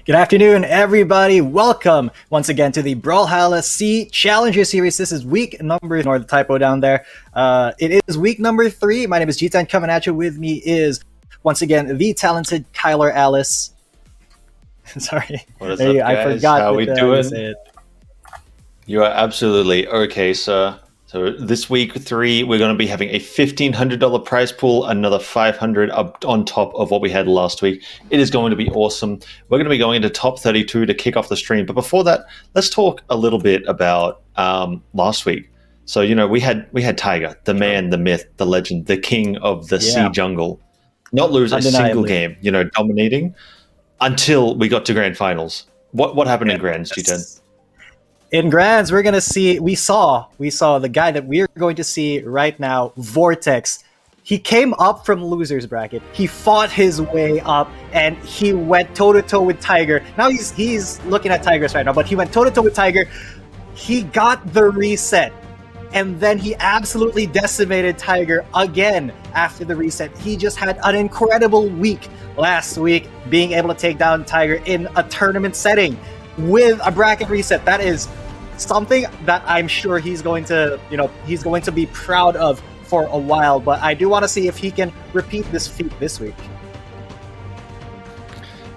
Good afternoon, everybody. Welcome once again to the Brawlhalla SEA Challenger Series. This is week number, ignore the typo down there. It is week number 3. My name is G10. Coming at you with me is, once again, the talented Kyler Alice. Sorry. What is up, guys? I forgot How we to say doing? it. You are absolutely okay, sir. So this week 3, we're going to be having a $1,500 prize pool, another $500 up on top of what we had last week. It is going to be awesome. We're going to be going into top 32 to kick off the stream. But before that, let's talk a little bit about last week. So, you know, we had Tiger, the man, the myth, the legend, the king of the sea jungle, not lose a single game, you know, dominating until we got to grand finals. What happened in grands, G10? In grands, we saw the guy that we're going to see right now, Vortex. He came up from loser's bracket. He fought his way up, and he went toe-to-toe with Tiger. Now he's looking at Tigers right now, but he went toe-to-toe with Tiger. He got the reset, and then he absolutely decimated Tiger again after the reset. He just had an incredible week last week, being able to take down Tiger in a tournament setting with a bracket reset. That is something that I'm sure he's going to be proud of for a while, but I do want to see if he can repeat this feat this week.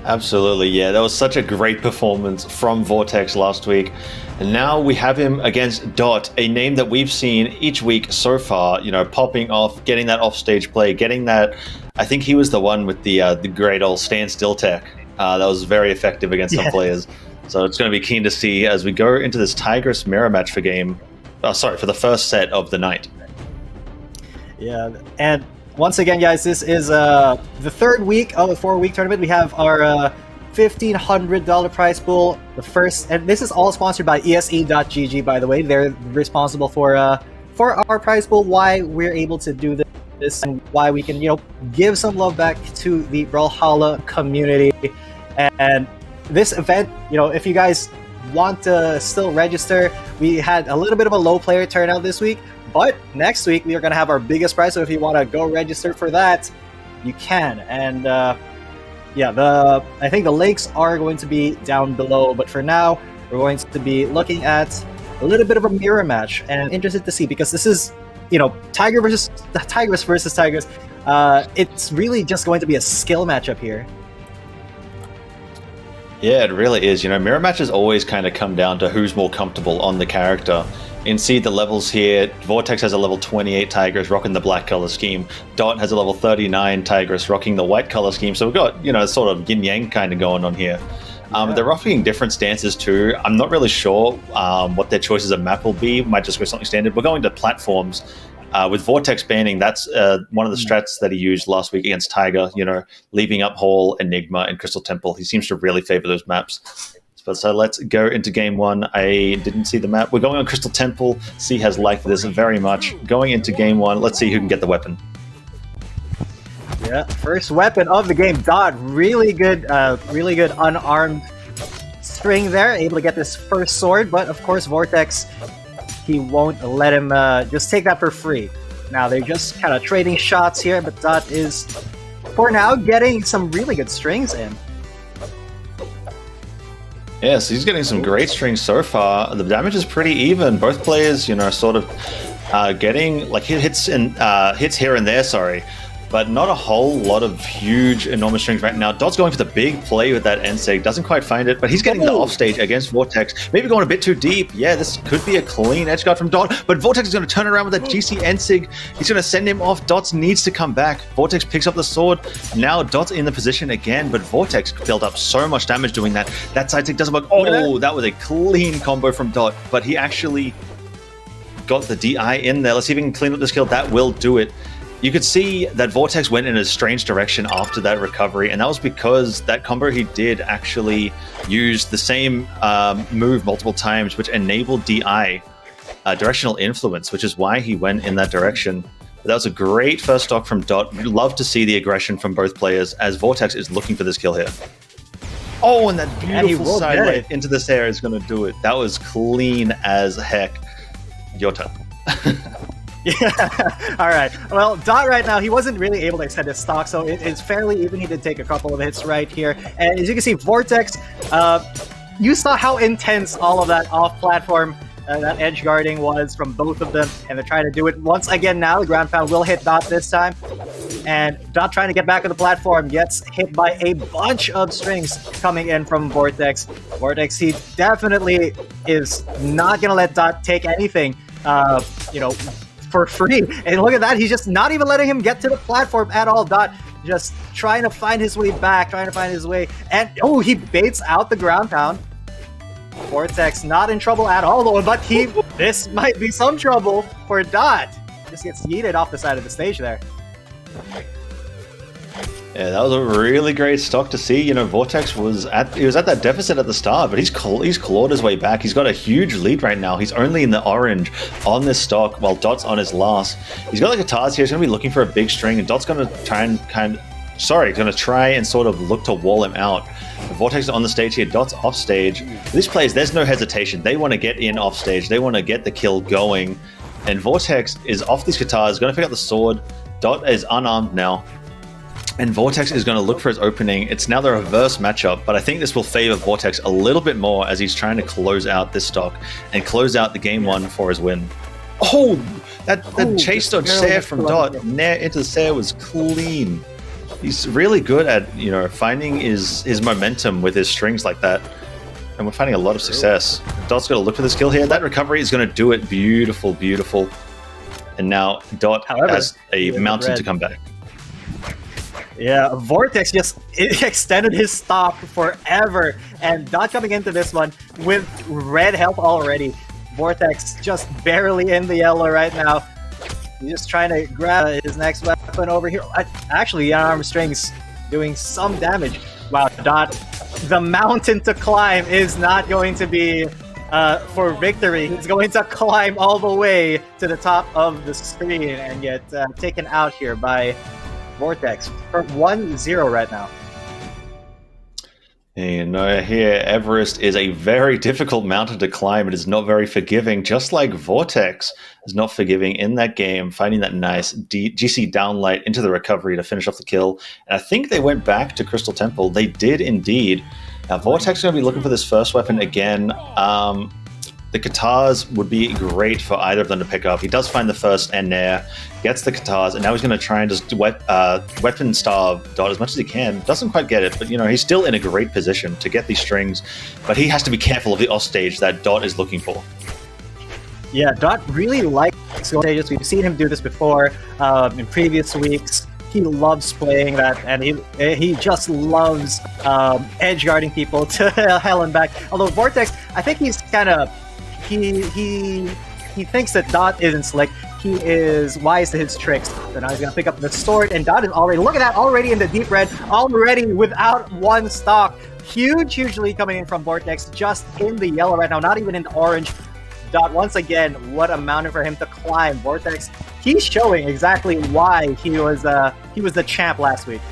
Absolutely, yeah. That was such a great performance from Vortex last week. And now we have him against Dot, a name that we've seen each week so far, you know, popping off, getting that offstage play, getting that. I think he was the one with the great old standstill tech. That was very effective against some players. So it's going to be keen to see as we go into this Tigress mirror match for the first set of the night. Yeah, and once again, guys, this is the third week of a 4-week tournament. We have our $1,500 prize pool. The first, and this is all sponsored by ESE.gg, by the way. They're responsible for our prize pool, why we're able to do this, and why we can, give some love back to the Brawlhalla community. And this event, if you guys want to still register, we had a little bit of a low player turnout this week. But next week, we are going to have our biggest prize, so if you want to go register for that, you can. And yeah, I think the links are going to be down below, but for now, we're going to be looking at a little bit of a mirror match, and I'm interested to see, because this is, Tigress versus Tigress. It's really just going to be a skill matchup here. Yeah, it really is. Mirror matches always kind of come down to who's more comfortable on the character. You can see the levels here. Vortex has a level 28 Tigress rocking the black color scheme. Dot has a level 39 Tigress rocking the white color scheme. So we've got, sort of yin-yang kind of going on here. They're rocking different stances too. I'm not really sure what their choices of map will be. Might just go something standard. We're going to platforms. With Vortex banning, that's one of the strats that he used last week against Tiger, leaving up Hall, Enigma, and Crystal Temple. He seems to really favor those maps. So let's go into game one. I didn't see the map. We're going on Crystal Temple. C has liked this very much. Going into game one, let's see who can get the weapon. Yeah, first weapon of the game. Dot, really good unarmed string there, able to get this first sword, but of course Vortex, he won't let him just take that for free. Now they're just kind of trading shots here, but Dot is, for now, getting some really good strings in. Yeah, so he's getting some great strings so far. The damage is pretty even. Both players, sort of getting like hits here and there, but not a whole lot of huge, enormous strings right now. Dot's going for the big play with that NSEG. Doesn't quite find it, but he's getting the offstage against Vortex. Maybe going a bit too deep. Yeah, this could be a clean edge guard from Dot, but Vortex is going to turn around with that GC NSEG. He's going to send him off. Dot needs to come back. Vortex picks up the sword. Now Dot's in the position again, but Vortex built up so much damage doing that. That side stick doesn't work. Oh, that was a clean combo from Dot, but he actually got the DI in there. Let's see if we can clean up this kill. That will do it. You could see that Vortex went in a strange direction after that recovery, and that was because that combo he did actually use the same move multiple times, which enabled DI, directional influence, which is why he went in that direction. But that was a great first stock from Dot. We'd love to see the aggression from both players, as Vortex is looking for this kill here. Oh, and that beautiful sidelight into this air is going to do it. That was clean as heck. Your turn. Yeah, all right. Well, Dot right now, he wasn't really able to extend his stock, so it's fairly even. He did take a couple of hits right here. And as you can see, Vortex, you saw how intense all of that off-platform, that edge guarding was from both of them, and they're trying to do it once again now. The ground pound will hit Dot this time, and Dot trying to get back on the platform gets hit by a bunch of strings coming in from Vortex. Vortex, he definitely is not going to let Dot take anything, for free. And look at that, he's just not even letting him get to the platform at all. Dot just trying to find his way back, and he baits out the ground pound. Vortex not in trouble at all though, but this might be some trouble for Dot. Just gets yeeted off the side of the stage there. Yeah, that was a really great stock to see. Vortex was at that deficit at the start, but he's clawed his way back. He's got a huge lead right now. He's only in the orange on this stock, while Dot's on his last. He's got the guitars here. He's going to be looking for a big string, and Dot's going to try and sort of look to wall him out. Vortex is on the stage here. Dot's off stage. These players, there's no hesitation. They want to get in off stage. They want to get the kill going. And Vortex is off these guitars, going to pick up the sword. Dot is unarmed now. And Vortex is going to look for his opening. It's now the reverse matchup, but I think this will favor Vortex a little bit more as he's trying to close out this stock and close out the game one for his win. Oh, that chase dodge Sair from Dot into the Sair was clean. He's really good at finding his momentum with his strings like that, and we're finding a lot of success. Dot's got to look for this kill here. That recovery is going to do it. Beautiful, beautiful. And now Dot has a mountain to come back. Yeah, Vortex just extended his stock forever, and Dot coming into this one with red health already. Vortex just barely in the yellow right now. He's just trying to grab his next weapon over here. Actually, the arm strings doing some damage. Wow, Dot, the mountain to climb is not going to be for victory. He's going to climb all the way to the top of the screen and get taken out here by Vortex for 1-0 right now. You know, here, Everest is a very difficult mountain to climb. It is not very forgiving, just like Vortex is not forgiving in that game, finding that nice GC downlight into the recovery to finish off the kill. And I think they went back to Crystal Temple. They did indeed. Now, Vortex is going to be looking for this first weapon again. The Katars would be great for either of them to pick up. He does find the first and Nair, gets the Katars, and now he's going to try and just weapon starve Dot as much as he can. Doesn't quite get it, but he's still in a great position to get these strings. But he has to be careful of the offstage that Dot is looking for. Yeah, Dot really likes offstages. We've seen him do this before in previous weeks. He loves playing that, and he just loves edge guarding people to hell and back. Although Vortex, I think he's kind of he thinks that Dot isn't slick. He is wise to his tricks. So now he's gonna pick up the sword, and Dot is look at that, already in the deep red, already without one stock. Huge lead coming in from Vortex, just in the yellow right now, not even in the orange. Dot, once again, what a mountain for him to climb. Vortex, he's showing exactly why he was the champ last week.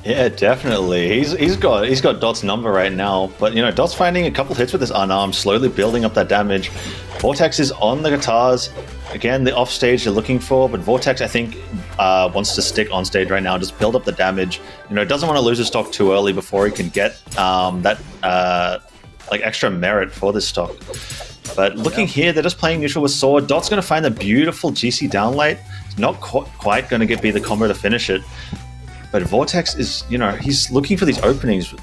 Yeah, definitely. He's got Dot's number right now, but Dot's finding a couple hits with his unarmed, slowly building up that damage. Vortex is on the Katars. Again, the offstage they're looking for, but Vortex, I think, wants to stick on stage right now and just build up the damage. Doesn't want to lose his stock too early before he can get that extra merit for this stock. But looking here, they're just playing neutral with sword. Dot's going to find the beautiful GC downlight. It's not quite going to be the combo to finish it. But Vortex is, he's looking for these openings.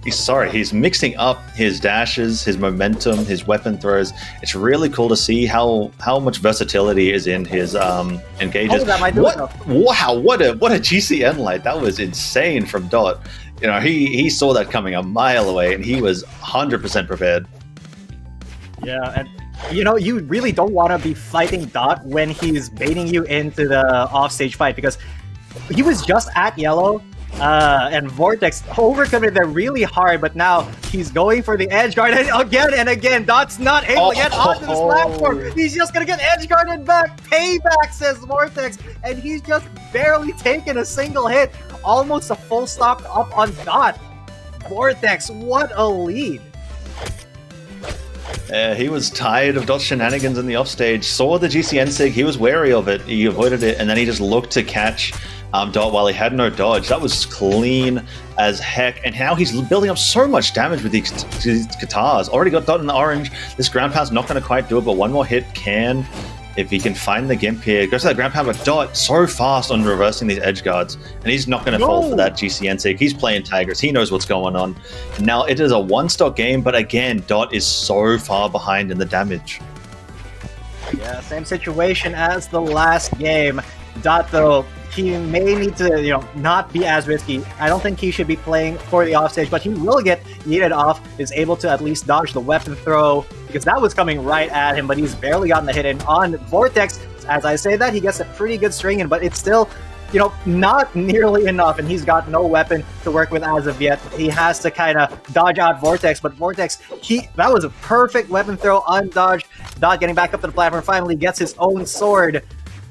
He's mixing up his dashes, his momentum, his weapon throws. It's really cool to see how much versatility is in his engages. Wow, what a GCN light. That was insane from Dot. He saw that coming a mile away, and he was 100% prepared. Yeah, and you really don't want to be fighting Dot when he's baiting you into the offstage fight, because he was just at yellow, and Vortex overcoming there really hard, but now he's going for the edge guard, and again, Dot's not able to get onto this platform. He's just gonna get edge guarded back. Payback, says Vortex, and he's just barely taken a single hit. Almost a full stock up on Dot. Vortex, what a lead. He was tired of Dot's shenanigans in the offstage, saw the GCN sig, he was wary of it, he avoided it, and then he just looked to catch Dot while he had no dodge. That was clean as heck, and now he's building up so much damage with these Katars. Already got Dot in the orange. This ground pound's not going to quite do it, but one more hit can. If he can find the Gimp here, goes to that ground pound, but Dot so fast on reversing these edge guards, and he's not going to fall for that GCN sig. He's playing Tigers. He knows what's going on. And now it is a one-stock game, but again, Dot is so far behind in the damage. Yeah, same situation as the last game. Dot, though, he may need to, not be as risky. I don't think he should be playing for the offstage, but he will get yeeted off, is able to at least dodge the weapon throw, because that was coming right at him, but he's barely gotten the hit in. On Vortex, as I say that, he gets a pretty good string in, but it's still, not nearly enough, and he's got no weapon to work with as of yet. He has to kind of dodge out Vortex, but Vortex, that was a perfect weapon throw, undodged. Dot getting back up to the platform, finally gets his own sword.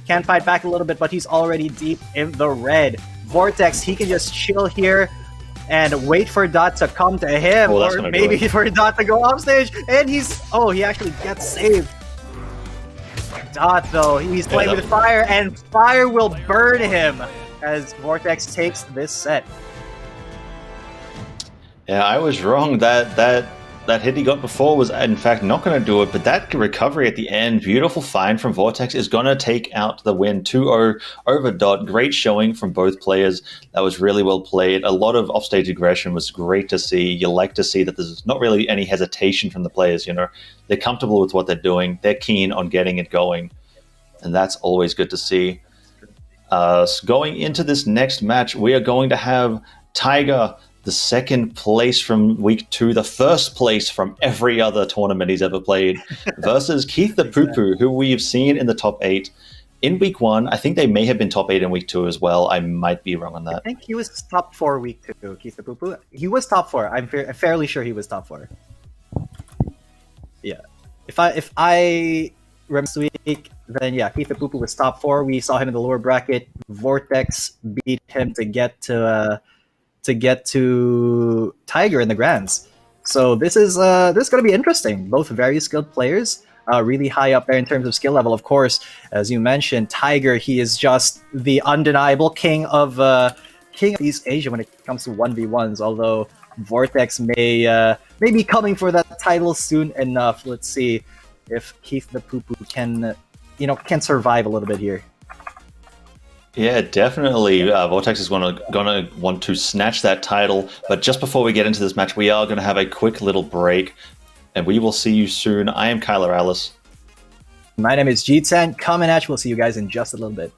Can fight back a little bit, but he's already deep in the red. Vortex, he can just chill here and wait for Dot to come to him, or maybe for Dot to go off stage, and he actually gets saved. Dot, though, he's playing with fire, and fire will burn him as Vortex takes this set. Yeah, I was wrong. That hit he got before was, in fact, not going to do it, but that recovery at the end, beautiful find from Vortex, is going to take out the win 2-0 over Dot. Great showing from both players. That was really well played. A lot of offstage aggression was great to see. You like to see that there's not really any hesitation from the players. They're comfortable with what they're doing. They're keen on getting it going, and that's always good to see. So going into this next match, we are going to have Tiger, the second place from week 2, the first place from every other tournament he's ever played, versus Keith the Poo-Poo, who we've seen in the top 8 in week 1. I think they may have been top 8 in week 2 as well. I might be wrong on that. I think he was top 4 week 2, Keith the Poo-Poo. He was top 4. I'm fairly sure he was top 4. Yeah. If I remember this week, then yeah, Keith the Poo-Poo was top 4. We saw him in the lower bracket. Vortex beat him to get to to get to Tiger in the Grands. So this is going to be interesting. Both very skilled players, really high up there in terms of skill level. Of course, as you mentioned, Tiger, he is just the undeniable king of East Asia when it comes to 1v1s. Although Vortex may be coming for that title soon enough. Let's see if Keith the Poo Poo can survive a little bit here. Yeah, definitely. Vortex is gonna want to snatch that title. But just before we get into this match, we are going to have a quick little break, and we will see you soon. I am Kyler Alice. My name is Jeetsan. Coming at you. We'll see you guys in just a little bit.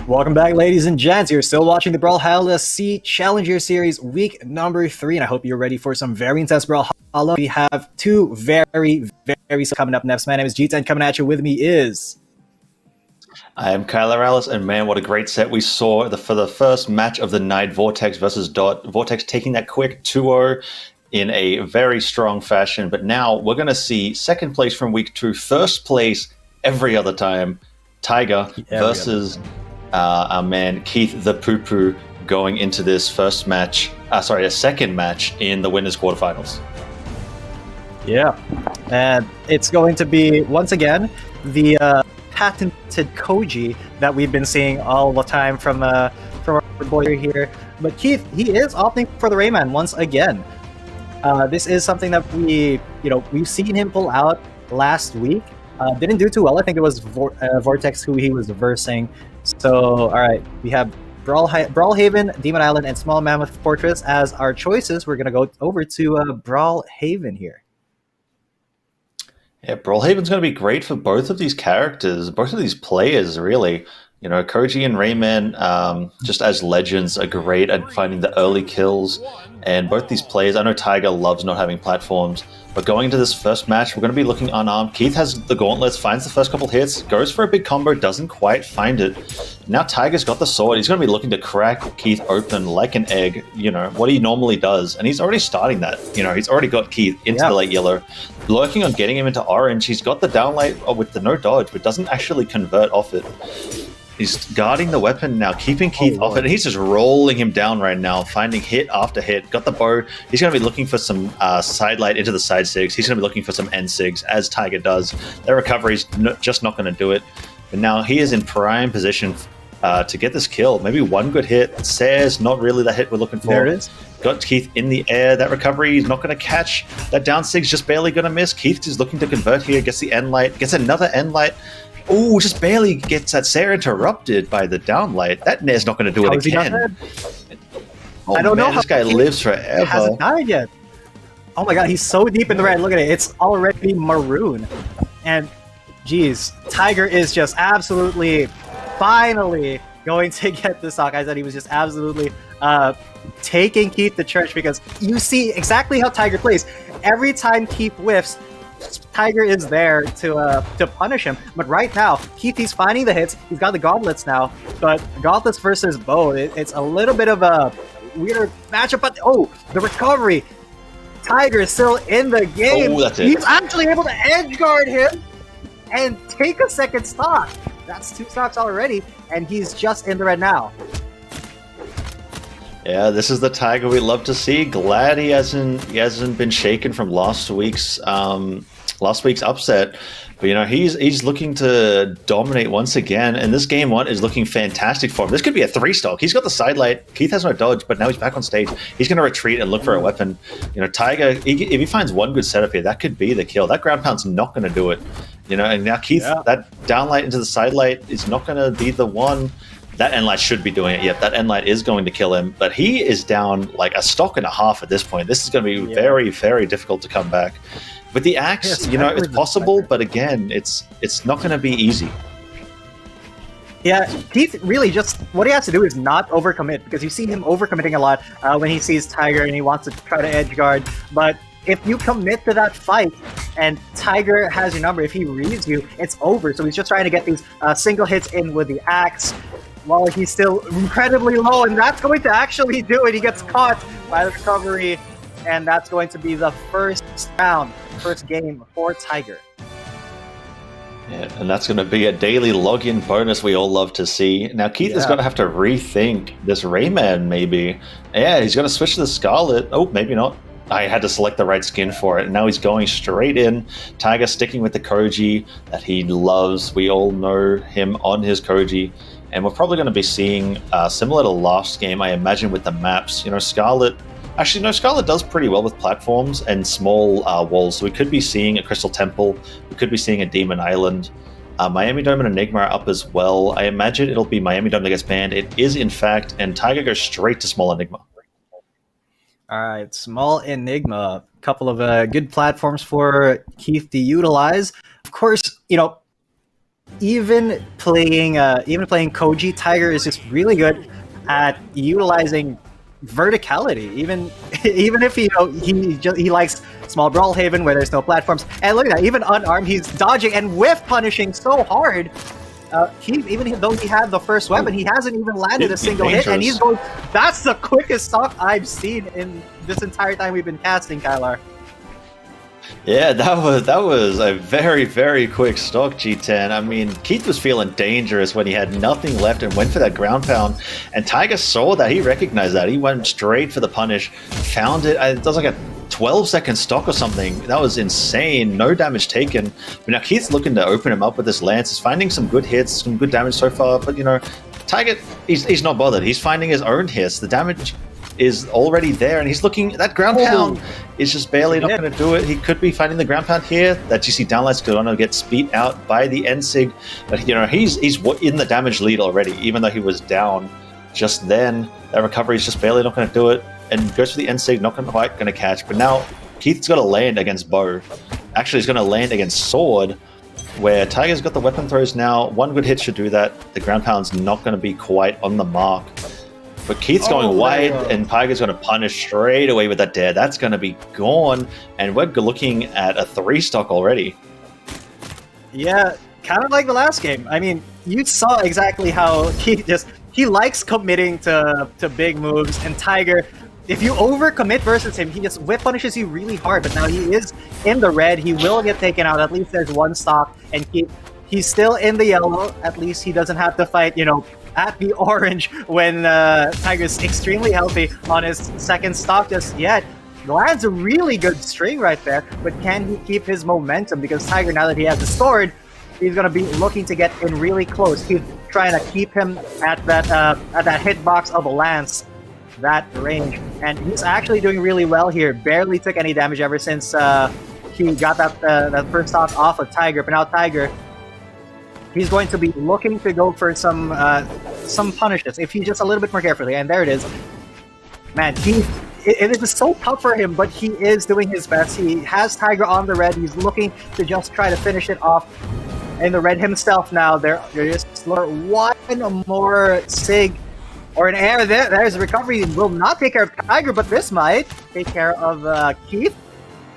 Welcome back, ladies and gents. You're still watching the Brawlhalla SEA Challenger Series week number 3, and I hope you're ready for some very intense Brawlhalla. We have two very coming up next. My name is G10. Coming at you with me is... I am Kyle Morales, and man, what a great set we saw for the first match of the night, Vortex versus Dot. Vortex taking that quick 2-0 in a very strong fashion, but now we're going to see second place from week 2, first place every other time, Tiger versus our man Keith the Poo Poo going into this first match, a second match in the winners quarterfinals. Yeah, and it's going to be, once again, the patented Koji that we've been seeing all the time from our boy here. But Keith, he is opting for the Rayman once again. This is something that we've seen him pull out last week. Didn't do too well. I think it was Vortex who he was versing. So, all right, we have Brawlhaven, Demon Island, and Small Mammoth Fortress as our choices. We're going to go over to Brawlhaven here. Yeah, Brawlhaven's going to be great for both of these characters, both of these players, really. You know, Koji and Rayman, just as legends, are great at finding the early kills. And both these players, I know Tiger loves not having platforms, but going into this first match, we're going to be looking unarmed. Keith has the gauntlets, finds the first couple hits, goes for a big combo, doesn't quite find it. Now Tiger's got the sword. He's going to be looking to crack Keith open like an egg, you know, what he normally does. And he's already starting that. You know, he's already got Keith into the late yellow, lurking on getting him into orange. He's got the downlight with the no dodge, but doesn't actually convert off it. He's guarding the weapon now, keeping Keith off it. And he's just rolling him down right now, finding hit after hit. Got the bow. He's going to be looking for some side light into the side sigs. He's going to be looking for some end sigs, as Tiger does. Their recovery's just not going to do it. But now he is in prime position to get this kill. Maybe one good hit. Says not really the hit we're looking for. There it is. Got Keith in the air. That recovery is not going to catch. That down sig's just barely going to miss. Keith is looking to convert here. Gets the end light. Gets another end light. Oh, just barely gets that Sarah interrupted by the downlight. That Nair's not going to do it again. I don't know. This guy lives forever. Hasn't died yet. Oh my god, he's so deep in the red. Look at it. It's already maroon. And, geez, Tiger is just absolutely, finally going to get the stock. I said he was just absolutely taking Keith to church, because you see exactly how Tiger plays. Every time Keith whiffs, Tiger is there to punish him. But right now, Keith, he's finding the hits. He's got the gauntlets now, but gauntlets versus bow, it's a little bit of a weird matchup. But the recovery. Tiger is still in the game. Oh, that's it. He's actually able to edge guard him and take a second stock. That's 2 stocks already, and he's just in the red now. Yeah, this is the Tiger we love to see. Glad he hasn't been shaken from last week's upset. But you know, he's looking to dominate once again, and this game 1 is looking fantastic for him. This could be a 3-stock. He's got the side light. Keith has no dodge, but now he's back on stage. He's going to retreat and look for a weapon. You know, Tiger, if he finds one good setup here, that could be the kill. That ground pound's not going to do it. You know, and now Keith, that downlight into the side light is not going to be the one. That end light should be doing it. Yep, that end light is going to kill him, but he is down like a stock and a half at this point. This is going to be very, very difficult to come back. With the axe, you know, it's possible, but again, it's not going to be easy. Yeah, Keith really just, what he has to do is not overcommit, because you see him overcommitting a lot when he sees Tiger and he wants to try to edge guard. But if you commit to that fight and Tiger has your number, if he reads you, it's over. So he's just trying to get these single hits in with the axe while he's still incredibly low, and that's going to actually do it. He gets caught by the recovery, and that's going to be the first round, first game for Tiger. Yeah, and that's going to be a daily login bonus we all love to see. Now, Keith is going to have to rethink this Rayman, maybe. Yeah, he's going to switch to the Scarlet. Oh, maybe not. I had to select the right skin for it. And now he's going straight in. Tiger sticking with the Koji that he loves. We all know him on his Koji. And we're probably going to be seeing similar to last game, I imagine, with the maps. You know, Scarlet... Actually, no, Scarlet does pretty well with platforms and small walls. So we could be seeing a Crystal Temple. We could be seeing a Demon Island. Miami Dome and Enigma are up as well. I imagine it'll be Miami Dome that gets banned. It is, in fact, and Tiger goes straight to Small Enigma. All right, Small Enigma. A couple of good platforms for Keith to utilize. Of course, you know, even playing Koji, Tiger is just really good at utilizing verticality. Even even if he likes small Brawlhaven where there's no platforms. And look at that, even unarmed, he's dodging and whiff punishing so hard. Even though he had the first weapon, he hasn't even landed a single hit, and he's going. That's the quickest stock I've seen in this entire time we've been casting, Kylar. Yeah, that was a very, very quick stock, G10. I mean, Keith was feeling dangerous when he had nothing left and went for that ground pound. And Tiger saw that. He recognized that. He went straight for the punish, found it. It was like a 12-second stock or something. That was insane. No damage taken. But now Keith's looking to open him up with this lance. He's finding some good hits, some good damage so far. But, Tiger, he's not bothered. He's finding his own hits. The damage is already there, and he's looking. That ground pound is just barely not going to do it. He could be finding the ground pound here. That GC downlight's going to get beat out by the NSIG, but he's in the damage lead already, even though he was down just then. That recovery is just barely not going to do it, and goes for the NSIG, not quite going to catch. But now Keith's got to land against bow. Actually, he's going to land against sword, where Tiger's got the weapon throws now. One good hit should do that. The ground pound's not going to be quite on the mark. But Keith's going wide, and Tiger's going to punish straight away with that dare. That's going to be gone, and we're looking at a 3-stock already. Yeah, kind of like the last game. I mean, you saw exactly how he likes committing to big moves, and Tiger, if you overcommit versus him, he just whip punishes you really hard. But now he is in the red. He will get taken out. At least there's one stock, and he's still in the yellow. At least he doesn't have to fight, at the orange when Tiger's extremely healthy on his second stock just yet. Lands a really good string right there, but can he keep his momentum? Because Tiger, now that he has the sword, he's going to be looking to get in really close. He's trying to keep him at that hitbox of a lance, that range. And he's actually doing really well here. Barely took any damage ever since he got that first stock off of Tiger. But now Tiger, he's going to be looking to go for some punishes if he's just a little bit more carefully. And there it is. Man, it is so tough for him, but he is doing his best. He has Tiger on the red. He's looking to just try to finish it off in the red himself now. They're just one more SIG or an air there. There's a recovery. Will not take care of Tiger, but this might take care of Keith.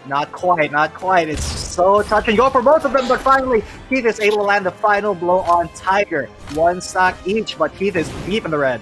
Not quite. It's so touch and go for both of them, but finally Keith is able to land the final blow on Tiger. One stock each, but Keith is deep in the red.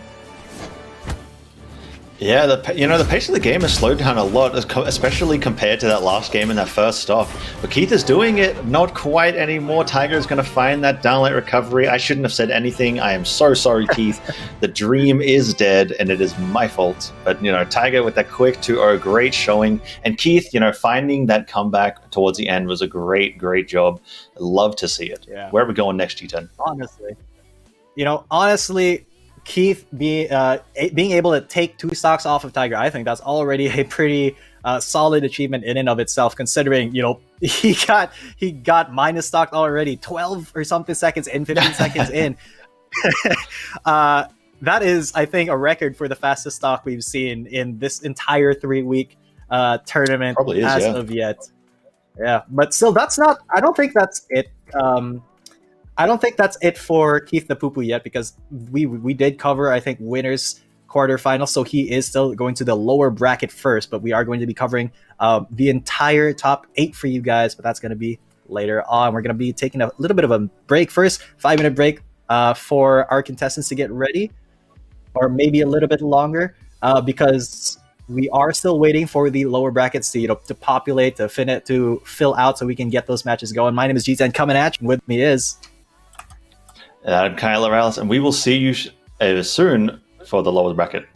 Yeah, the pace of the game has slowed down a lot, especially compared to that last game in that first stock. But Keith is doing it not quite anymore. Tiger is going to find that downlight recovery. I shouldn't have said anything. I am so sorry, Keith. The dream is dead, and it is my fault. But, Tiger with that quick 2-0, great showing. And Keith, finding that comeback towards the end was a great, great job. I love to see it. Yeah. Where are we going next, G10? Honestly, Keith being able to take 2 stocks off of Tiger, I think that's already a pretty solid achievement in and of itself, considering he got minus stocked already 12 or something seconds in, 15 seconds in. That is, I think, a record for the fastest stock we've seen in this entire 3-week tournament. Probably is, of yet. Yeah, but still, I don't think that's it. I don't think that's it for Keith the Poo-Poo yet, because we did cover, I think, winners quarterfinals, so he is still going to the lower bracket first, but we are going to be covering the entire top 8 for you guys, but that's going to be later on. We're going to be taking a little bit of a break first, 5-minute break for our contestants to get ready, or maybe a little bit longer, because we are still waiting for the lower brackets to populate, to fill out, so we can get those matches going. My name is G10 coming at you. With me is... I'm Kyler Alice, and we will see you soon for the lower bracket.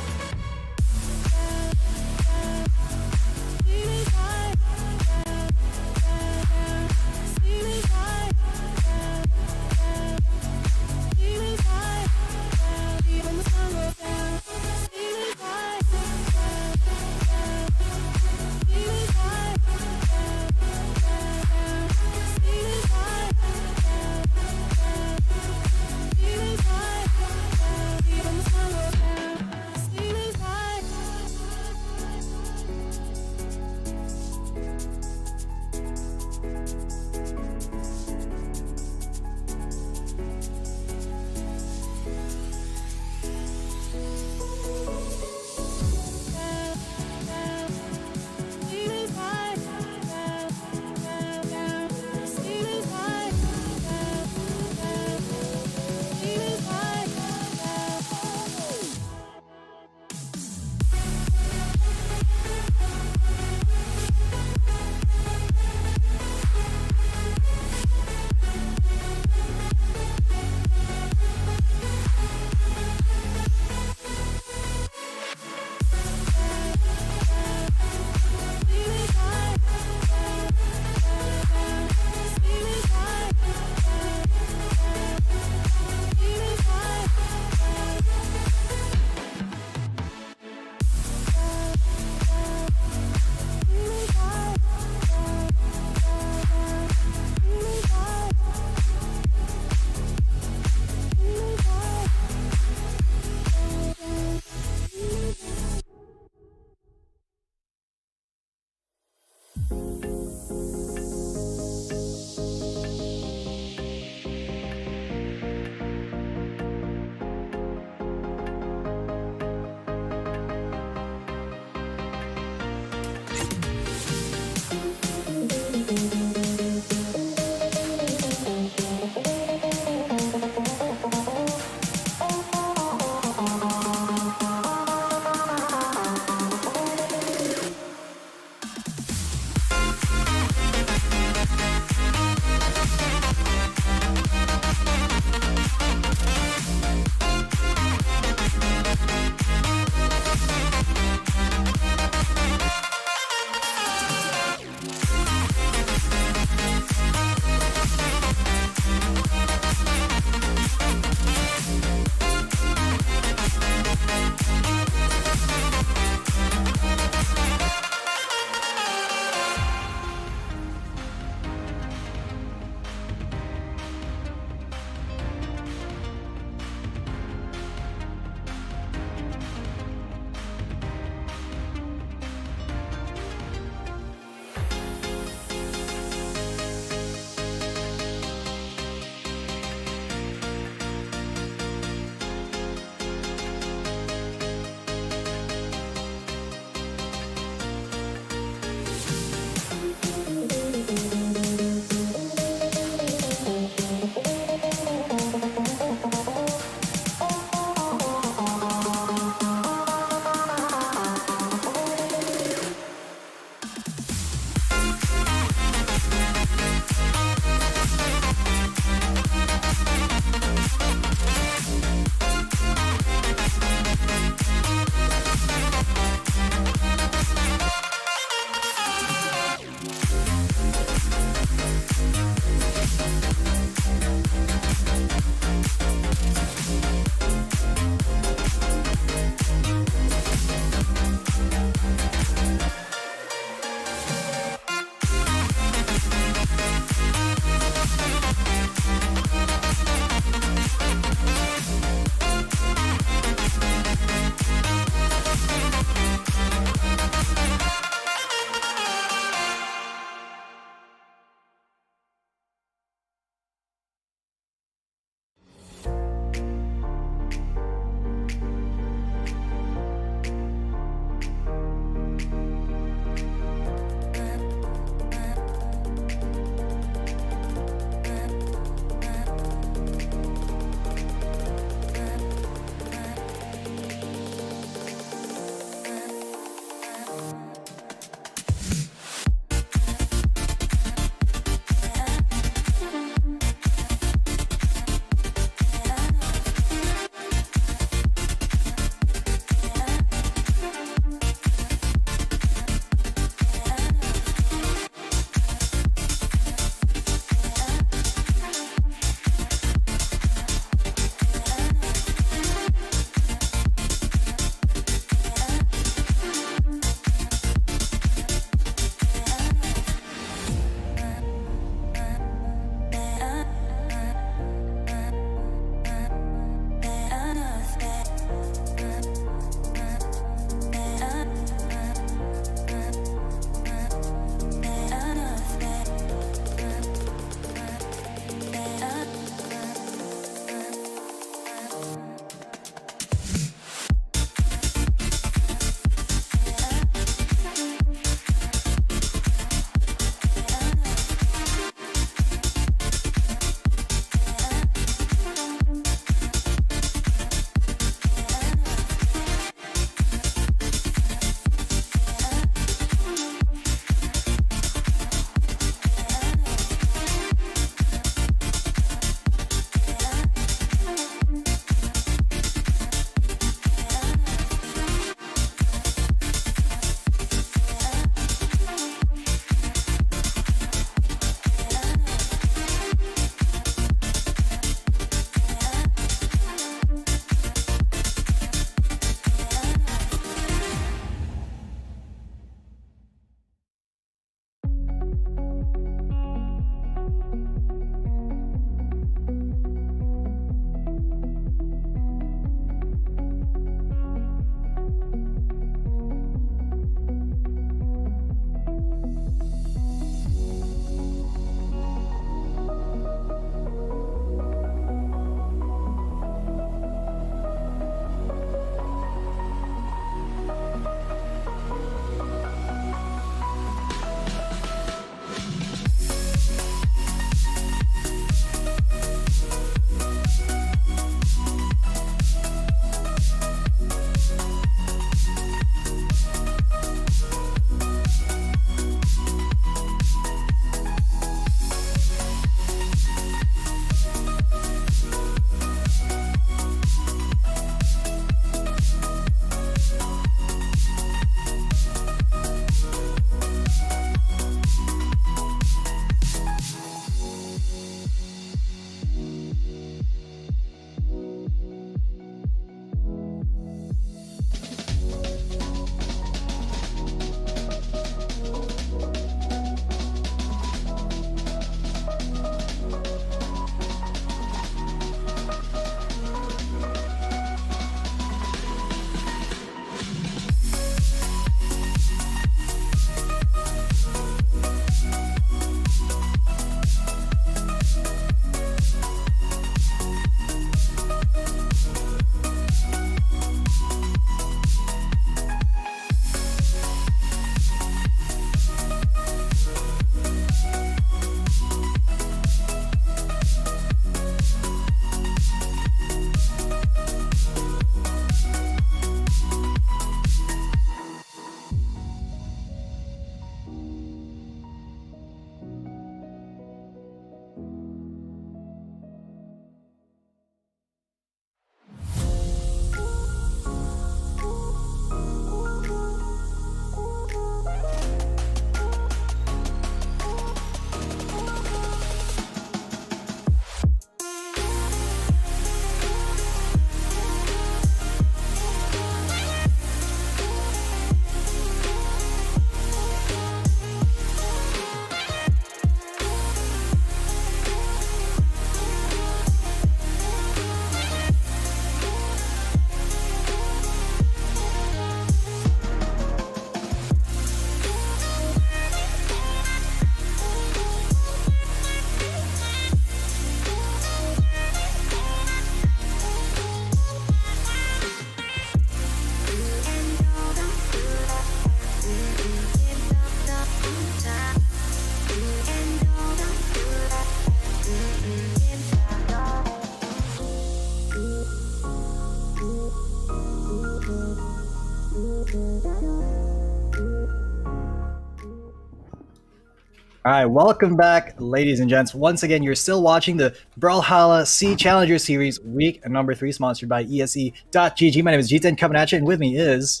All right, welcome back, ladies and gents. Once again, you're still watching the Brawlhalla SEA Challenger Series, week number 3, sponsored by ESE.GG. My name is G10, coming at you, and with me is...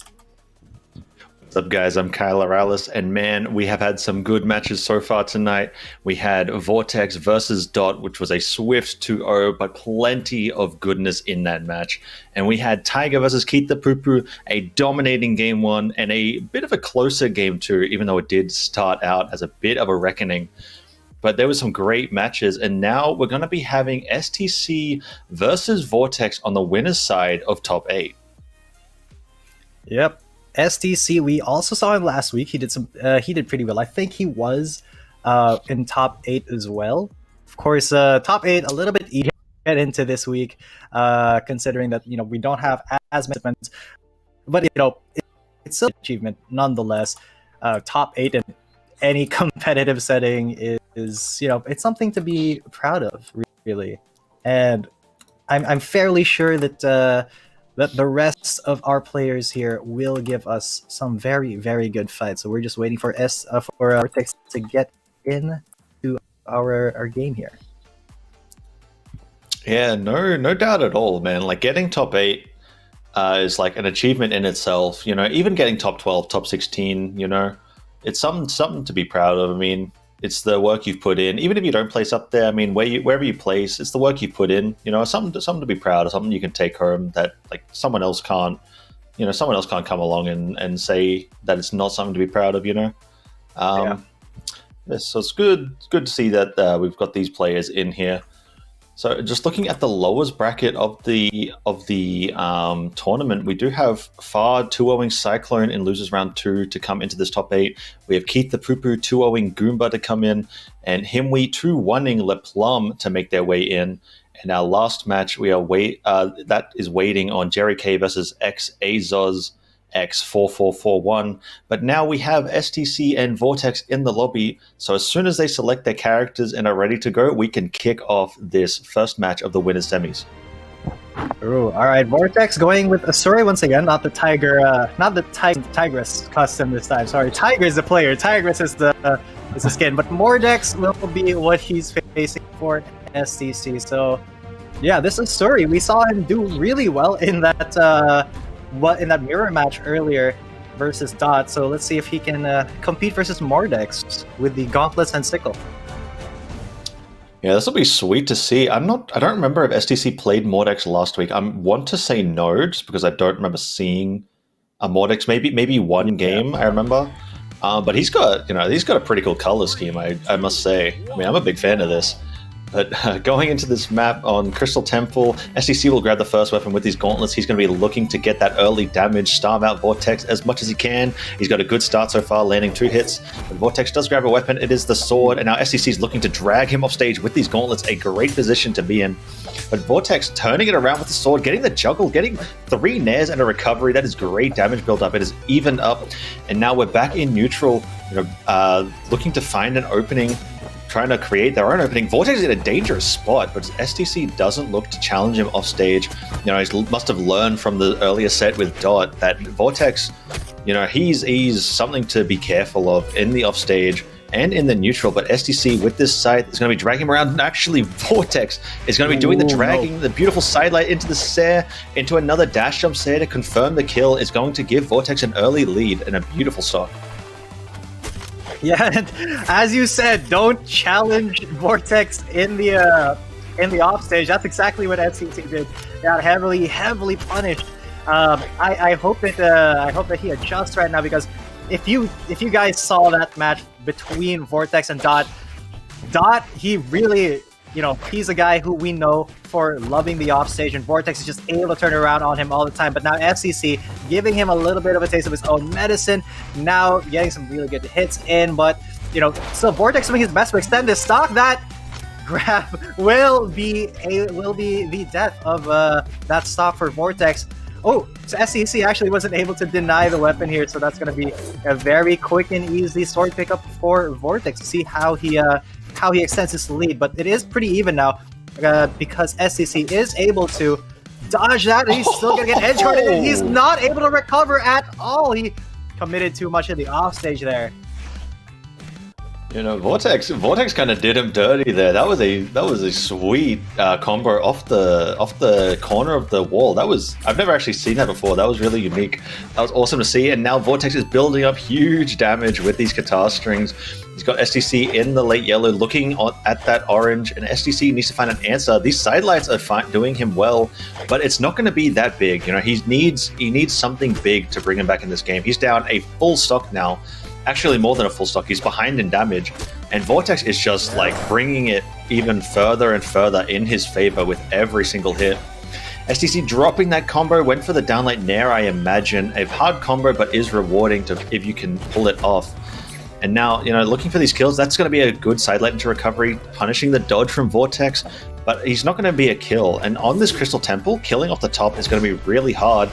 What's up, guys? I'm Kyle Morales, and man, we have had some good matches so far tonight. We had Vortex versus Dot, which was a swift 2-0, but plenty of goodness in that match. And we had Tiger versus Keith the Poo Poo, a dominating game 1 and a bit of a closer game 2, even though it did start out as a bit of a reckoning. But there were some great matches, and now we're going to be having STC versus Vortex on the winner's side of top 8. Yep. STC, we also saw him last week. He did pretty well. I think he was in top 8 as well. Of course, top 8 a little bit easier to get into this week, considering that we don't have as many participants. But it's still an achievement nonetheless. Top 8 in any competitive setting is it's something to be proud of, really. And I'm fairly sure that the rest of our players here will give us some very, very good fights. So we're just waiting for Vortex to get into our game here. Yeah, no doubt at all, man. Like, getting top 8 is like an achievement in itself. Even getting top 12, top 16, it's something to be proud of. I mean, it's the work you've put in. Even if you don't place up there, I mean, wherever you place, it's the work you put in. Something to be proud of, something you can take home that like someone else can't. Someone else can't come along and say that it's not something to be proud of. Yeah, so it's good to see that we've got these players in here. So just looking at the lowest bracket of the tournament, we do have Far 2-0ing Cyclone in losers round 2 to come into this top 8. We have Keith the Poo Poo 2-0ing Goomba to come in, and Himwe 2-1ing Le Plum to make their way in. And our last match, that is waiting on Jerry K versus X Azos X4441. But now we have STC and Vortex in the lobby, so as soon as they select their characters and are ready to go, we can kick off this first match of the winners semis. Ooh, all right, Vortex going with Asuri once again, not the Tigress custom this time. Sorry, Tiger is the player, Tigress is the skin, but Mordex will be what he's facing for STC. So yeah, this is Asuri. We saw him do really well in that mirror match earlier versus Dot. So let's see if he can compete versus Mordex with the gauntlets and sickle. Yeah, this will be sweet to see. I don't remember if STC played Mordex last week. I want to say no, just because I don't remember seeing a Mordex. Maybe one game, I remember. But he's got a pretty cool color scheme, I must say. I mean, I'm a big fan of this. But going into this map on Crystal Temple, STC will grab the first weapon with these gauntlets. He's going to be looking to get that early damage, starve out Vortex as much as he can. He's got a good start so far, landing 2 hits. But Vortex does grab a weapon. It is the sword, and now STC is looking to drag him off stage with these gauntlets. A great position to be in. But Vortex turning it around with the sword, getting the juggle, getting 3 nairs and a recovery. That is great damage build up. It is evened up, and now we're back in neutral, looking to find an opening, trying to create their own opening. Vortex is in a dangerous spot, but STC doesn't look to challenge him off stage. He must have learned from the earlier set with Dot that Vortex, he's something to be careful of in the off stage and in the neutral. But STC with this side is going to be dragging him around, and actually Vortex is going to be doing the dragging, the beautiful sidelight into the Sair, into another dash jump Sair to confirm the kill. Is going to give Vortex an early lead and a beautiful stock. Yeah, and as you said, don't challenge Vortex in the offstage. That's exactly what STC did. They got heavily punished. I hope that he adjusts right now, because if you guys saw that match between Vortex and Dot, he really, he's a guy who we know for loving the offstage, and Vortex is just able to turn around on him all the time. But now STC giving him a little bit of a taste of his own medicine, now getting some really good hits in, but still Vortex doing his best to extend his stock. That grab will be the death of that stock for Vortex. Oh, so STC actually wasn't able to deny the weapon here, so that's going to be a very quick and easy sword pickup for Vortex to see how he extends his lead. But it is pretty even now, because STC is able to dodge that, and he's still going to get edge guarded, and he's not able to recover at all. He committed too much of the offstage there. You know, Vortex kind of did him dirty there. That was a sweet combo off the corner of the wall. I've never actually seen that before. That was really unique. That was awesome to see. And now Vortex is building up huge damage with these guitar strings. He's got SDC in the late yellow, looking at that orange, and SDC needs to find an answer. These sidelights are doing him well, but it's not going to be that big. You know, he needs something big to bring him back in this game. He's down a full stock now. Actually, more than a full stock. He's behind in damage, and Vortex is just like bringing it even further and further in his favor with every single hit. SDC dropping that combo, went for the downlight Nair, I imagine. A hard combo, but is rewarding if you can pull it off. And now, you know, looking for these kills, that's going to be a good sidelight into recovery, punishing the dodge from Vortex, but he's not going to be a kill. And on this Crystal Temple, killing off the top is going to be really hard.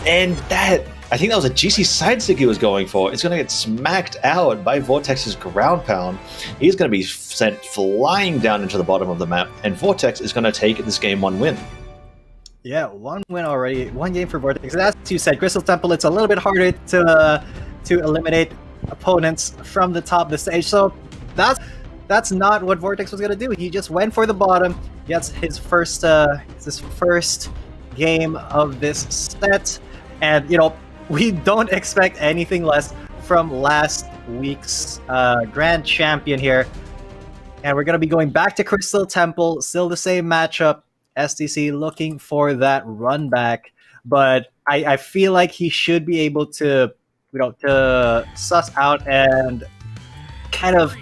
And that, I think that was a GC side stick he was going for. It's going to get smacked out by Vortex's ground pound. He's going to be sent flying down into the bottom of the map, and Vortex is going to take this game 1 win. Yeah, 1 win already. 1 game for Vortex. As you said, Crystal Temple, it's a little bit harder to eliminate opponents from the top of the stage. So that's not what Vortex was going to do. He just went for the bottom, gets his first game of this set. And, you know, we don't expect anything less from last week's grand champion here. And we're going to be going back to Crystal Temple, still the same matchup. SDC looking for that run back. But I feel like he should be able to, you know, to suss out and kind of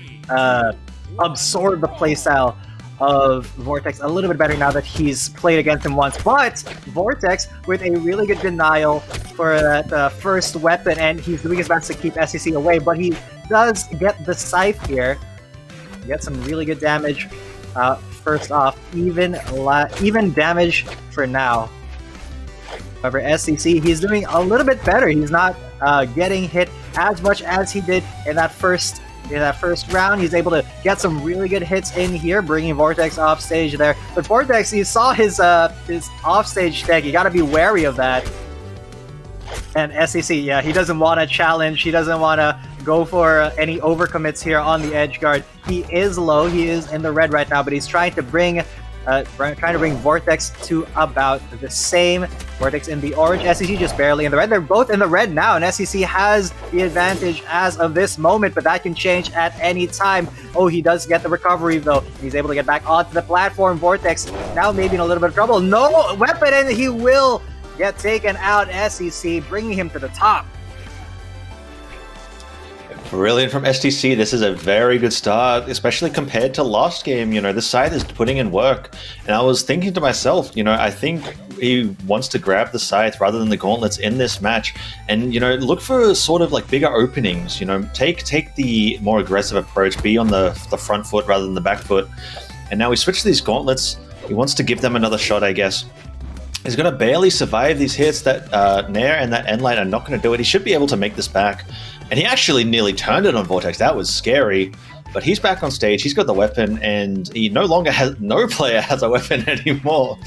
absorb the playstyle of Vortex a little bit better now that he's played against him once. But Vortex with a really good denial for that first weapon, and he's doing his best to keep SCC away, but he does get the scythe here. Get some really good damage. First off, even damage for now. However, SCC, he's doing a little bit better. He's not getting hit as much as he did in that first round. He's able to get some really good hits in here, bringing Vortex off stage there. But Vortex, you saw his offstage tag. You got to be wary of that. And SCC, yeah, he doesn't want to challenge. He doesn't want to go for any overcommits here on the edge guard. He is low. He is in the red right now, but he's trying to bring Vortex to about the same. Vortex in the orange, SCC just barely in the red. They're both in the red now, and SCC has the advantage as of this moment, but that can change at any time. Oh, he does get the recovery, though. He's able to get back onto the platform. Vortex now maybe in a little bit of trouble. No weapon, and he will get taken out. SCC bringing him to the top. Brilliant from STC. This is a very good start, especially compared to last game. You know, this side is putting in work. And I was thinking to myself, you know, I think he wants to grab the scythe rather than the gauntlets in this match. And, you know, look for sort of like bigger openings. You know, take the more aggressive approach, be on the front foot rather than the back foot. And now we switch to these gauntlets. He wants to give them another shot, I guess. He's going to barely survive these hits. That Nair and that Endlight are not going to do it. He should be able to make this back. And he actually nearly turned it on Vortex. That was scary. But he's back on stage. He's got the weapon, and he no player has a weapon anymore.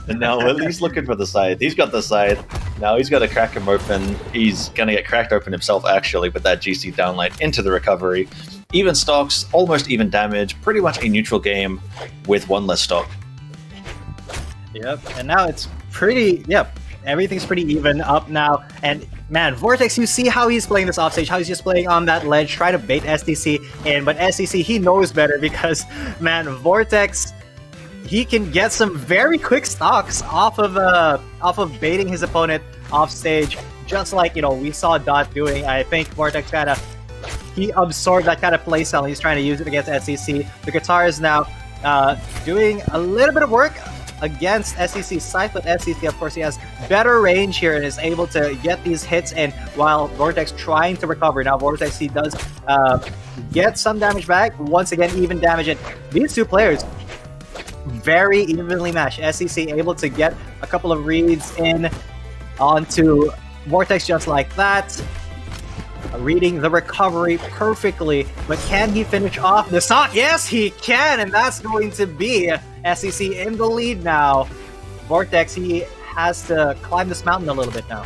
And now he's looking for the scythe. He's got the scythe. Now he's got to crack him open. He's going to get cracked open himself, actually, with that GC downlight into the recovery. Even stocks, almost even damage. Pretty much a neutral game with one less stock. Yep, and now it's pretty, everything's pretty even up now. And man, Vortex, you see how he's playing this offstage, how he's just playing on that ledge, trying to bait SDC in, but SDC, he knows better because, man, Vortex, he can get some very quick stocks off of baiting his opponent off stage, just like, you know, we saw Dot doing. I think Vortex he absorbed that kind of playstyle, and he's trying to use it against SDC. The guitar is now doing a little bit of work against SCC's scythe, but SCC, of course, he has better range here and is able to get these hits in while Vortex trying to recover. Now, Vortex, he does get some damage back. Once again, even damage. And these two players, very evenly matched. SCC able to get a couple of reads in onto Vortex just like that. Reading the recovery perfectly, but can he finish off the stock? Yes, he can, and that's going to be SCC in the lead now. Vortex, he has to climb this mountain a little bit now.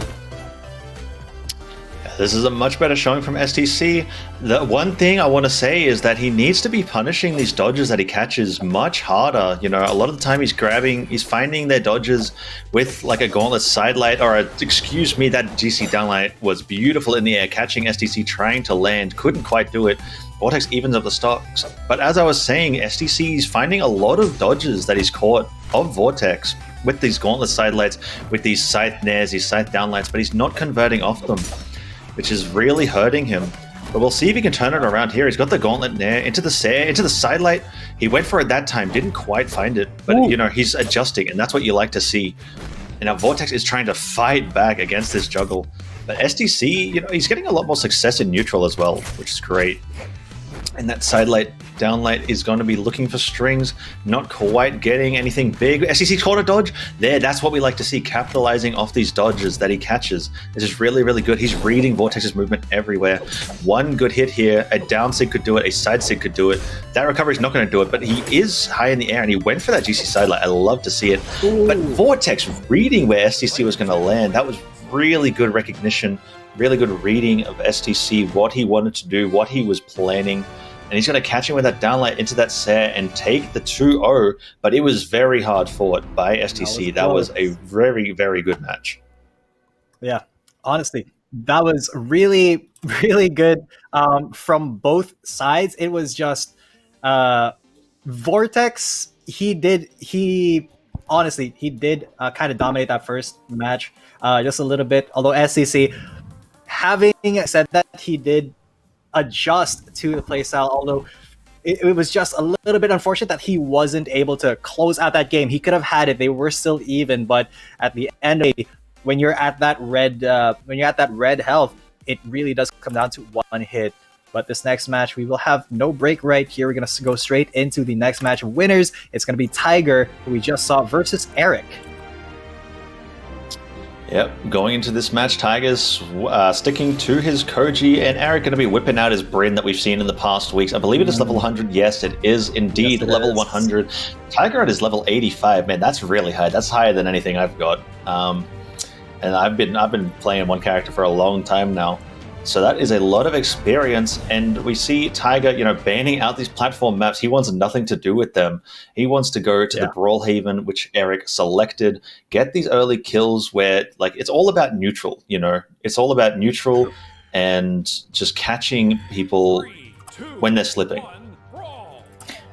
This is a much better showing from STC. The one thing I want to say is that he needs to be punishing these dodges that he catches much harder. You know, a lot of the time he's finding their dodges with like a gauntlet sidelight or excuse me, that GC downlight was beautiful in the air, catching STC trying to land, couldn't quite do it. Vortex evens up the stocks. But as I was saying, STC is finding a lot of dodges that he's caught of Vortex with these gauntlet sidelights, with these scythe nairs, these scythe downlights, but he's not converting off them, which is really hurting him. But we'll see if he can turn it around here. He's got the gauntlet nair into the sidelight. He went for it that time, didn't quite find it, but you know, he's adjusting, and that's what you like to see. And now Vortex is trying to fight back against this juggle. But STC, you know, he's getting a lot more success in neutral as well, which is great. And that sidelight downlight is going to be looking for strings, not quite getting anything big. SEC caught a dodge there. That's what we like to see, capitalizing off these dodges that he catches. This is really, really good. He's reading Vortex's movement everywhere. One good hit here, a down sig could do it, a side sig could do it. That recovery is not going to do it, but he is high in the air and he went for that GC sidelight. I love to see it. Ooh. But Vortex reading where STC was going to land, that was really good recognition, really good reading of STC, what he wanted to do, what he was planning. And he's going to catch him with that downlight into that set and take the 2-0, but it was very hard fought by STC. That was a very, very good match. Yeah, honestly, that was really, really good from both sides. It was just Vortex, he did kind of dominate that first match just a little bit, although STC, having said that, he did adjust to the playstyle, although it was just a little bit unfortunate that he wasn't able to close out that game. He could have had it. They were still even, but at the end of it, when you're at that red health, it really does come down to one hit. But this next match, we will have no break right here. We're going to go straight into the next match of winners. It's going to be Tiger, who we just saw, versus Eric. Yep, going into this match, Tiger's sticking to his Koji, and Eric going to be whipping out his Bryn that we've seen in the past weeks. I believe it is level 100. Yes, it is indeed level 100. Tiger at his level 85. Man, that's really high. That's higher than anything I've got. And I've been playing one character for a long time now. So that is a lot of experience, and we see Tiger, you know, banning out these platform maps. He wants nothing to do with them. He wants to go to the Brawlhaven, which Eric selected, get these early kills where, like, it's all about neutral, you know? It's all about neutral and just catching people when they're slipping.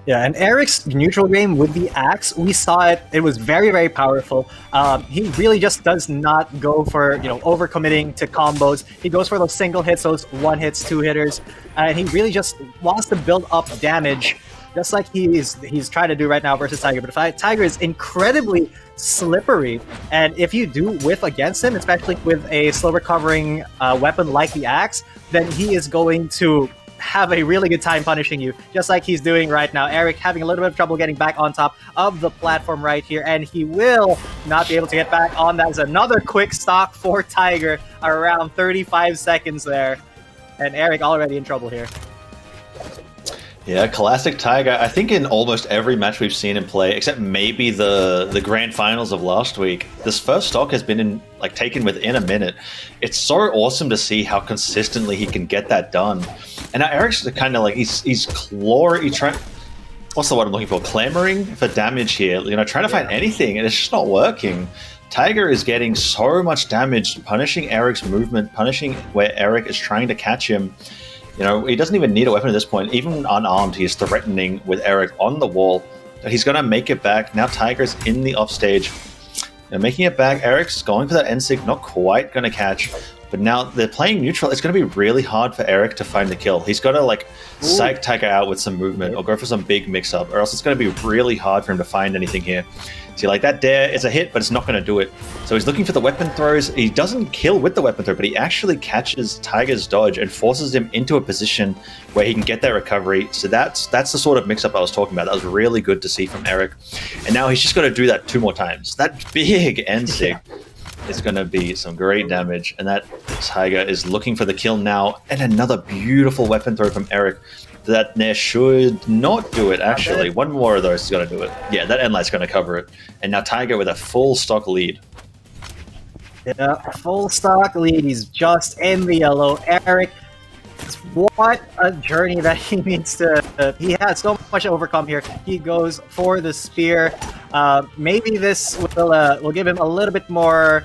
Yeah, and Eric's neutral game with the axe, we saw it. It was very, very powerful. He really just does not go for, you know, overcommitting to combos. He goes for those single hits, those one hits, two hitters, and he really just wants to build up damage, just like he's trying to do right now versus Tiger. But Tiger is incredibly slippery, and if you do whiff against him, especially with a slow recovering weapon like the axe, then he is going to have a really good time punishing you, just like he's doing right now. Eric having a little bit of trouble getting back on top of the platform right here, and he will not be able to get back on. That is another quick stock for Tiger, around 35 seconds there, and Eric already in trouble here. Yeah, classic Tiger. I think in almost every match we've seen him play, except maybe the grand finals of last week, this first stock has been taken within a minute. It's so awesome to see how consistently he can get that done. And now Eric's kind of like he's trying. What's the word I'm looking for? Clamoring for damage here. You know, trying to find anything, and it's just not working. Tiger is getting so much damage, punishing Eric's movement, punishing where Eric is trying to catch him. You know, he doesn't even need a weapon at this point. Even unarmed, he is threatening with Eric on the wall. He's going to make it back. Now Tiger's in the offstage. Making it back. Eric's going for that N-Sig, not quite going to catch. But now they're playing neutral. It's going to be really hard for Eric to find the kill. He's got to psych Tiger out with some movement or go for some big mix-up, or else it's going to be really hard for him to find anything here. See, that dare is a hit, but it's not going to do it. So he's looking for the weapon throws. He doesn't kill with the weapon throw, but he actually catches Tiger's dodge and forces him into a position where he can get that recovery. So that's the sort of mix-up I was talking about. That was really good to see from Eric. And now he's just got to do that 2 more times. That big N-Sig is going to be some great damage. And that Tiger is looking for the kill now. And another beautiful weapon throw from Eric. That Nair should not do it, actually. One more of those is going to do it. Yeah, that Endlight's going to cover it. And now Tiger with a full stock lead. Yeah, full stock lead. He's just in the yellow. Eric, what a journey that he needs to. He has so much to overcome here. He goes for the spear. Maybe this will give him a little bit more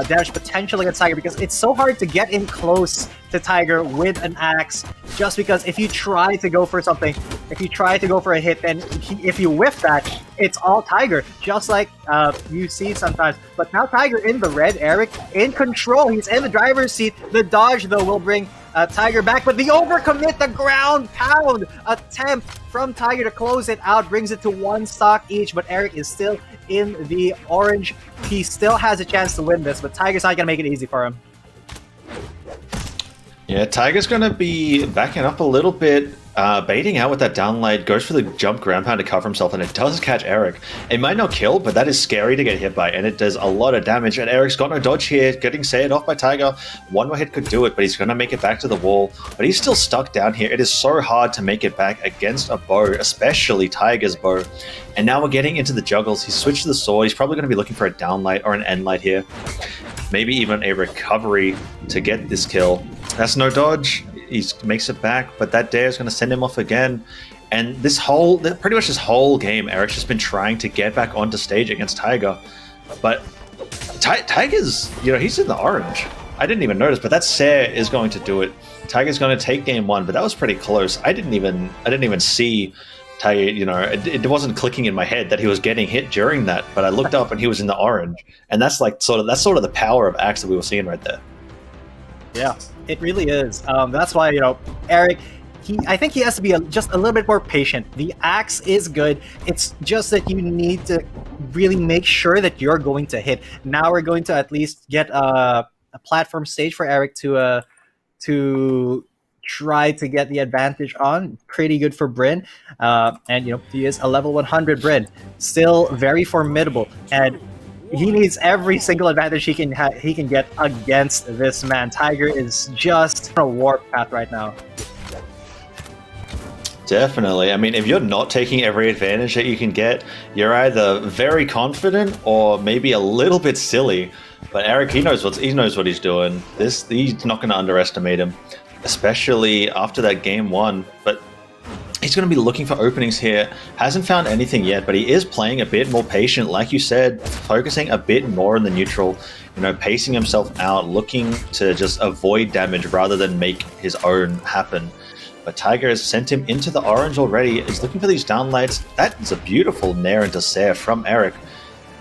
damage potential against Tiger, because it's so hard to get in close to Tiger with an axe. Just because if you try to go for something, if you try to go for a hit, then if you whiff that, it's all Tiger, just like you see sometimes. But now Tiger in the red, Eric in control. He's in the driver's seat. The dodge, though, will bring Tiger back, but the overcommit, the ground pound attempt from Tiger to close it out brings it to 1 stock each, but Eric is still in the orange. He still has a chance to win this, but Tiger's not going to make it easy for him. Yeah, Tiger's going to be backing up a little bit, baiting out with that downlight, goes for the jump ground pound to cover himself, and it does catch Eric. It might not kill, but that is scary to get hit by, and it does a lot of damage, and Eric's got no dodge here, getting saved off by Tiger. One more hit could do it, but he's going to make it back to the wall, but he's still stuck down here. It is so hard to make it back against a bow, especially Tiger's bow. And now we're getting into the juggles. He's switched to the sword. He's probably going to be looking for a downlight or an endlight here. Maybe even a recovery to get this kill. That's no dodge. He makes it back, but that dare is going to send him off again. And pretty much this whole game, Eric's just been trying to get back onto stage against Tiger. But Tiger's, he's in the orange. I didn't even notice, but that Sare is going to do it. Tiger's going to take game 1, but that was pretty close. I didn't even see Tiger, it wasn't clicking in my head that he was getting hit during that, but I looked up and he was in the orange. And that's sort of the power of axe that we were seeing right there. Yeah, it really is. That's why, Eric, I think he has to be just a little bit more patient. The axe is good. It's just that you need to really make sure that you're going to hit. Now we're going to at least get a platform stage for Eric to try to get the advantage on. Pretty good for Bryn. And, he is a level 100 Bryn. Still very formidable. And he needs every single advantage he can get against this man. Tiger is just on a warp path right now. Definitely. I mean, if you're not taking every advantage that you can get, you're either very confident or maybe a little bit silly. But Eric, he knows what he's doing. He's not going to underestimate him, especially after that game 1. But he's going to be looking for openings here. Hasn't found anything yet, but he is playing a bit more patient, like you said, focusing a bit more in the neutral, pacing himself out, looking to just avoid damage rather than make his own happen. But Tiger has sent him into the orange already. He's looking for these downlights. That is a beautiful nair into Sare from Eric.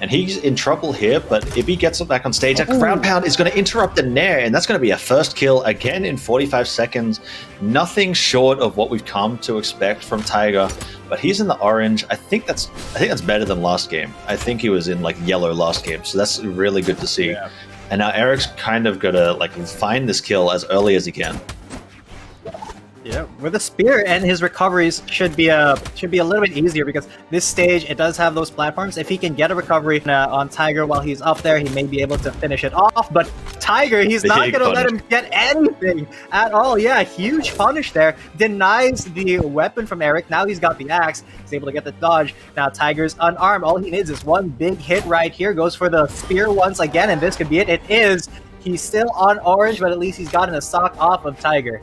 And he's in trouble here, but if he gets it back on stage, that ground pound is going to interrupt the nair, and that's going to be a first kill again in 45 seconds. Nothing short of what we've come to expect from Tiger, but he's in the orange. I think that's better than last game. I think he was in yellow last game, so that's really good to see. Yeah. And now Eric's kind of going to find this kill as early as he can. Yeah, with a spear, and his recoveries should be a little bit easier, because this stage, it does have those platforms. If he can get a recovery on Tiger while he's up there, he may be able to finish it off. But Tiger, he's not going to let him get anything at all. Yeah, huge punish there. Denies the weapon from Eric. Now he's got the axe. He's able to get the dodge. Now Tiger's unarmed. All he needs is one big hit right here. Goes for the spear once again, and this could be it. It is. He's still on orange, but at least he's gotten a stock off of Tiger.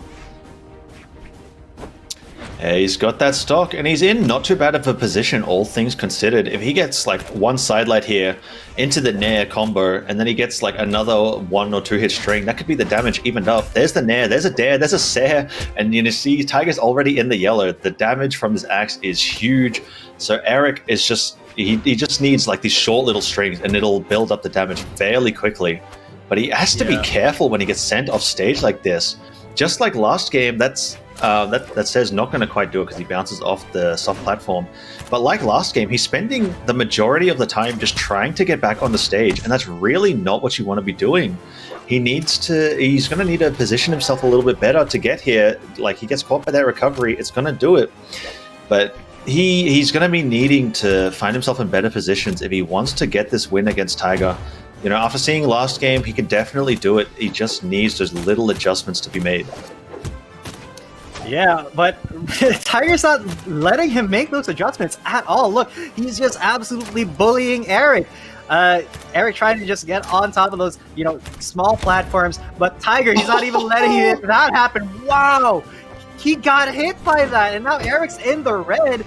Yeah, he's got that stock, and he's in not too bad of a position, all things considered. If he gets one sidelight here into the nair combo, and then he gets another 1 or 2 hit string, that could be the damage evened up. There's the nair, there's a dare, there's a Sare, and you see Tiger's already in the yellow. The damage from his axe is huge. So Eric is he just needs these short little strings, and it'll build up the damage fairly quickly. But he has to be careful when he gets sent off stage like this. Just like last game, that says not going to quite do it because he bounces off the soft platform. But like last game, he's spending the majority of the time just trying to get back on the stage, and that's really not what you want to be doing. He's going to need to position himself a little bit better to get here. He gets caught by that recovery, it's going to do it. But he's going to be needing to find himself in better positions if he wants to get this win against Tiger. After seeing last game, he can definitely do it. He just needs those little adjustments to be made. Yeah, but Tiger's not letting him make those adjustments at all. Look, he's just absolutely bullying Eric. Eric trying to just get on top of those, small platforms, but Tiger, he's not even letting that happen. Wow, he got hit by that, and now Eric's in the red.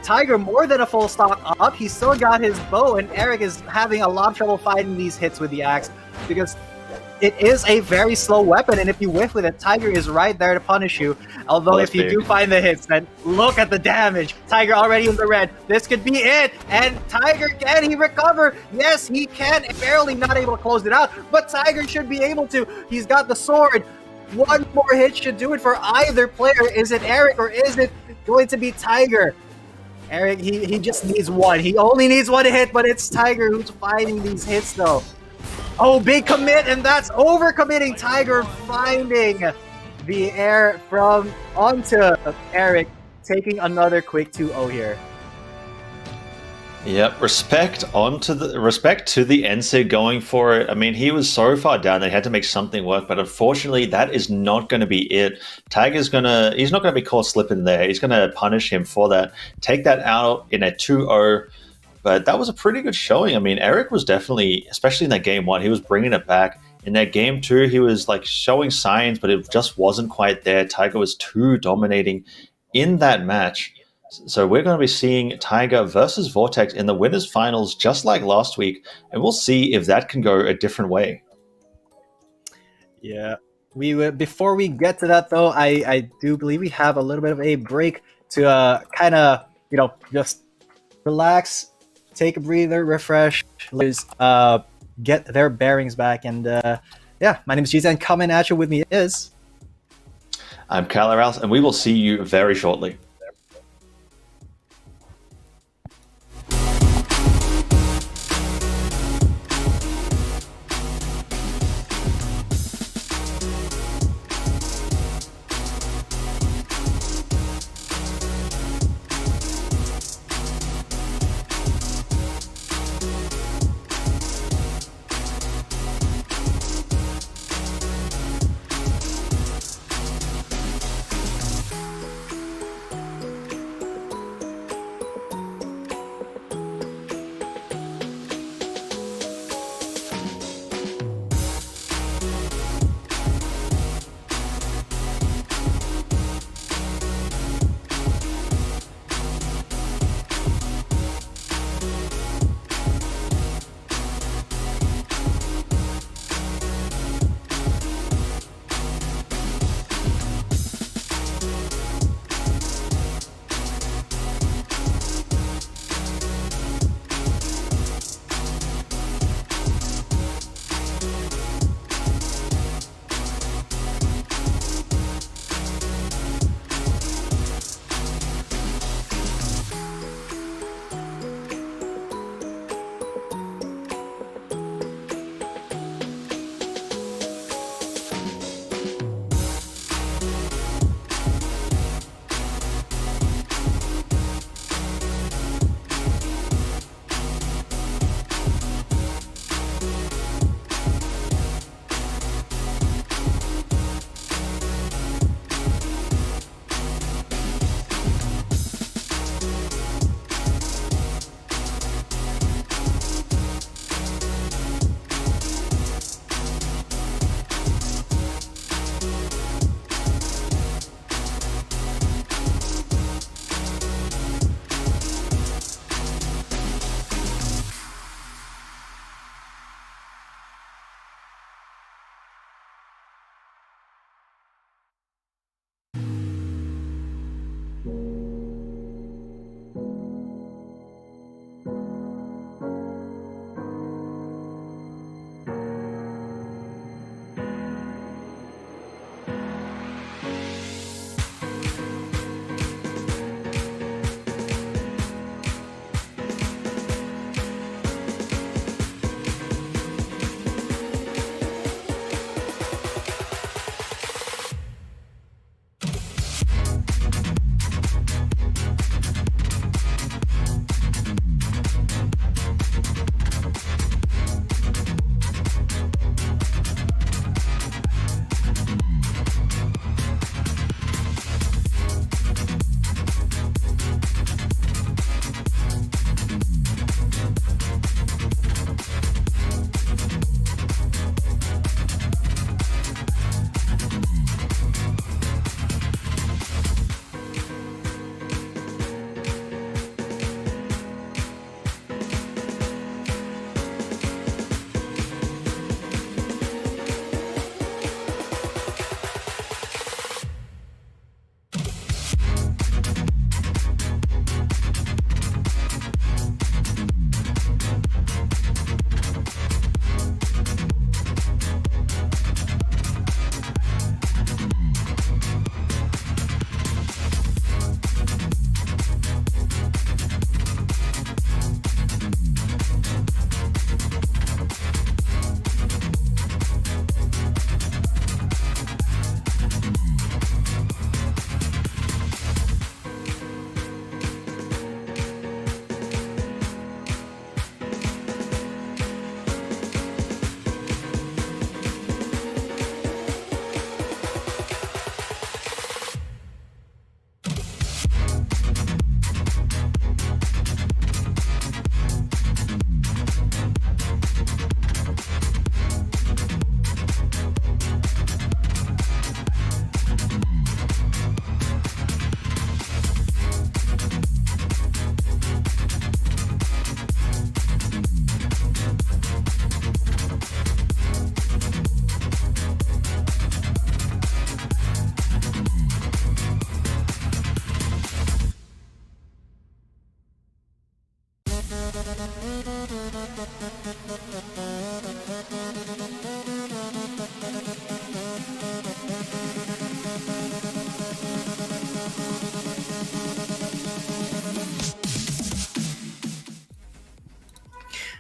Tiger more than a full stock up. He still got his bow, and Eric is having a lot of trouble fighting these hits with the axe because it is a very slow weapon, and if you whiff with it, Tiger is right there to punish you. Although if you do find the hits, then look at the damage. Tiger already in the red. This could be it. And Tiger, can he recover? Yes, he can. Barely not able to close it out, but Tiger should be able to. He's got the sword. One more hit should do it for either player. Is it Eric or is it going to be Tiger? Eric, he just needs one. He only needs one hit, but it's Tiger who's finding these hits, though. Oh, big commit, and that's overcommitting. Tiger finding the air from onto Eric, taking another quick 2-0 here. Yep, respect to the NC going for it. I mean, he was so far down they had to make something work, but unfortunately, that is not going to be it. Tiger's he's not going to be caught slipping there. He's going to punish him for that, take that out in a 2-0. But that was a pretty good showing. I mean, Eric was definitely, especially in that game 1, he was bringing it back. In that game 2, he was like showing signs, but it just wasn't quite there. Tiger was too dominating in that match. So we're going to be seeing Tiger versus Vortex in the winners finals, just like last week, and we'll see if that can go a different way. Yeah, before we get to that though, I do believe we have a little bit of a break to kind of just relax, take a breather, refresh, get their bearings back, and yeah, my name is Jizen. Coming at you with me is I'm Calarouse, and we will see you very shortly.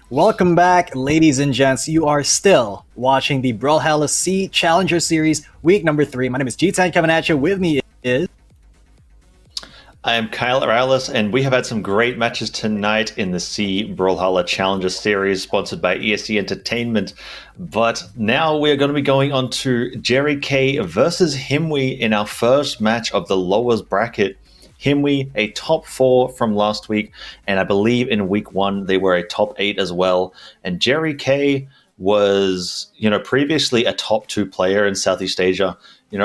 Welcome back, ladies and gents. You are still watching the Brawlhalla SEA Challenger Series, week number 3. My name is G10 coming at you. With me is... I am Kyle Morales, and we have had some great matches tonight in the SEA Brawlhalla Challenger Series, sponsored by ESC Entertainment. But now we are going to be going on to Jerry K versus Himwe in our first match of the lowers bracket. Himwe, a top 4 from last week, and I believe in week 1 they were a top 8 as well. And Jerry K was, previously a top 2 player in Southeast Asia,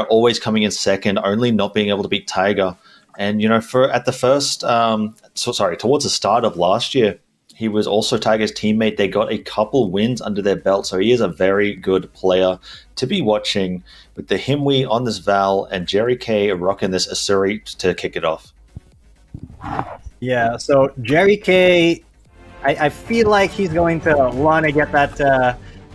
always coming in second, only not being able to beat Tiger. And, towards the start of last year, he was also Tiger's teammate. They got a couple wins under their belt, so he is a very good player to be watching, with the Himwe on this Val and Jerry K rocking this Asuri to kick it off. Yeah, so Jerry K, I feel like he's going to want to get that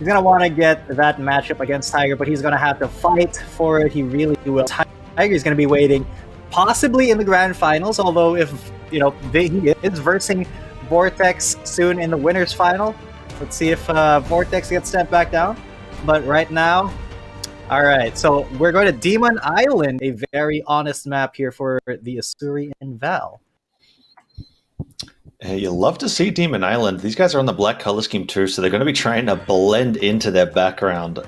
matchup against Tiger, but he's going to have to fight for it. He really will. Tiger's going to be waiting, possibly in the grand finals, although if, he is versing Vortex soon in the winners final. Let's see if Vortex gets sent back down. But right now, all right, so we're going to Demon Island, a very honest map here for the Asuri and Val. Hey, you love to see Demon Island. These guys are on the black color scheme too, so they're going to be trying to blend into their background.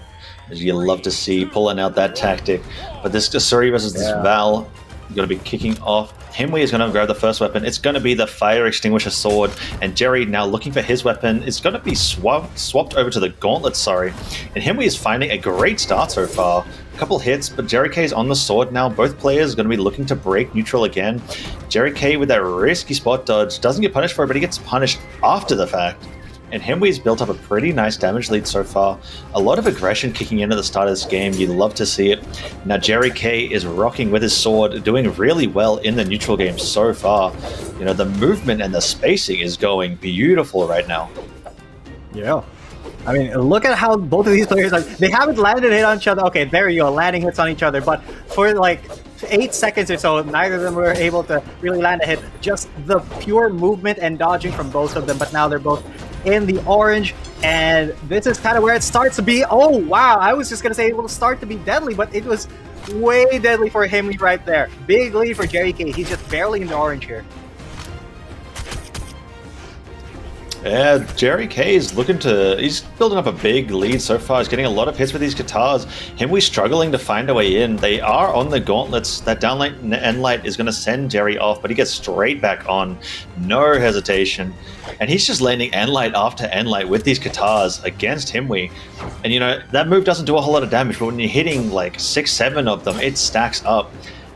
As you love to see, pulling out that tactic. But this Asuri versus this Val, going to be kicking off. Himwe is going to grab the first weapon. It's going to be the fire extinguisher sword, and Jerry, now looking for his weapon, is going to be swapped over to the gauntlet. And Himwe is finding a great start so far. A couple hits, but Jerry K is on the sword now. Both players are going to be looking to break neutral again. Jerry K with that risky spot dodge doesn't get punished for it, but he gets punished after the fact. And Himwe's built up a pretty nice damage lead so far. A lot of aggression kicking in at the start of this game. You'd love to see it. Now Jerry K is rocking with his sword, doing really well in the neutral game so far. The movement and the spacing is going beautiful right now. Yeah. I mean, look at how both of these players they haven't landed a hit on each other. Okay, there you go, landing hits on each other. But for 8 seconds or so, neither of them were able to really land a hit. Just the pure movement and dodging from both of them. But now they're both in the orange, and this is kind of where it starts to be. Oh wow, I was just gonna say it will start to be deadly, but it was way deadly for him right there. Big lead for Jerry K. He's just barely in the orange here. Yeah, Jerry K is he's building up a big lead so far. He's getting a lot of hits with these guitars. Himwe struggling to find a way in. They are on the gauntlets. That downlight and end light is going to send Jerry off, but he gets straight back on. No hesitation. And he's just landing end light after end light with these guitars against Himwe. And that move doesn't do a whole lot of damage, but when you're hitting 6, 7 of them, it stacks up.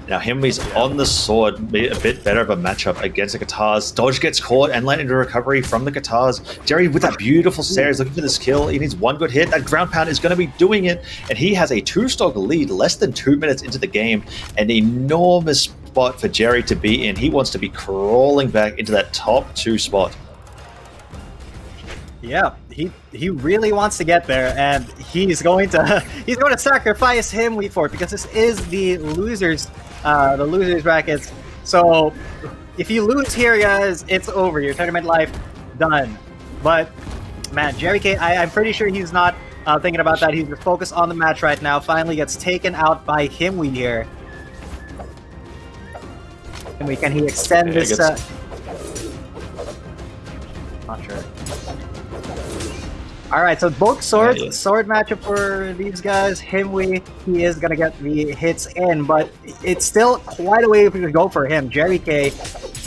Now Himwe's on the sword, a bit better of a matchup against the guitars. Dodge gets caught and land into recovery from the guitars. Jerry with that beautiful stare is looking for this kill. He needs one good hit. That ground pound is going to be doing it. And he has a 2-stock lead less than 2 minutes into the game. An enormous spot for Jerry to be in. He wants to be crawling back into that top 2 spot. Yeah, he really wants to get there, and he's going to sacrifice Himwe for it, because this is the losers brackets. So if you lose here, guys, it's over. Your tournament life done. But man, Jerry K, I'm pretty sure he's not thinking about that. He's just focused on the match right now. Finally gets taken out by Himwe here. Himwe, can he extend this? Not sure. All right, so both swords, sword matchup for these guys. Himwe, he is going to get the hits in, but it's still quite a way to go for him. Jerry K,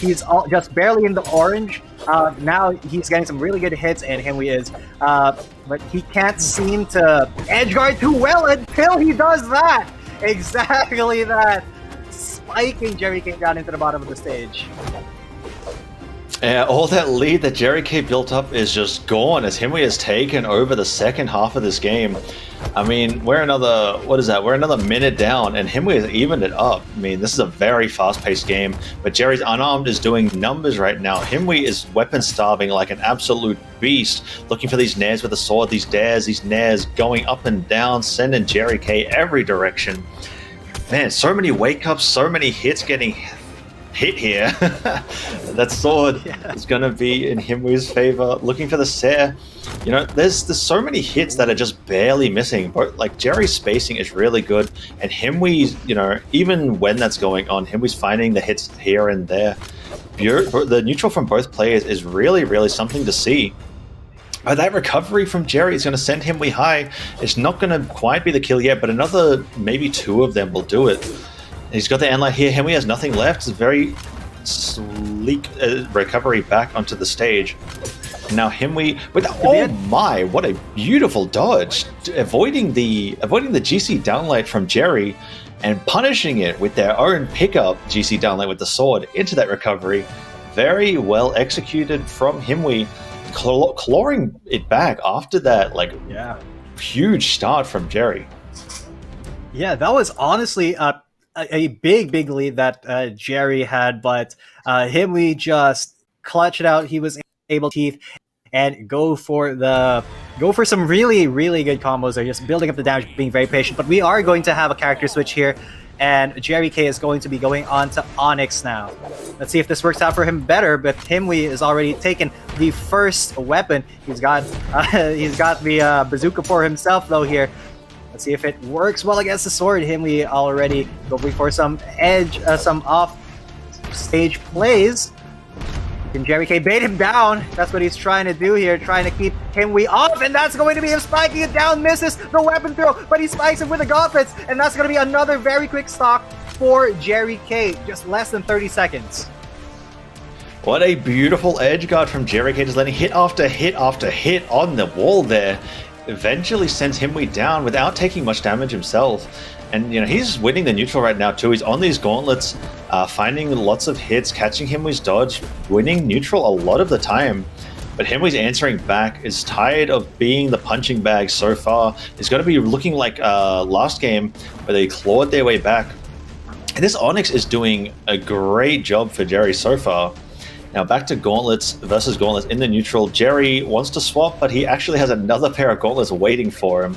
he's just barely in the orange. Now he's getting some really good hits, and Himwe is. But he can't seem to edgeguard too well until he does that. Exactly that. Spiking Jerry K down into the bottom of the stage. All that lead that Jerry K built up is just gone as Himwe has taken over the second half of this game. I mean, we're another, what is that? We're another minute down, and Himwe has evened it up. I mean, this is a very fast-paced game, but Jerry's unarmed is doing numbers right now. Himwe is weapon-starving like an absolute beast, looking for these nairs with a sword, these dares, these nairs going up and down, sending Jerry K every direction. Man, so many wake-ups, so many hits getting hit here. That sword is going to be in Himwe's favor. Looking for the Seer. You know, there's so many hits that are just barely missing. But like Jerry's spacing is really good, and Himwe's, you know, even when that's going on, Himwe's finding the hits here and there. The neutral from both players is really, really something to see. But that recovery from Jerry is going to send Himwe high. It's not going to quite be the kill yet, but another maybe two of them will do it. He's got the Endlight here. Himwe has nothing left. It's a very sleek recovery back onto the stage. Now Himwe with oh my, what a beautiful dodge, avoiding the GC downlight from Jerry and punishing it with their own pickup GC downlight with the sword into that recovery. Very well executed from Himwe, clawing it back after that huge start from Jerry. Yeah, that was honestly a big lead that Jerry had, but Himwe just clutched it out. He was able to teeth and go for some really good combos there, just building up the damage, being very patient. But we are going to have a character switch here, and Jerry K is going to be going on to Onyx now. Let's see if this works out for him better, but Himwe has already taken the first weapon. He's got the bazooka for himself though here. Let's see if it works well against the sword. Himwe already going for some edge, some off-stage plays. Can Jerry K bait him down? That's what he's trying to do here, trying to keep Himwe off, and that's going to be him spiking it down, misses the weapon throw, but he spikes it with the gauntlets, and that's going to be another very quick stock for Jerry K, just less than 30 seconds. What a beautiful edge guard from Jerry K, just letting hit after hit after hit on the wall there. Eventually sends Himwe down without taking much damage himself. And, you know, he's winning the neutral right now, too. He's on these gauntlets, finding lots of hits, catching Himwe's dodge, winning neutral a lot of the time. But Himwe's answering back, is tired of being the punching bag so far. It's going to be looking like last game where they clawed their way back. And this Onyx is doing a great job for Jerry so far. Now back to gauntlets versus gauntlets in the neutral. Jerry wants to swap, but he actually has another pair of gauntlets waiting for him.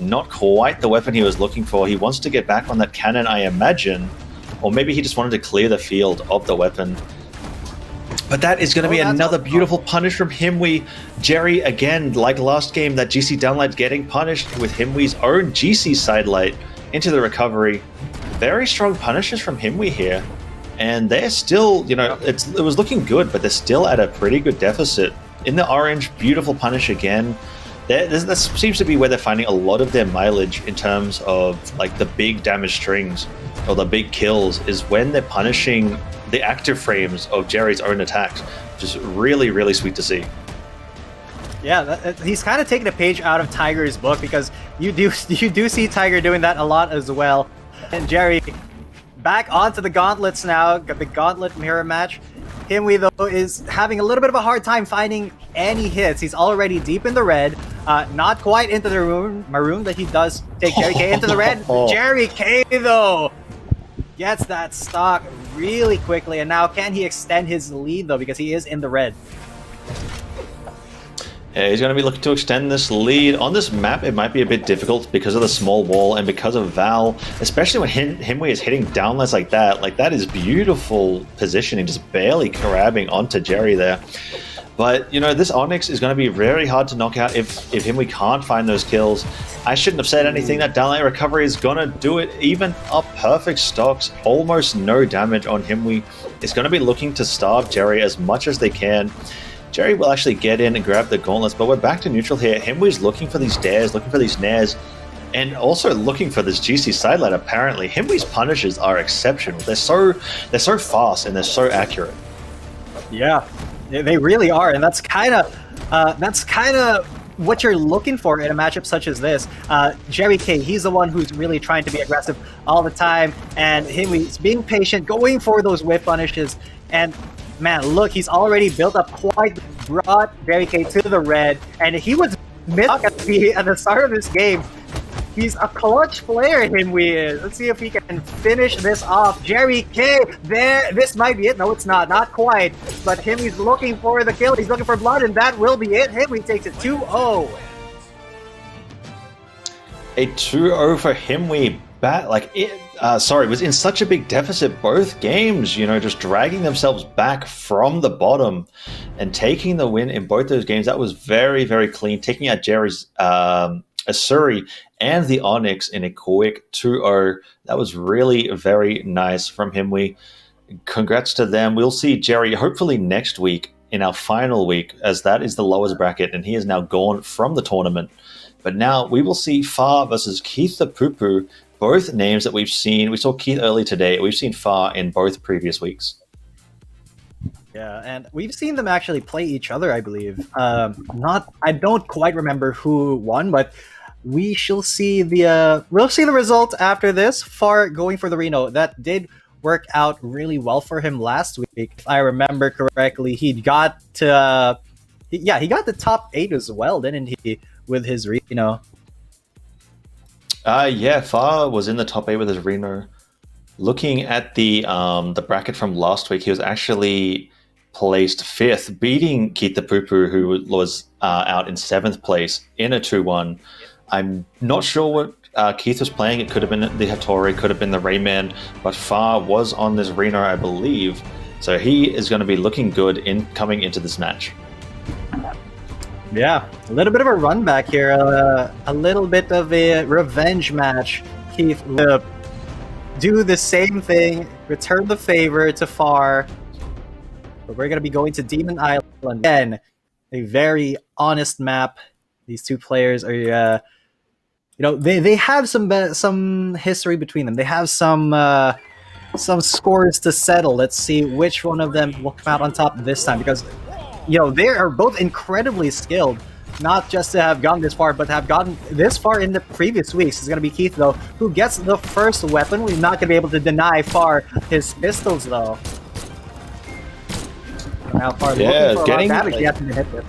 Not quite the weapon he was looking for. He wants to get back on that cannon, I imagine. Or maybe he just wanted to clear the field of the weapon. But that is going to be another beautiful punish from Himwe. Jerry, again, like last game, that GC downlight getting punished with Himwe's own GC sidelight into the recovery. Very strong punishes from Himwe here. And they're still, you know, it was looking good, but they're still at a pretty good deficit. In the orange, beautiful punish again. That seems to be where they're finding a lot of their mileage in terms of like the big damage strings or the big kills, is when they're punishing the active frames of Jerry's own attacks, which is really sweet to see. Yeah, he's kind of taking a page out of Tiger's book, because you do see Tiger doing that a lot as well. And Jerry back onto the gauntlets now, got the gauntlet mirror match. Himwe, though, is having a little bit of a hard time finding any hits. He's already deep in the red, not quite into the maroon, but he does take Jerry K into the red. Jerry K, though, gets that stock really quickly, and now can he extend his lead, though, because he is in the red. Yeah, he's going to be looking to extend this lead. On this map, it might be a bit difficult because of the small wall and because of Val, especially when Himwe is hitting downlets like that. Like, that is beautiful positioning, just barely grabbing onto Jerry there. But, you know, this Onyx is going to be very hard to knock out if Himwe can't find those kills. I shouldn't have said anything. That downlight recovery is going to do it. Even up perfect stocks, almost no damage on Himwe. It's going to be looking to starve Jerry as much as they can. Jerry will actually get in and grab the gauntlets, but we're back to neutral here. Himwe's looking for these dares, looking for these nairs, and also looking for this GC sidelight, apparently. Himwe's punishes are exceptional. They're so fast and they're so accurate. Yeah, they really are, and that's kind of what you're looking for in a matchup such as this. Jerry K, he's the one who's really trying to be aggressive all the time, and Himwe's being patient, going for those whip punishes, and Man, look, he's already built up quite, brought Jerry K to the red, and he was mid at the start of this game. He's a clutch player, Himwe is. Let's see if he can finish this off. Jerry K, there. This might be it. No, it's not. Not quite. But Himwe's looking for the kill. He's looking for blood, and that will be it. Himwe takes it 2-0. A 2-0 for Himwe. Was in such a big deficit both games, just dragging themselves back from the bottom and taking the win in both those games. That was very, very clean, taking out Jerry's Asuri and the Onyx in a quick 2-0. That was really very nice from Himwe. Congrats to them. We'll see Jerry hopefully next week in our final week, as that is the lowest bracket, and he is now gone from the tournament. But now we will see Far versus Keith the Poo-Poo, both names that we've seen. We saw Keith early today. We've seen Far in both previous weeks. Yeah, and we've seen them actually play each other, I believe. I don't quite remember who won, but we shall see we'll see the result after this. Far going for the Reno. That did work out really well for him last week. If I remember correctly, he got to he got the top 8 as well, didn't he, with his Reno? Far was in the top 8 with his Reno. Looking at the bracket from last week, he was actually placed 5th, beating Keith the Poo-Poo, who was out in 7th place in a 2-1. I'm not sure what Keith was playing. It could have been the Hattori, could have been the Rayman, but Far was on this Reno, I believe. So he is going to be looking good in coming into this match. Yeah, a little bit of a run back here, a little bit of a revenge match. Keith will do the same thing, return the favor to Far. But we're going to be going to Demon Island again. A very honest map. These two players are, they have some history between them. They have some scores to settle. Let's see which one of them will come out on top this time, because they are both incredibly skilled, not just to have gone this far, but to have gotten this far in the previous weeks. It's going to be Keith, though, who gets the first weapon. We're not going to be able to deny Far his pistols, though. Now Far looking for getting damage. He hasn't been hit with.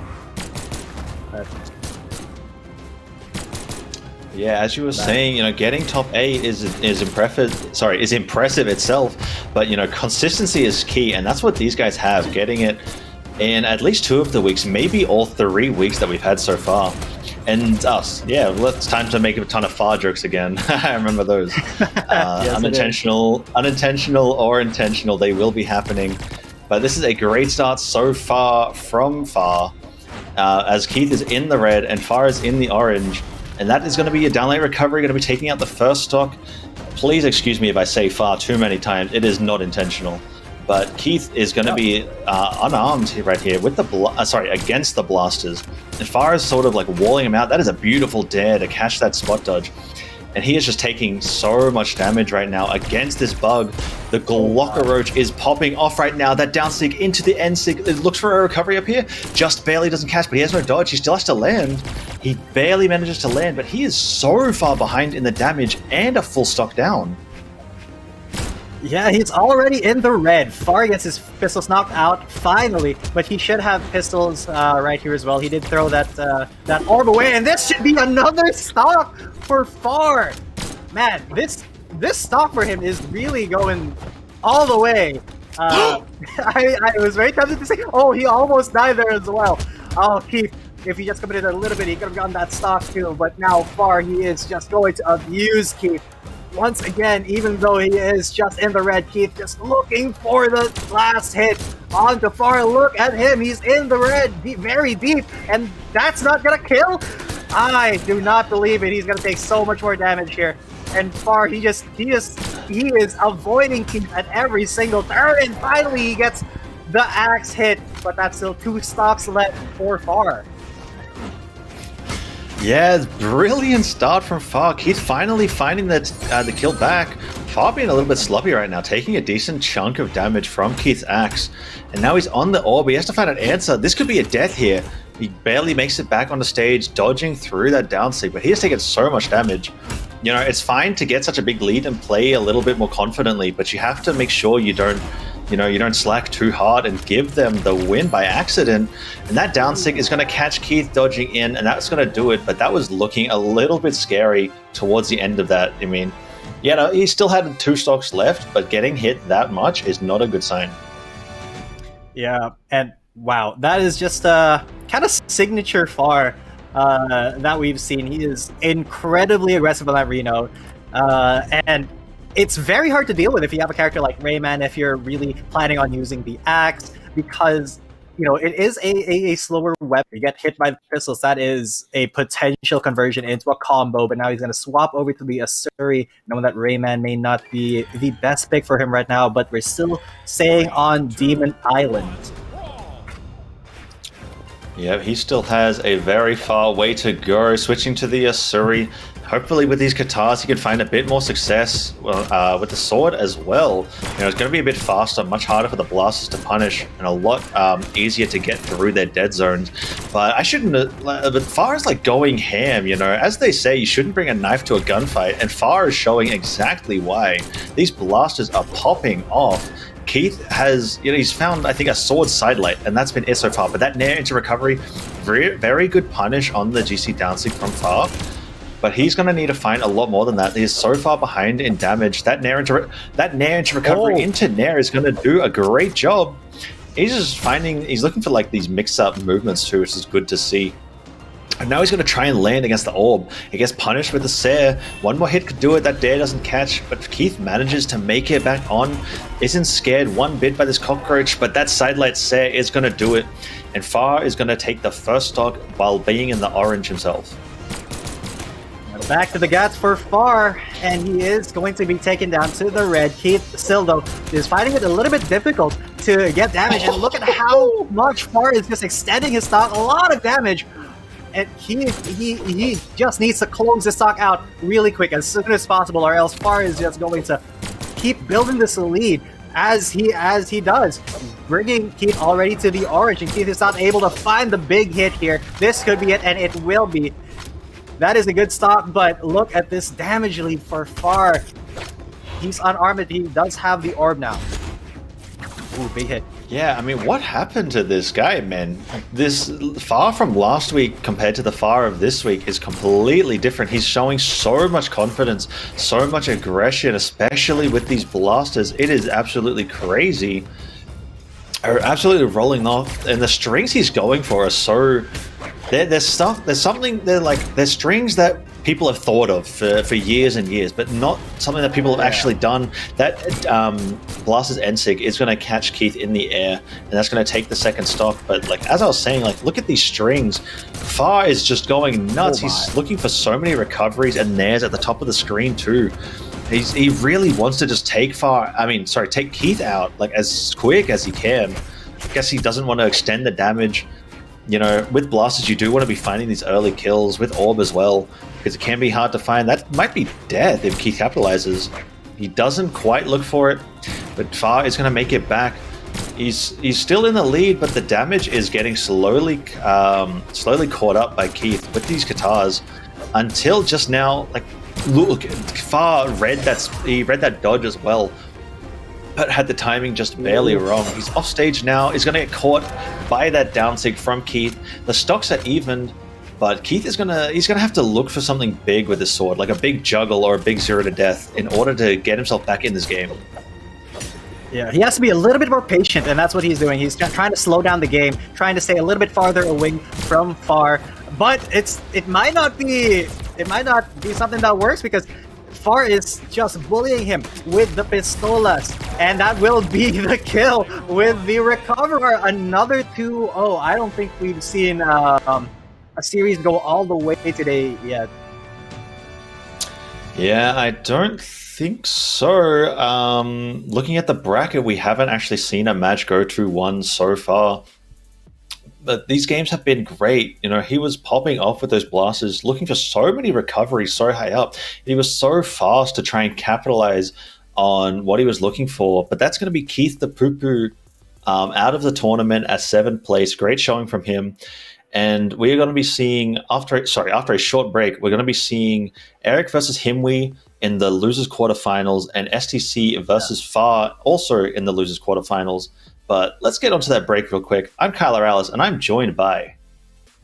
Yeah, as you were saying, getting top 8 is impressive itself, but consistency is key, and that's what these guys have, getting it in at least 2 of the weeks, maybe all 3 weeks that we've had so far. And us, it's time to make a ton of Far jokes again. I remember those. Yes, unintentional or intentional, they will be happening. But this is a great start so far from Far, as Keith is in the red and Far is in the orange. And that is going to be a downlane recovery, going to be taking out the first stock. Please excuse me if I say Far too many times. It is not intentional. But Keith is going to be unarmed right here with against the blasters. And Far is sort of like walling him out. That is a beautiful dare to catch that spot dodge. And he is just taking so much damage right now against this bug. The Glocker Roach is popping off right now. That down sig into the end sig. It looks for a recovery up here. Just barely doesn't catch, but he has no dodge. He still has to land. He barely manages to land, but he is so far behind in the damage and a full stock down. Yeah, he's already in the red. Far gets his pistols knocked out, finally, but he should have pistols right here as well. He did throw that orb away, and this should be another stock for Far. Man, this stock for him is really going all the way. I was very tempted to say, oh, he almost died there as well. Oh, Keith, if he just committed a little bit, he could have gotten that stock too, but now Far, he is just going to abuse Keith. Once again, even though he is just in the red, Keith just looking for the last hit onto Far. Look at him, he's in the red, very deep, and that's not gonna kill? I do not believe it. He's gonna take so much more damage here. And Far, he is avoiding Keith at every single turn, and finally he gets the axe hit, but that's still 2 stocks left for Far. Yeah, brilliant start from Far. Keith finally finding the kill back. Far being a little bit sloppy right now, taking a decent chunk of damage from Keith's axe. And now he's on the orb. He has to find an answer. This could be a death here. He barely makes it back on the stage, dodging through that down sleep, but he has taken so much damage. It's fine to get such a big lead and play a little bit more confidently, but you have to make sure you don't you know, you don't slack too hard and give them the win by accident. And that down sig is going to catch Keith dodging in, and that's going to do it. But that was looking a little bit scary towards the end of that. I mean, yeah, no, he still had 2 stocks left, but getting hit that much is not a good sign. Yeah, and wow, that is just a kind of signature Far that we've seen. He is incredibly aggressive on that Reno, and it's very hard to deal with if you have a character like Rayman, if you're really planning on using the axe, because you know it is a slower weapon. You get hit by the pistols, that is a potential conversion into a combo, but now he's going to swap over to the Asuri, knowing that Rayman may not be the best pick for him right now, but we're still staying on Demon Island. Yeah, he still has a very far way to go. Switching to the Asuri. Hopefully with these katars, he can find a bit more success with the sword as well. You know, it's going to be a bit faster, much harder for the blasters to punish, and a lot easier to get through their dead zones. But I shouldn't. But Far is like going ham. You know, as they say, you shouldn't bring a knife to a gunfight, and Far is showing exactly why. These blasters are popping off. Keith has, you know, he's found, I think, a sword sidelight, and that's been it so far. But that nair into recovery, very, very good punish on the GC downsig from Far. But he's going to need to find a lot more than that. He's so far behind in damage. That nair into recovery into nair is going to do a great job. He's just he's looking for like these mix-up movements too, which is good to see. And now he's going to try and land against the orb. He gets punished with the Sair. One more hit could do it. That dare doesn't catch, but Keith manages to make it back on. Isn't scared one bit by this cockroach, but that sidelight Sair is going to do it. And Far is going to take the first stock while being in the orange himself. Back to the guts for Far, and he is going to be taken down to the red. Keith still, though, is finding it a little bit difficult to get damage, and look at how much Far is just extending his stock. A lot of damage. And he just needs to close this stock out really quick, as soon as possible, or else Far is just going to keep building this lead as he does, bringing Keith already to the orange, and Keith is not able to find the big hit here. This could be it, and it will be. That is a good stock, but look at this damage lead for Far. He's unarmed, he does have the orb now. Ooh, big hit. Yeah, I mean, what happened to this guy, man? This Far from last week compared to the Far of this week is completely different. He's showing so much confidence, so much aggression, especially with these blasters. It is absolutely crazy. Are absolutely rolling off, and the strings he's going for are so... There's strings that people have thought of for years and years, but not something that people have actually done. That Blaster's Ensig is going to catch Keith in the air, and that's going to take the second stock. But like as I was saying, like look at these strings. Far is just going nuts. He's looking for so many recoveries, and there's at the top of the screen too. He really wants to just take Keith out like as quick as he can. I guess he doesn't want to extend the damage. You know, with blasters, you do want to be finding these early kills with orb as well, because it can be hard to find. That might be death if Keith capitalizes. He doesn't quite look for it, but Far is going to make it back. He's still in the lead, but the damage is getting slowly caught up by Keith with these katars until just now. Like, look, Far read that dodge as well, but had the timing just barely wrong. He's off stage now. He's going to get caught by that downsig from Keith. The stocks are evened, but Keith he's gonna have to look for something big with his sword, like a big juggle or a big 0 to death, in order to get himself back in this game. Yeah, he has to be a little bit more patient, and that's what he's doing. He's trying to slow down the game, trying to stay a little bit farther away from Far. But it might not be something that works, because Far is just bullying him with the pistolas, and that will be the kill with the recover. Another 2-0. I don't think we've seen a series go all the way today yet. Yeah, I don't think so. Looking at the bracket, we haven't actually seen a match go 2-1 so far. But these games have been great. You know, he was popping off with those blasters, looking for so many recoveries so high up. He was so fast to try and capitalize on what he was looking for. But that's going to be Keith the Poo-Poo out of the tournament at 7th place. Great showing from him. And we're going to be seeing after a short break, we're going to be seeing Eric versus Himwe in the losers quarterfinals, and STC versus Far also in the losers quarterfinals. But let's get onto that break real quick. I'm Kyle Morales, and I'm joined by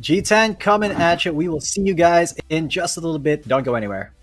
G10 coming at you. We will see you guys in just a little bit. Don't go anywhere.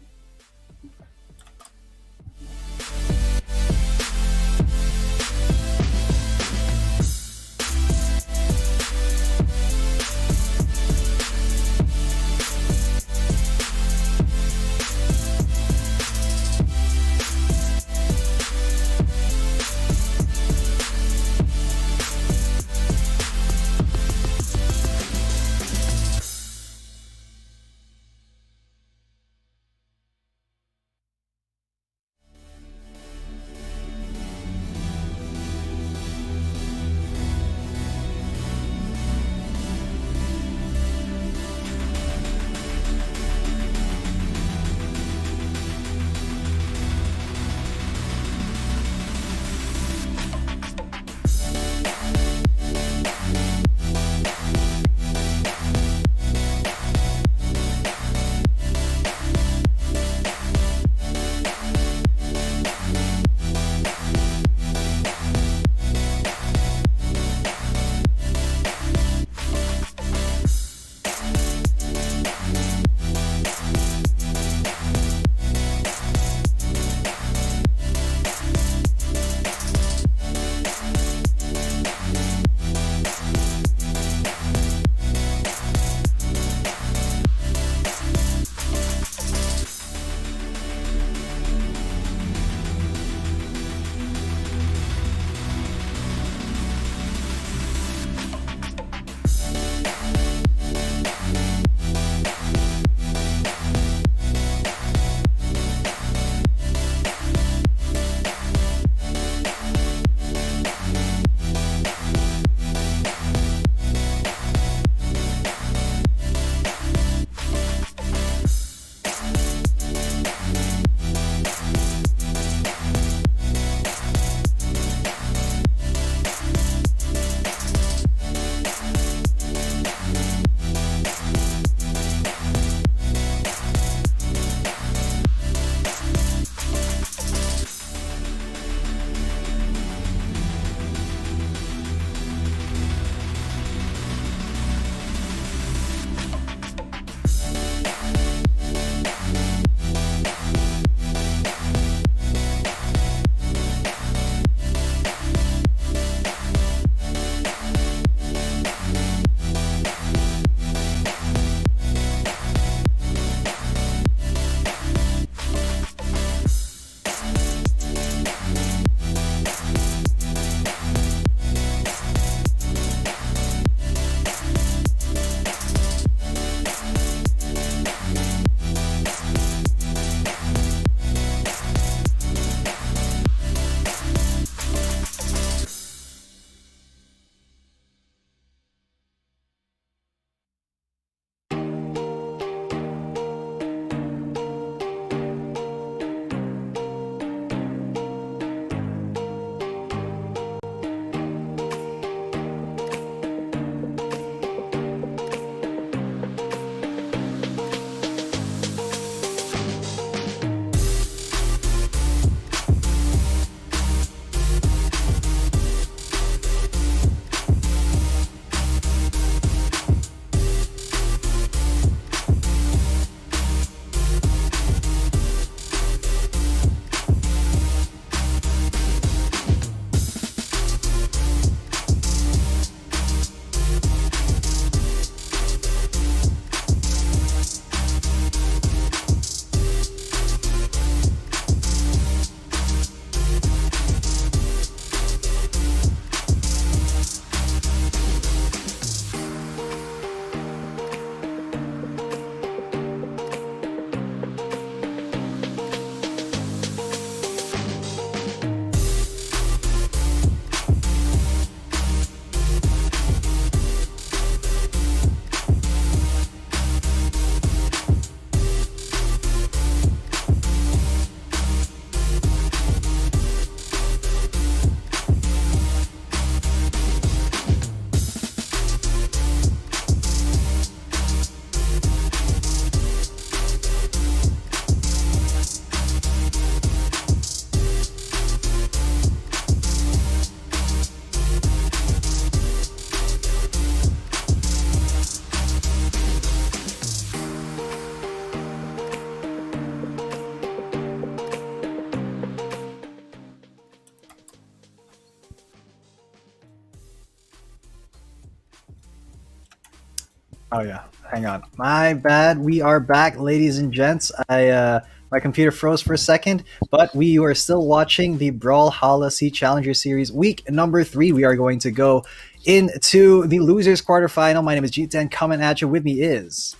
Oh yeah, hang on. My bad. We are back, ladies and gents. My computer froze for a second, but we are still watching the Brawlhalla SEA Challenger Series week number 3. We are going to go into the losers quarterfinal. My name is G10. Coming at you. With me is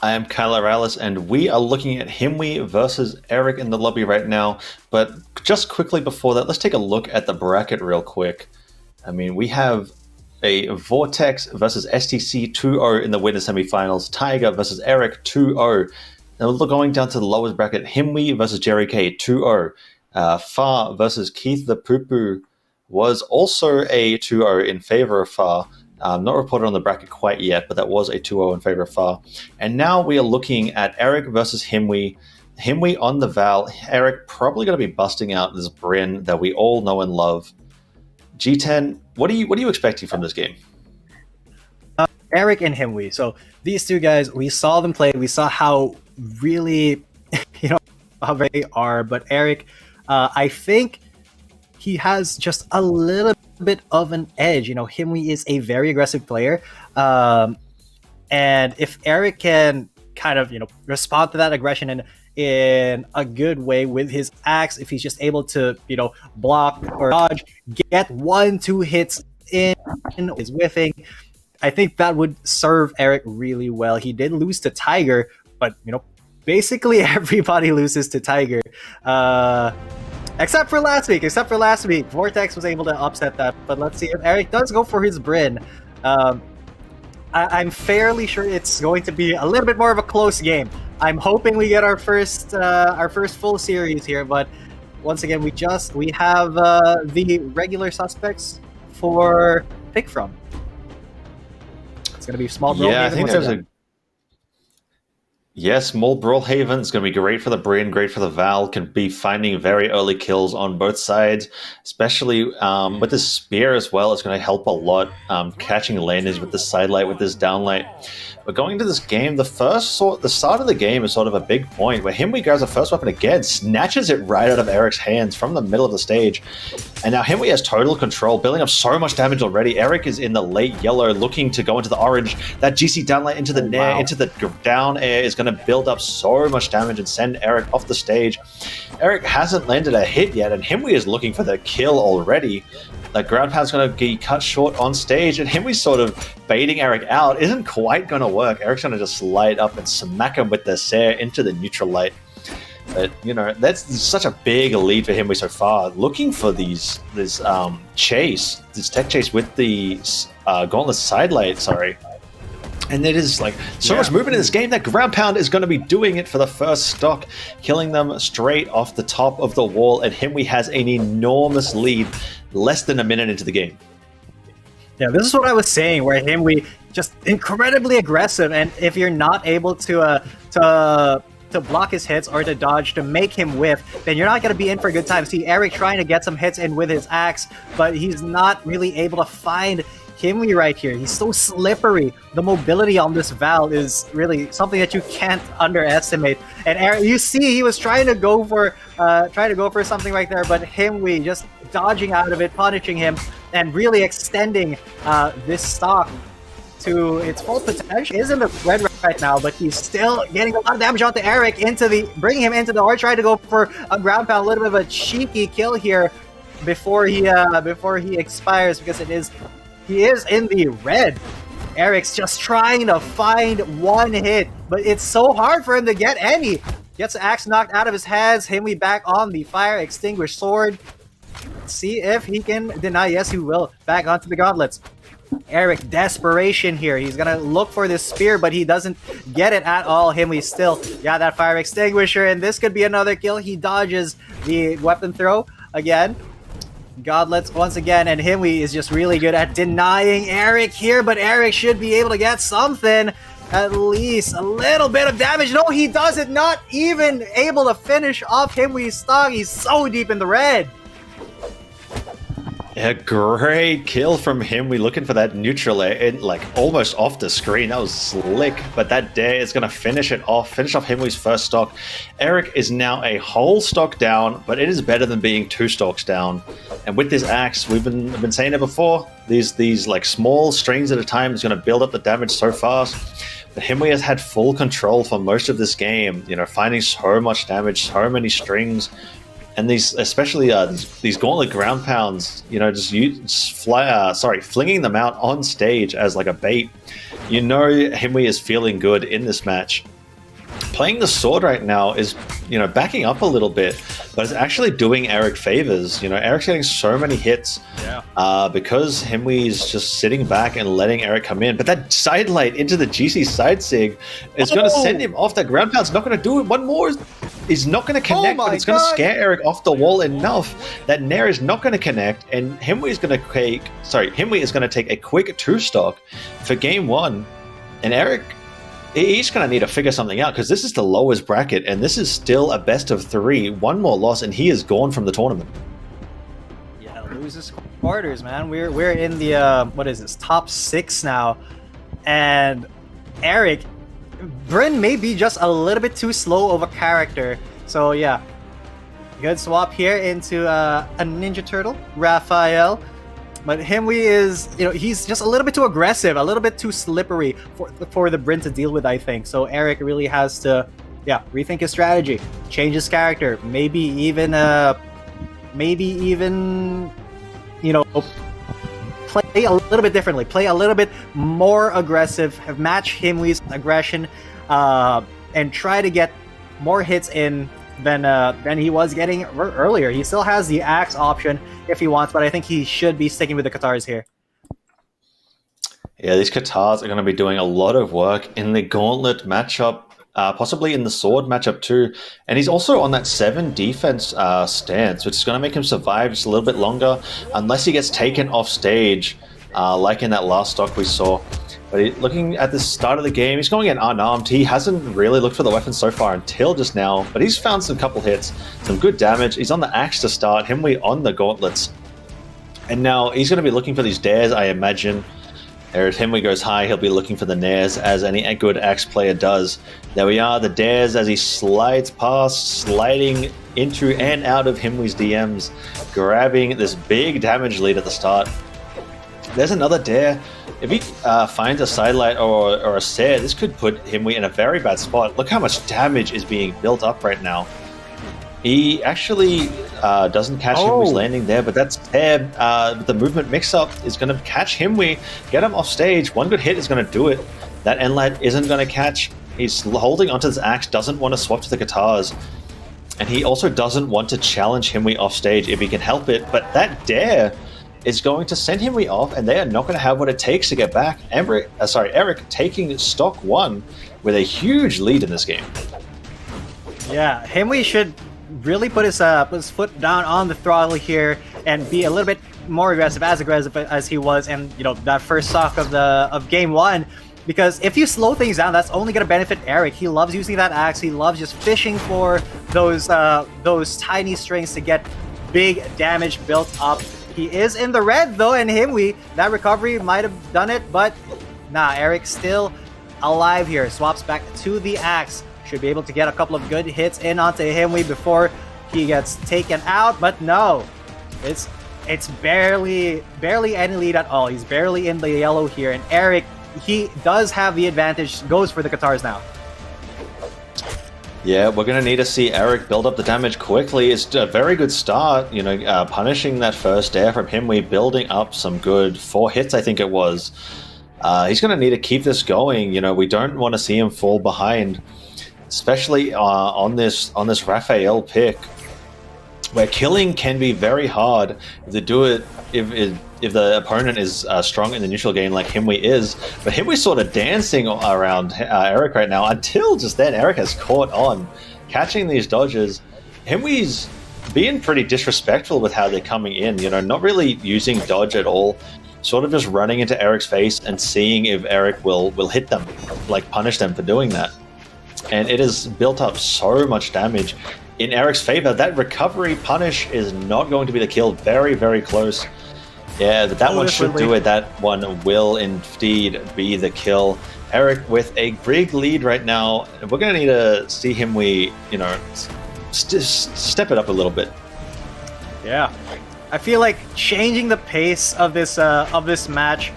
I am Kyle Morales, and we are looking at Himwe versus Eric in the lobby right now. But just quickly before that, let's take a look at the bracket real quick. I mean, we have a Vortex versus STC 2-0 in the winners semifinals. Tiger versus Eric 2-0. Now we're going down to the lowest bracket. Himwe versus Jerry K 2-0. Far versus Keith the Poo Poo was also a 2-0 in favor of Far. Not reported on the bracket quite yet, but that was a 2-0 in favor of Far. And now we are looking at Eric versus Himwe. Himwe on the Val. Eric probably going to be busting out this Bryn that we all know and love. G10, what are you expecting from this game? Eric and Himwe. So these two guys, we saw them play. We saw how really, how they are. But Eric, I think he has just a little bit of an edge. Himwe is a very aggressive player. And if Eric can kind of, respond to that aggression in a good way with his axe, if he's just able to, block or dodge, get 1-2 hits in his whiffing, I think that would serve Eric really well. He did lose to Tiger, but, basically everybody loses to Tiger. Except for last week. Vortex was able to upset that, but let's see if Eric does go for his Bryn. I'm fairly sure it's going to be a little bit more of a close game. I'm hoping we get our first full series here, but once again, we have the regular suspects for pick from. It's going to be small. Yeah, I think there's small Brawlhaven is going to be great for the Bryn, great for the Val. Can be finding very early kills on both sides, especially with the spear as well. It's going to help a lot catching landers with the sidelight, with this downlight. But going into this game, the start of the game is sort of a big point where Himwe grabs the first weapon again, snatches it right out of Eric's hands from the middle of the stage. And now Himwe has total control, building up so much damage already. Eric is in the late yellow, looking to go into the orange. That GC downlight into the nair, into the down air is going to build up so much damage and send Eric off the stage. Eric hasn't landed a hit yet, and Himwe is looking for the kill already. The ground pound's going to be cut short on stage, and Himwe's sort of baiting Eric out. Isn't quite going to work. Eric's going to just light up and smack him with the Sair into the neutral light. But, that's such a big lead for Himwe so far. Looking for this tech chase with the Gauntlet sidelight, sorry. And it is so much movement in this game that ground pound is going to be doing it for the first stock, killing them straight off the top of the wall, and Himwe has an enormous lead less than a minute into the game. Yeah, this is what I was saying, where Himwe just incredibly aggressive, and if you're not able to block his hits or to dodge to make him whiff, then you're not going to be in for a good time. See Eric trying to get some hits in with his axe, but he's not really able to find Himwe right here. He's so slippery. The mobility on this Val is really something that you can't underestimate. And Eric, you see, he was trying to go for something right there, but Himwe just dodging out of it, punishing him, and really extending this stock to its full potential. Is in the red right now, but he's still getting a lot of damage onto Eric, bringing him into the or trying to go for a ground pound, a little bit of a cheeky kill here before he expires, because he is in the red. Eric's just trying to find one hit, but it's so hard for him to get any. Gets the axe knocked out of his hands. Himwe back on the fire extinguished sword. Let's see if he can deny. Yes, he will. Back onto the gauntlets. Eric, desperation here. He's gonna look for this spear, but he doesn't get it at all. Himwe still got that fire extinguisher, and this could be another kill. He dodges the weapon throw again. Gauntlets once again, and Himwe is just really good at denying Eric here, but Eric should be able to get something, at least a little bit of damage. No, he doesn't. Not even able to finish off Himwe's stock. He's so deep in the red. A great kill from him. We're looking for that neutral air, like almost off the screen. That was slick, but that dare is going to finish it off, finish off Himwe's first stock. Eric is now a whole stock down, but it is better than being 2 stocks down. And with this axe, we've been saying it before, these like small strings at a time is going to build up the damage so fast. But Himwe has had full control for most of this game, you know, finding so much damage, so many strings. And these, especially these gauntlet ground pounds, you know, flinging them out on stage as like a bait. You know, Himwe is feeling good in this match. Playing the sword right now is, you know, backing up a little bit, but it's actually doing Eric favors. You know, Eric's getting so many hits because Himwe is just sitting back and letting Eric come in. But that side light into the GC side sig is going to send him off. That ground pound's not going to do it. One more is not going to connect, but it's going to scare Eric off the wall enough that Nair is not going to connect, and Himwe is going to take a quick 2 stock for game 1, and Eric, he's going to need to figure something out because this is the lowest bracket, and this is still a best of 3. One more loss, and he is gone from the tournament. Yeah, loses quarters, man. We're in the what is this, top 6 now, and Eric, Bryn may be just a little bit too slow of a character. So yeah, good swap here into a Ninja Turtle, Raphael. But Himwe is, you know, he's just a little bit too aggressive, a little bit too slippery for the Bryn to deal with, I think. So Eric really has to, rethink his strategy, change his character, maybe even, you know, play a little bit differently, play a little bit more aggressive, match Himwe's aggression, and try to get more hits in than he was getting earlier. He still has the axe option if he wants, but I think he should be sticking with the Katars here. Yeah, these Katars are going to be doing a lot of work in the Gauntlet matchup, possibly in the Sword matchup too. And he's also on that 7 defense stance, which is going to make him survive just a little bit longer, unless he gets taken off stage, like in that last stock we saw. But looking at the start of the game, he's going in unarmed. He hasn't really looked for the weapon so far until just now, but he's found some couple hits, some good damage. He's on the axe to start, Himwe on the gauntlets. And now he's going to be looking for these dares, I imagine. If Himwe goes high, he'll be looking for the nairs, as any good axe player does. There we are, the dares as he slides past, sliding into and out of Himwe's DMs, grabbing this big damage lead at the start. There's another dare. If he finds a sidelight or a Seer, this could put Himwe in a very bad spot. Look how much damage is being built up right now. He actually doesn't catch Himwe's landing there, but that Seer, the movement mix-up is going to catch Himwe, get him off stage. One good hit is going to do it. That Enlight isn't going to catch. He's holding onto this axe, doesn't want to swap to the Katars. And he also doesn't want to challenge Himwe off stage if he can help it. But that dare is going to send Himwe off, and they are not going to have what it takes to get back. Eric taking stock 1 with a huge lead in this game. Yeah, Himwe should really put his foot down on the throttle here and be a little bit more aggressive as he was in, you know, that first stock of game 1. Because if you slow things down, that's only going to benefit Eric. He loves using that axe. He loves just fishing for those tiny strings to get big damage built up. He is in the red though, and Himwe, that recovery might have done it, but nah, Eric's still alive here. Swaps back to the axe. Should be able to get a couple of good hits in onto Himwe before he gets taken out, but no. It's barely any lead at all. He's barely in the yellow here, and Eric, he does have the advantage, goes for the Katars now. Yeah, we're going to need to see Eric build up the damage quickly. It's a very good start, you know, punishing that first dare from Himwe, building up some good 4 hits, I think it was. He's going to need to keep this going. You know, we don't want to see him fall behind, especially on this Raphael pick, where killing can be very hard to do it if the opponent is strong in the neutral game like Himwe is. But Himwe's sort of dancing around Eric right now until just then Eric has caught on, catching these dodges. Himwe's being pretty disrespectful with how they're coming in, you know, not really using dodge at all, sort of just running into Eric's face and seeing if Eric will hit them, like punish them for doing that. And it has built up so much damage in Eric's favor. That recovery punish is not going to be the kill. Very, very close. Yeah, that one should Beautifully. do it. That one will indeed be the kill. Eric with a big lead right now. We're going to need to see him, step it up a little bit. Yeah. I feel like changing the pace of this match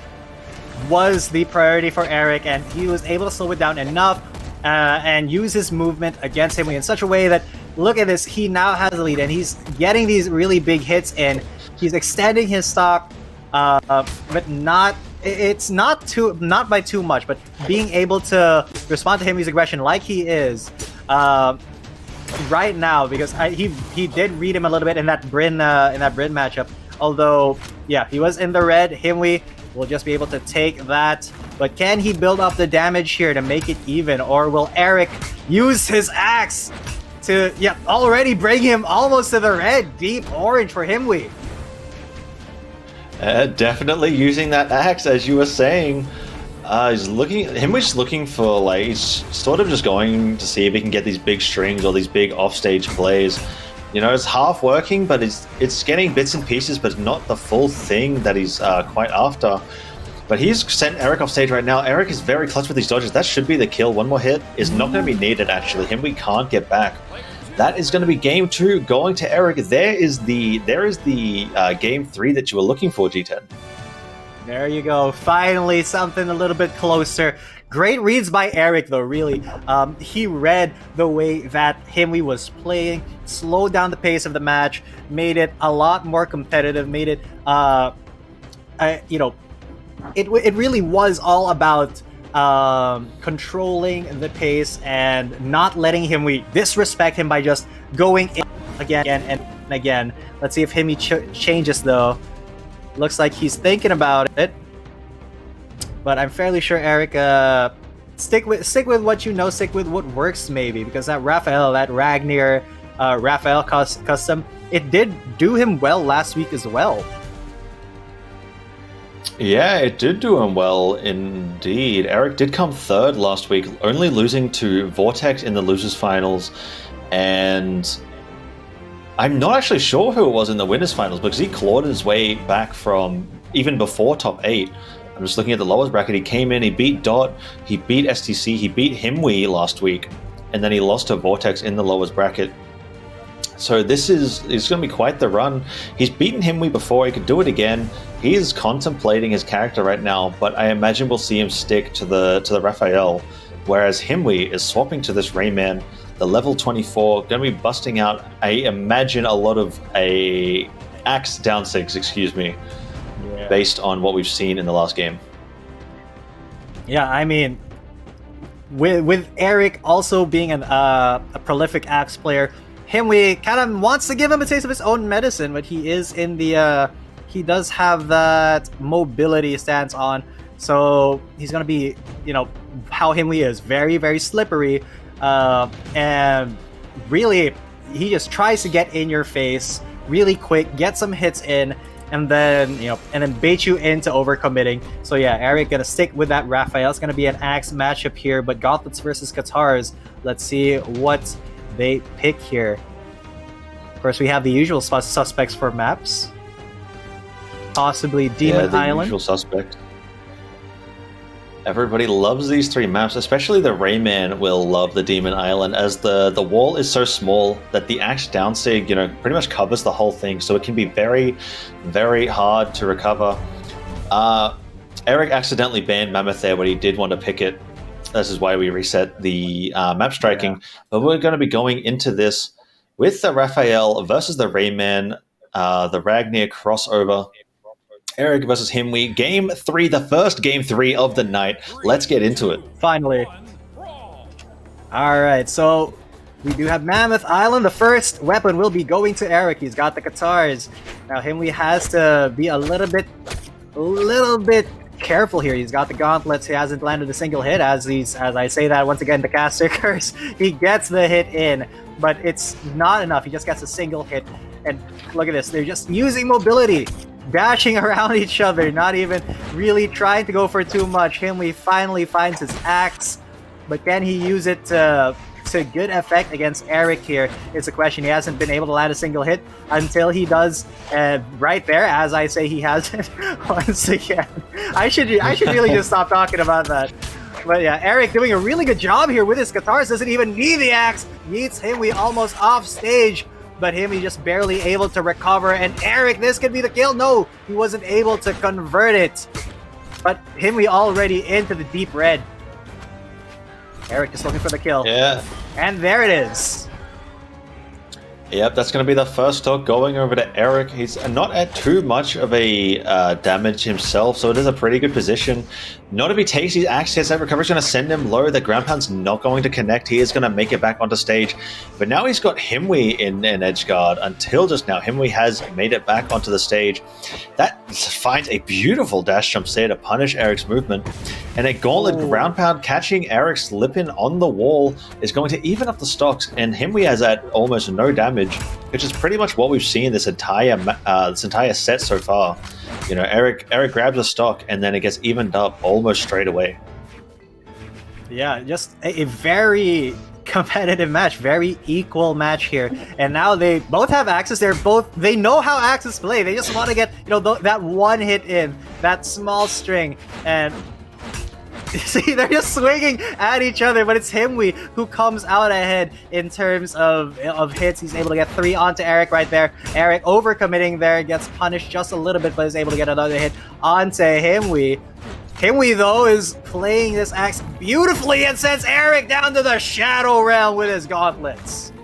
was the priority for Eric, and he was able to slow it down enough and use his movement against Himwe in such a way that, look at this, he now has the lead, and he's getting these really big hits in. He's extending his stock, but not by too much, but being able to respond to Himwe's aggression like he is right now, because he did read him a little bit in that Bryn matchup. Although, yeah, he was in the red. Himwe will just be able to take that. But can he build up the damage here to make it even, or will Eric use his axe to already bring him almost to the red? Deep orange for Himwe. Definitely using that axe, as you were saying. Himwe's looking for, he's sort of just going to see if he can get these big strings or these big offstage plays. It's half working, but it's getting bits and pieces, but not the full thing that he's quite after. But he's sent Eric off stage right now. Eric is very clutch with these dodges. That should be the kill. One more hit is not going to be needed, actually. Himwe can't get back. That is going to be game 2 going to Eric. There is the game 3 that you were looking for, G10. There you go. Finally, something a little bit closer. Great reads by Eric, though, really. He read the way that Himwe was playing, slowed down the pace of the match, made it a lot more competitive, made it, it really was all about controlling the pace and not letting Himwe disrespect him by just going in again and again. Let's see if Himwe changes, though. Looks like he's thinking about it, but I'm fairly sure Eric stick with what you know, stick with what works, maybe, because that Ragnar Raphael custom, it did do him well last week as well. Yeah, it did do him well indeed. Eric did come 3rd last week, only losing to Vortex in the losers finals, and I'm not actually sure who it was in the winners finals, because he clawed his way back from even before top 8. I'm just looking at the lowest bracket. He came in, he beat Dot, he beat STC, he beat Himwe last week, and then he lost to Vortex in the lowest bracket. So this is going to be quite the run. He's beaten Himwe before, he could do it again. He's contemplating his character right now, but I imagine we'll see him stick to the Raphael, whereas Himwe is swapping to this Rayman, the level 24, going to be busting out, I imagine, a lot of axe down 6, based on what we've seen in the last game. Yeah, I mean, with Eric also being a prolific axe player, Himwe kind of wants to give him a taste of his own medicine, but he is in the he does have that mobility stance on, so he's gonna be, how Himwe is, very, very slippery, and really he just tries to get in your face really quick, get some hits in, and then bait you into overcommitting. So yeah, Eric gonna stick with that Raphael. It's gonna be an axe matchup here, but Gauntlets versus Katars. Let's see what they pick here. Of course, we have the usual suspects for maps. Possibly Demon Island. Usual suspect. Everybody loves these 3 maps, especially the Rayman will love the Demon Island, as the wall is so small that the axe downsig, pretty much covers the whole thing, so it can be very, very hard to recover. Eric accidentally banned Mammoth there when he did want to pick it. This is why we reset the map striking. Yeah. But we're going to be going into this with the Raphael versus the Rayman, the Ragnar crossover. Eric versus Himwe, game 3, the first game 3 of the night. Let's get into it. Finally. Alright, so we do have Mammoth Island. The first weapon will be going to Eric. He's got the Katars. Now Himwe has to be a little bit careful here. He's got the gauntlets. He hasn't landed a single hit. As I say that once again, the caster curse. He gets the hit in, but it's not enough. He just gets a single hit. And look at this. They're just using mobility, dashing around each other, not even really trying to go for too much. Himwe finally finds his axe, but can he use it to to good effect against Eric here. It's a question. He hasn't been able to land a single hit until he does. Right there, as I say, he hasn't. Once again, I should really just stop talking about that. But yeah, Eric doing a really good job here with his guitars. Doesn't even need the axe. Yeets Himwe almost off stage, but Himwe just barely able to recover. And Eric, this could be the kill. No, he wasn't able to convert it. But Himwe already into the deep red. Eric is looking for the kill. Yeah. And there it is. Yep, that's going to be the first stock going over to Eric. He's not at too much of a damage himself, so it is a pretty good position. Not if he takes his axe hits, that recovery is going to send him low. The ground pound's not going to connect. He is going to make it back onto stage. But now he's got Himwe in edge guard. Until just now, Himwe has made it back onto the stage. That finds a beautiful dash jump there to punish Eric's movement. And a gauntlet ground pound catching Eric slipping on the wall is going to even up the stocks. And Himwe has at almost no damage, which is pretty much what we've seen this entire set so far. You know, Eric grabs a stock and then it gets evened up almost straight away. Yeah, just a very competitive match, very equal match here. And now they both have axes. They know how axes play. They just want to get, you know, that one hit in, that small string. And see, they're just swinging at each other, but it's Himwe who comes out ahead in terms of hits. He's able to get 3 onto Eric right there. Eric overcommitting there, gets punished just a little bit, but is able to get another hit onto Himwe. Himwe, though, is playing this axe beautifully and sends Eric down to the Shadow Realm with his gauntlets.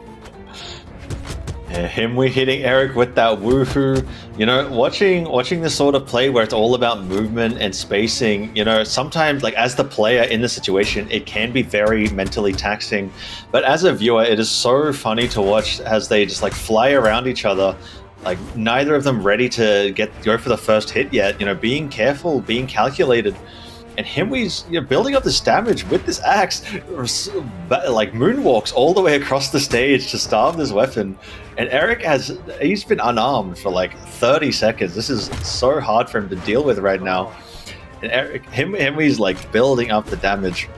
Yeah, Himwe hitting Eric with that woohoo. You know, watching this sort of play where it's all about movement and spacing, you know, sometimes, like, as the player in the situation, it can be very mentally taxing. But as a viewer, it is so funny to watch as they just, like, fly around each other. Like, neither of them ready to go for the first hit yet. You know, being careful, being calculated. And Himwe's, you know, building up this damage with this axe, like moonwalks all the way across the stage to starve this weapon. And Eric he's been unarmed for like 30 seconds. This is so hard for him to deal with right now. And Himwe's like building up the damage.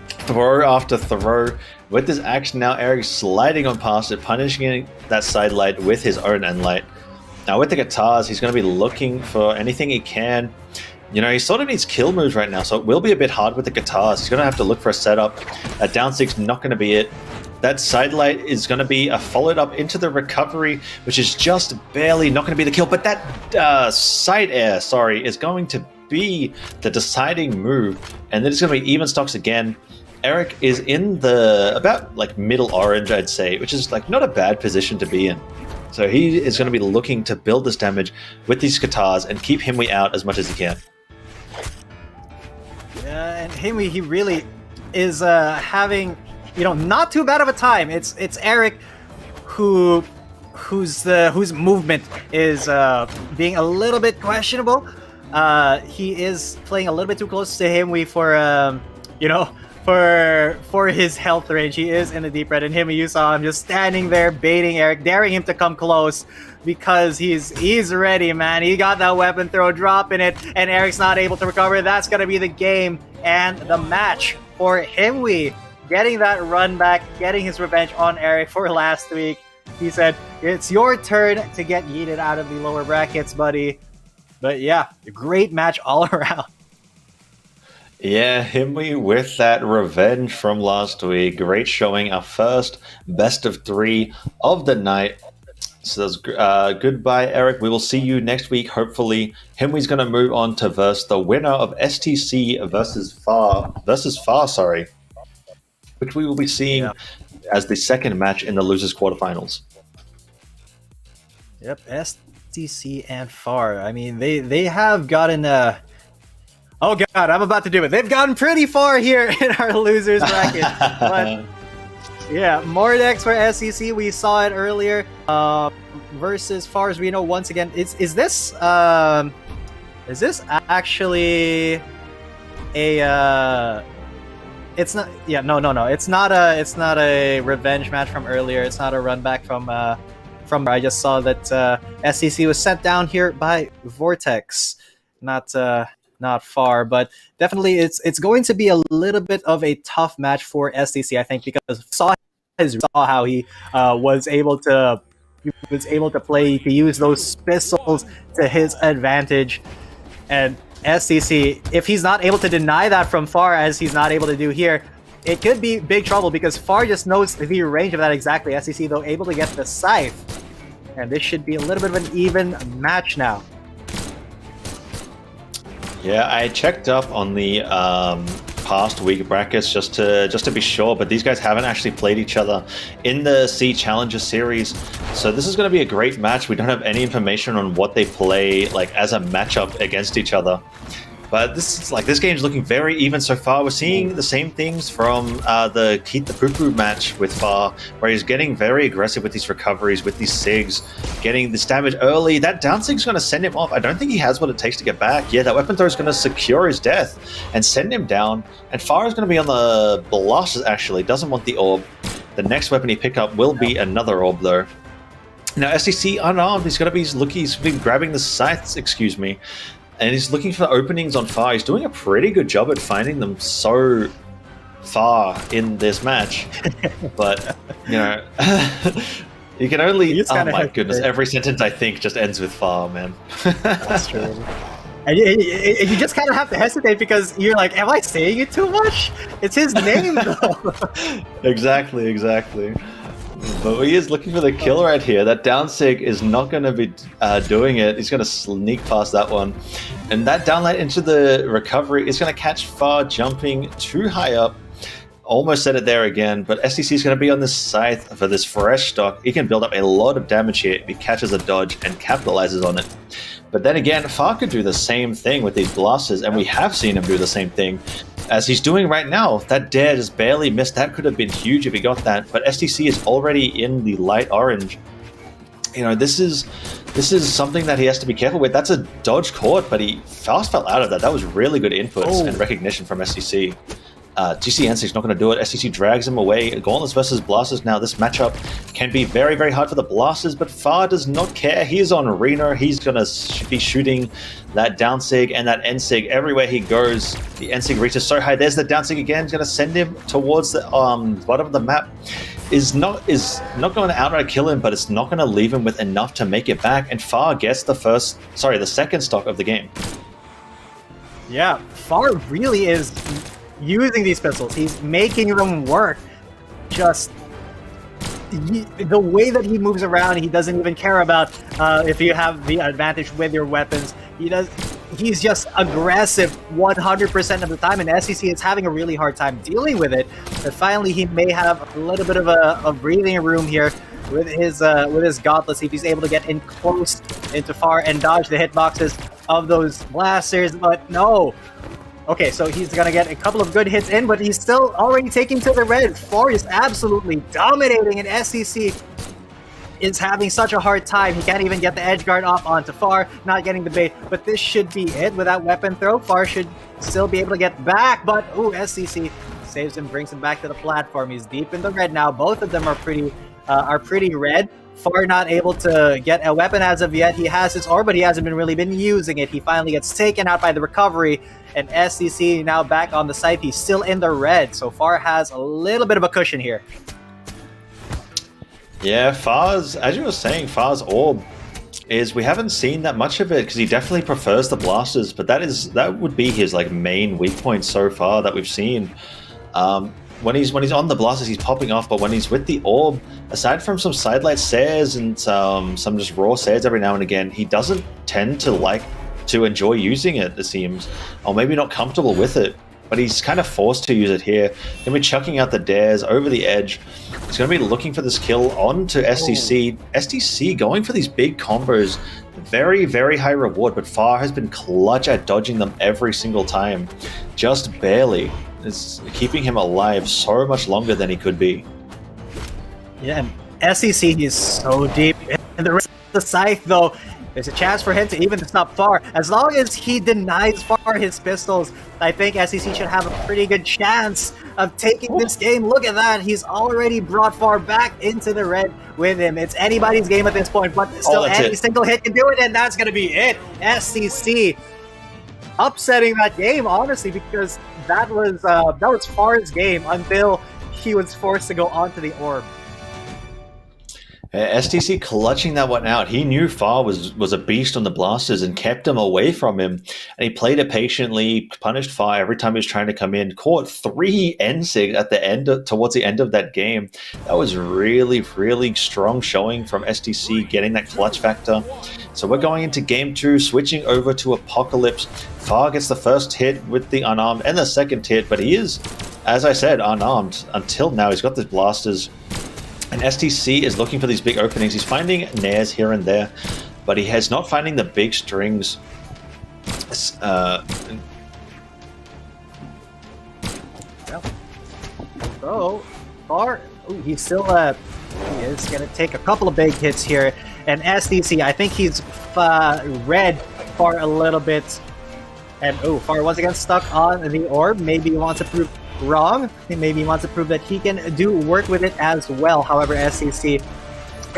Throw after throw. With this axe now, Eric's sliding on past it, punishing that side light with his own end light. Now with the guitars, he's going to be looking for anything he can. You know, he sort of needs kill moves right now, so it will be a bit hard with the guitars. He's going to have to look for a setup. That down six not going to be it. That side light is going to be a followed up into the recovery, which is just barely not going to be the kill. But that side air, is going to be the deciding move. And then it's going to be even stocks again. Eric is in the about like middle orange, I'd say, which is like not a bad position to be in. So he is going to be looking to build this damage with these guitars and keep Himwe out as much as he can. Yeah, and Himwe, he really is having, you know, not too bad of a time. It's Eric whose movement is being a little bit questionable. He is playing a little bit too close to Himwe for you know, for his health range. He is in the deep red, and Himwe, you saw him just standing there baiting Eric, daring him to come close because he's ready, man. He got that weapon throw, dropping it, and Eric's not able to recover. That's gonna be the game and the match for Himwe, getting that run back, getting his revenge on Eric for last week. He said, "It's your turn to get yeeted out of the lower brackets, buddy." But yeah, great match all around. Yeah, Himwe with that revenge from last week. Great showing, our first best of 3 of the night. So that's goodbye, Eric. We will see you next week, hopefully. Himwe's going to move on to verse the winner of STC versus Far, which we will be seeing as the second match in the losers quarterfinals. Yep, STC and Far. I mean, they have gotten oh god, I'm about to do it. They've gotten pretty far here in our losers bracket. But yeah, Mordex for SEC, we saw it earlier. Versus Far as we know, once again, is this actually a it's not, yeah, no. It's not a revenge match from earlier. It's not a run back from I just saw that SEC was sent down here by Vortex. Not not far, but definitely it's going to be a little bit of a tough match for STC, I think, because saw how he was able to play, to use those pistols to his advantage. And STC, if he's not able to deny that from far, as he's not able to do here, it could be big trouble, because Far just knows the range of that exactly. STC, though, able to get the scythe. And this should be a little bit of an even match now. Yeah, I checked up on the past week brackets just to be sure, but these guys haven't actually played each other in the SEA Challenger Series, so this is going to be a great match. We don't have any information on what they play like as a matchup against each other, but this game's looking very even so far. We're seeing the same things from the Keith the Poo-Poo match with Far, where he's getting very aggressive with these recoveries, with these SIGs, getting this damage early. That down SIG's going to send him off. I don't think he has what it takes to get back. Yeah, that weapon throw is going to secure his death and send him down. And Far is going to be on the blasters, actually. Doesn't want the orb. The next weapon he pick up will be another orb, though. Now, STC unarmed. He's going to be looking. He's been grabbing the scythes, excuse me. And he's looking for openings on Far. He's doing a pretty good job at finding them so far in this match. But, you know, you can only... Oh my goodness, every sentence I think just ends with Far, man. That's true. And you just kind of have to hesitate, because you're like, am I saying it too much? It's his name, though. Exactly. But he is looking for the kill right here. That down sig is not going to be doing it. He's going to sneak past that one. And that downlight into the recovery is going to catch Far jumping too high up. Almost said it there again, but STC is going to be on this scythe for this fresh stock. He can build up a lot of damage here if he catches a dodge and capitalizes on it. But then again, Far could do the same thing with these blasters, and we have seen him do the same thing as he's doing right now. That dare just barely missed. That could have been huge if he got that, but STC is already in the light orange. You know, this is something that he has to be careful with. That's a dodge caught, but he fast fell out of that. That was really good inputs and recognition from STC. GC Ansic's not going to do it. STC drags him away. Gauntlets versus Blasters. Now, this matchup can be very, very hard for the Blasters, but Far does not care. He's on Arena. He's going to be shooting that down sig and that end sig everywhere he goes. The end sig reaches so high. There's the down sig again. He's going to send him towards the bottom of the map. Is not going to outright kill him, but it's not going to leave him with enough to make it back. And Far gets the second stock of the game. Yeah, Far really is using these pistols. He's making them work. Just the way that he moves around, he doesn't even care about if you have the advantage with your weapons. He's just aggressive 100% of the time, and SEC is having a really hard time dealing with it. But finally, he may have a little bit of a breathing room here with his gauntlets, if he's able to get in close into Far and dodge the hitboxes of those blasters. But no. Okay, so he's going to get a couple of good hits in, but he's still already taking to the red. Far is absolutely dominating, and SEC is having such a hard time. He can't even get the edge guard off onto Far, not getting the bait. But this should be it with that weapon throw. Far should still be able to get back, but SEC saves him, brings him back to the platform. He's deep in the red now. Both of them are pretty red. Far not able to get a weapon as of yet. He has his orb, but he hasn't really been using it. He finally gets taken out by the recovery, and SCC now back on the site. He's still in the red, so Far has a little bit of a cushion here. Yeah, Far's, as you were saying, Far's orb is, we haven't seen that much of it because he definitely prefers the blasters, but that would be his main weak point so far that we've seen. When he's on the blasters, he's popping off, but when he's with the orb, aside from some sidelight sares and some just raw sares every now and again, he doesn't tend to enjoy using it seems, or maybe not comfortable with it. But he's kind of forced to use it here. Then we're chucking out the dares over the edge. He's going to be looking for this kill onto STC. STC going for these big combos. Very, very high reward, but Far has been clutch at dodging them every single time. Just barely. It's keeping him alive so much longer than he could be. Yeah, and SEC is so deep. And the rest of the scythe, though, there's a chance for him to even stop Far. As long as he denies Far his pistols, I think SEC should have a pretty good chance of taking this game. Look at that. He's already brought Far back into the red with him. It's anybody's game at this point, but still any single hit can do it, and that's going to be it. SEC upsetting that game, honestly, because that was Far's game until he was forced to go onto the orb. STC clutching that one out. He knew Far was a beast on the blasters and kept him away from him. And he played it patiently, punished Far every time he was trying to come in. Caught 3 NSIG at the end, towards the end of that game. That was really, really strong showing from STC, getting that clutch factor. So we're going into game 2, switching over to Apocalypse. Far gets the first hit with the unarmed and the second hit, but he is, as I said, unarmed until now. He's got the blasters. And STC is looking for these big openings. He's finding nairs here and there, but he is not finding the big strings. So Far, he's still he is going to take a couple of big hits here. And STC, I think he's read Far a little bit. And Far once again stuck on the orb. Maybe he wants to prove wrong. Maybe he wants to prove that he can do work with it as well. However, SCC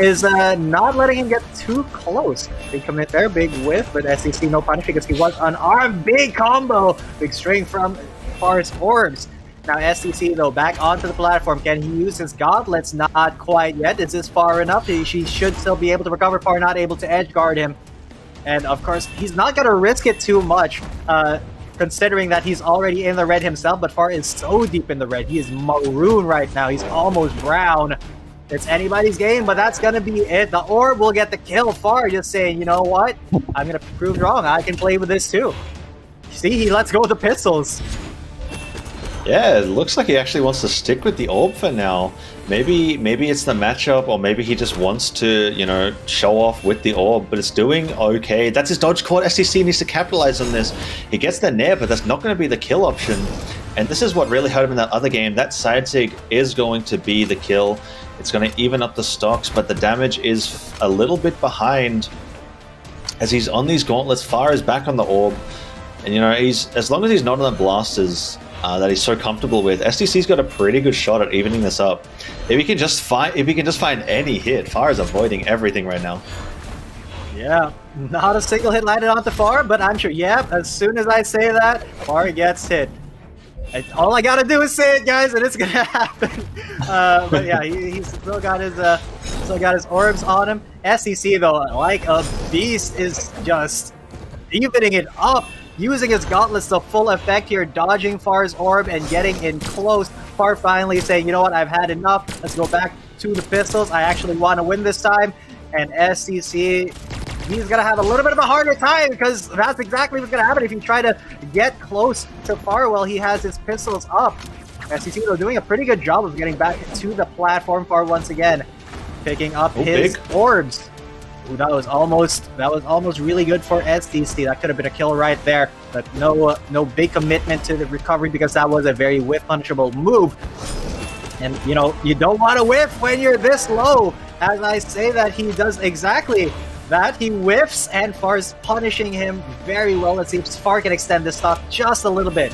is not letting him get too close. Big commit there, big whiff, but SCC no punish because he was unarmed. Big combo, big string from Far's orbs. Now SCC though back onto the platform. Can he use his gauntlets? Not quite yet. Is this far enough? She should still be able to recover. Far not able to edge guard him. And of course, he's not going to risk it too much. Considering that he's already in the red himself, but Far is so deep in the red. He is maroon right now. He's almost brown. It's anybody's game, but that's going to be it. The orb will get the kill. Far just saying, you know what? I'm going to prove wrong. I can play with this too. See, he lets go of the pistols. Yeah, it looks like he actually wants to stick with the orb for now. Maybe it's the matchup, or maybe he just wants to, show off with the orb, but it's doing okay. That's his dodge caught. STC needs to capitalize on this. He gets the nair, but that's not going to be the kill option. And this is what really hurt him in that other game. That side sig is going to be the kill. It's going to even up the stocks, but the damage is a little bit behind. As he's on these gauntlets, Far is back on the orb. And, he's as long as he's not on the blasters, that he's so comfortable with, STC's got a pretty good shot at evening this up. If he can just find any hit, Far is avoiding everything right now. Yeah, not a single hit landed onto Far, but I'm sure, as soon as I say that, Far gets hit. All I gotta do is say it, guys, and it's gonna happen. But yeah, he's still got his orbs on him. STC though, like a beast, is just evening it up. Using his gauntlets to full effect here, dodging Far's orb and getting in close. Far finally saying, you know what, I've had enough. Let's go back to the pistols. I actually want to win this time. And SCC, he's going to have a little bit of a harder time because that's exactly what's going to happen if you try to get close to Far while he has his pistols up. SCC, though, doing a pretty good job of getting back to the platform. Far once again, picking up his orbs. Ooh, that was almost really good for STC. That could have been a kill right there, but no big commitment to the recovery because that was a very whiff punishable move. And you don't want to whiff when you're this low. As I say that, he does exactly that. He whiffs, and Far's punishing him very well. Let's see if Far can extend this stock just a little bit.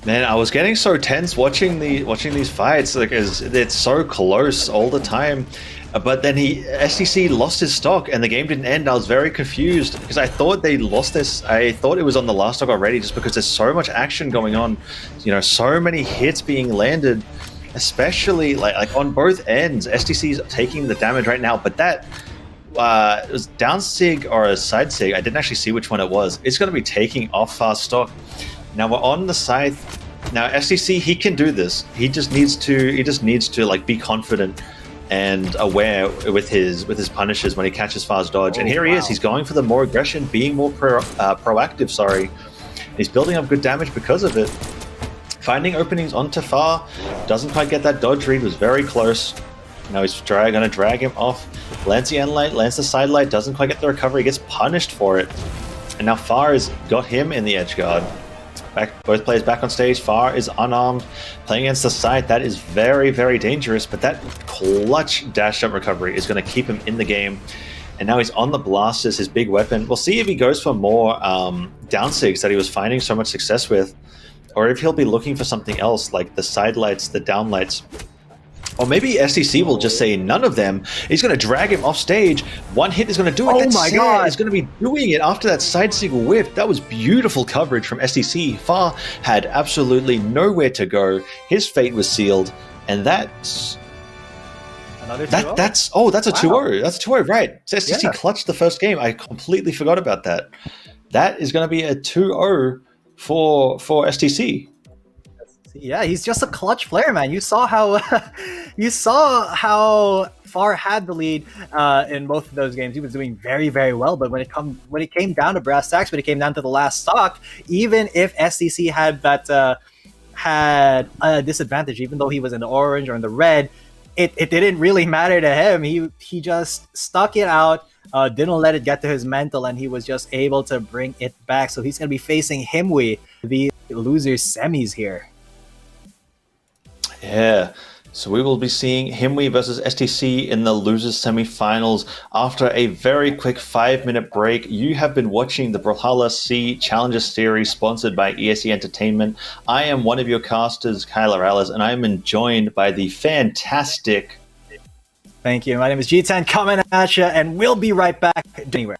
Man, I was getting so tense watching these fights, it's so close all the time. But then STC lost his stock and the game didn't end. I was very confused because I thought they lost this. I thought it was on the last stock already just because there's so much action going on. So many hits being landed, especially like on both ends. STC's taking the damage right now, but that it was down sig or a side sig. I didn't actually see which one it was. It's going to be taking off fast stock. Now we're on the scythe. Now STC, he can do this. He just needs to be confident and aware with his punishes when he catches Far's dodge. And here he is. He's going for the more aggression, being more proactive. He's building up good damage because of it. Finding openings onto Far, doesn't quite get that dodge read. Was very close. Now he's going to drag him off. Lands the end light, lands the side light. Doesn't quite get the recovery. Gets punished for it. And now Far has got him in the edge guard. Both players back on stage. Far is unarmed, playing against the side. That is very, very dangerous, but that clutch dash jump recovery is going to keep him in the game. And now he's on the blasters, his big weapon. We'll see if he goes for more down sigs that he was finding so much success with, or if he'll be looking for something else like the side lights, the down lights, Or maybe SDC will just say none of them. He's going to drag him off stage. One hit is going to do it. Oh That's my it. God. He's going to be doing it after that side single whip. That was beautiful coverage from SDC. Far had absolutely nowhere to go. His fate was sealed. And that's... Another 2-0? That's a 2-0. That's a 2-0, right. So SDC clutched the first game. I completely forgot about that. That is going to be a 2-0 for SDC. Yeah, he's just a clutch player, man. You saw how Far had the lead in both of those games. He was doing very, very well. But when it came down to brass tacks, when it came down to the last stock, even if SDC had a disadvantage, even though he was in the orange or in the red, it didn't really matter to him. He just stuck it out, didn't let it get to his mental, and he was just able to bring it back. So he's going to be facing Himwe, the losers semis here. Yeah. So we will be seeing Himwe versus STC in the losers semifinals after a very quick 5-minute break. You have been watching the Brawlhalla SEA Challenger Series sponsored by ESE Entertainment. I am one of your casters, Kyler Alice, and I am joined by the fantastic... Thank you. My name is G10 coming at you, and we'll be right back anywhere.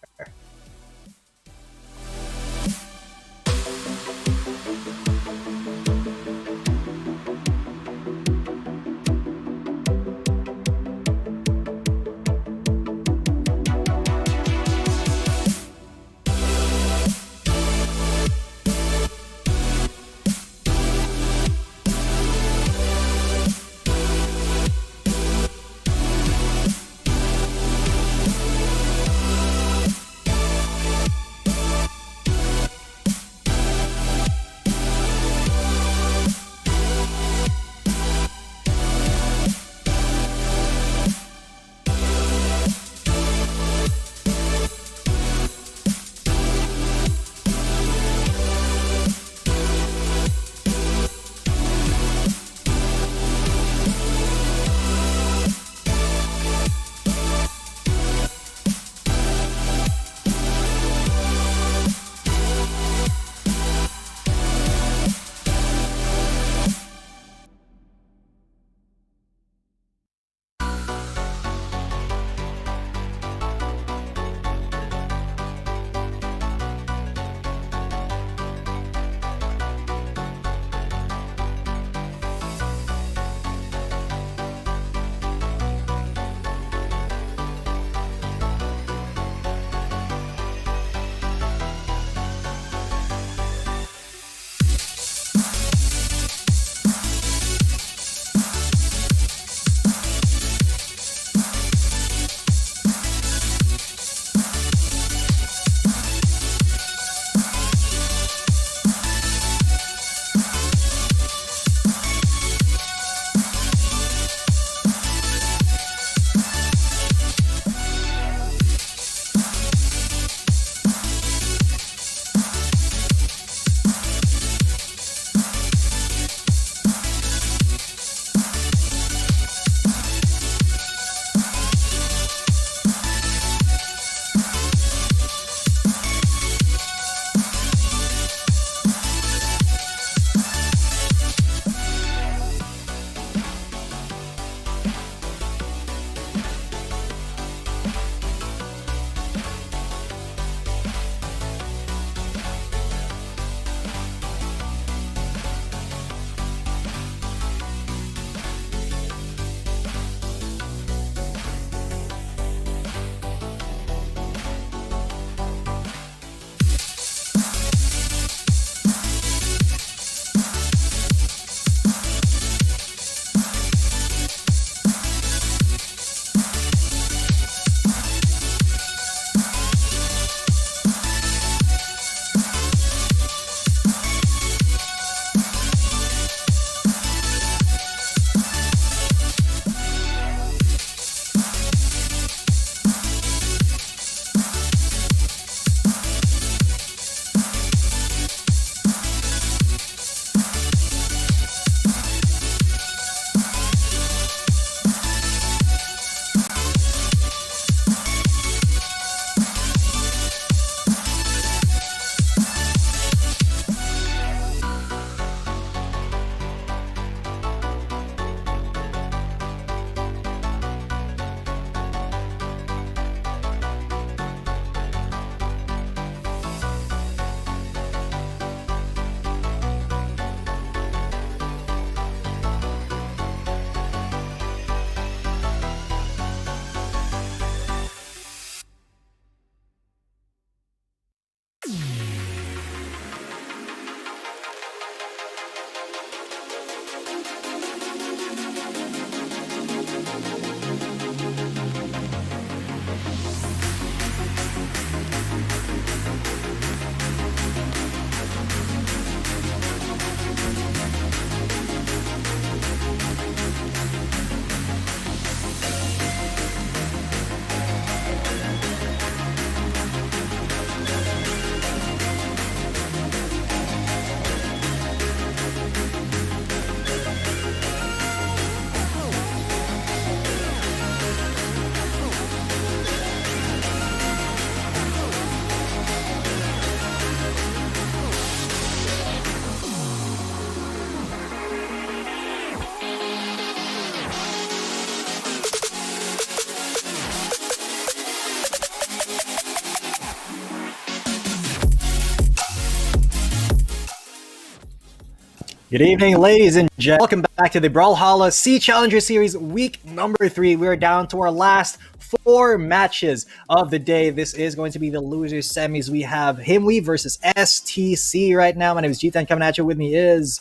Good evening, ladies and gentlemen. Welcome back to the Brawlhalla SEA Challenger Series, week number 3. We're down to our last 4 matches of the day. This is going to be the losers semis. We have Himwe versus STC right now. My name is G10. Coming at you with me is...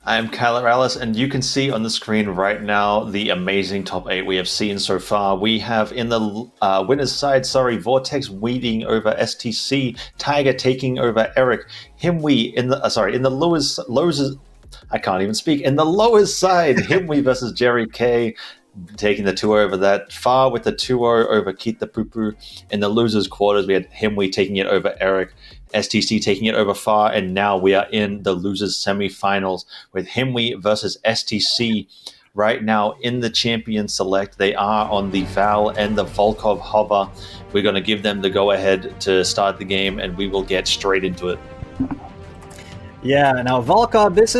I'm Kyle Morales, and you can see on the screen right now the amazing top 8 we have seen so far. We have in the winner's side, Vortex leading over STC, Tiger taking over Eric, Himwe in the lowest, I can't even speak. In the lowest side, Himwe versus Jerry K, taking the 2-0 over that. Far with the 2-0 over Keith the Poo Poo. In the losers quarters, we had Himwe taking it over Eric, STC taking it over Far, and now we are in the losers semifinals with Himwe versus STC. Right now in the champion select, they are on the Val and the Volkov hover. We're going to give them the go-ahead to start the game, and we will get straight into it. Yeah, now Volkov, this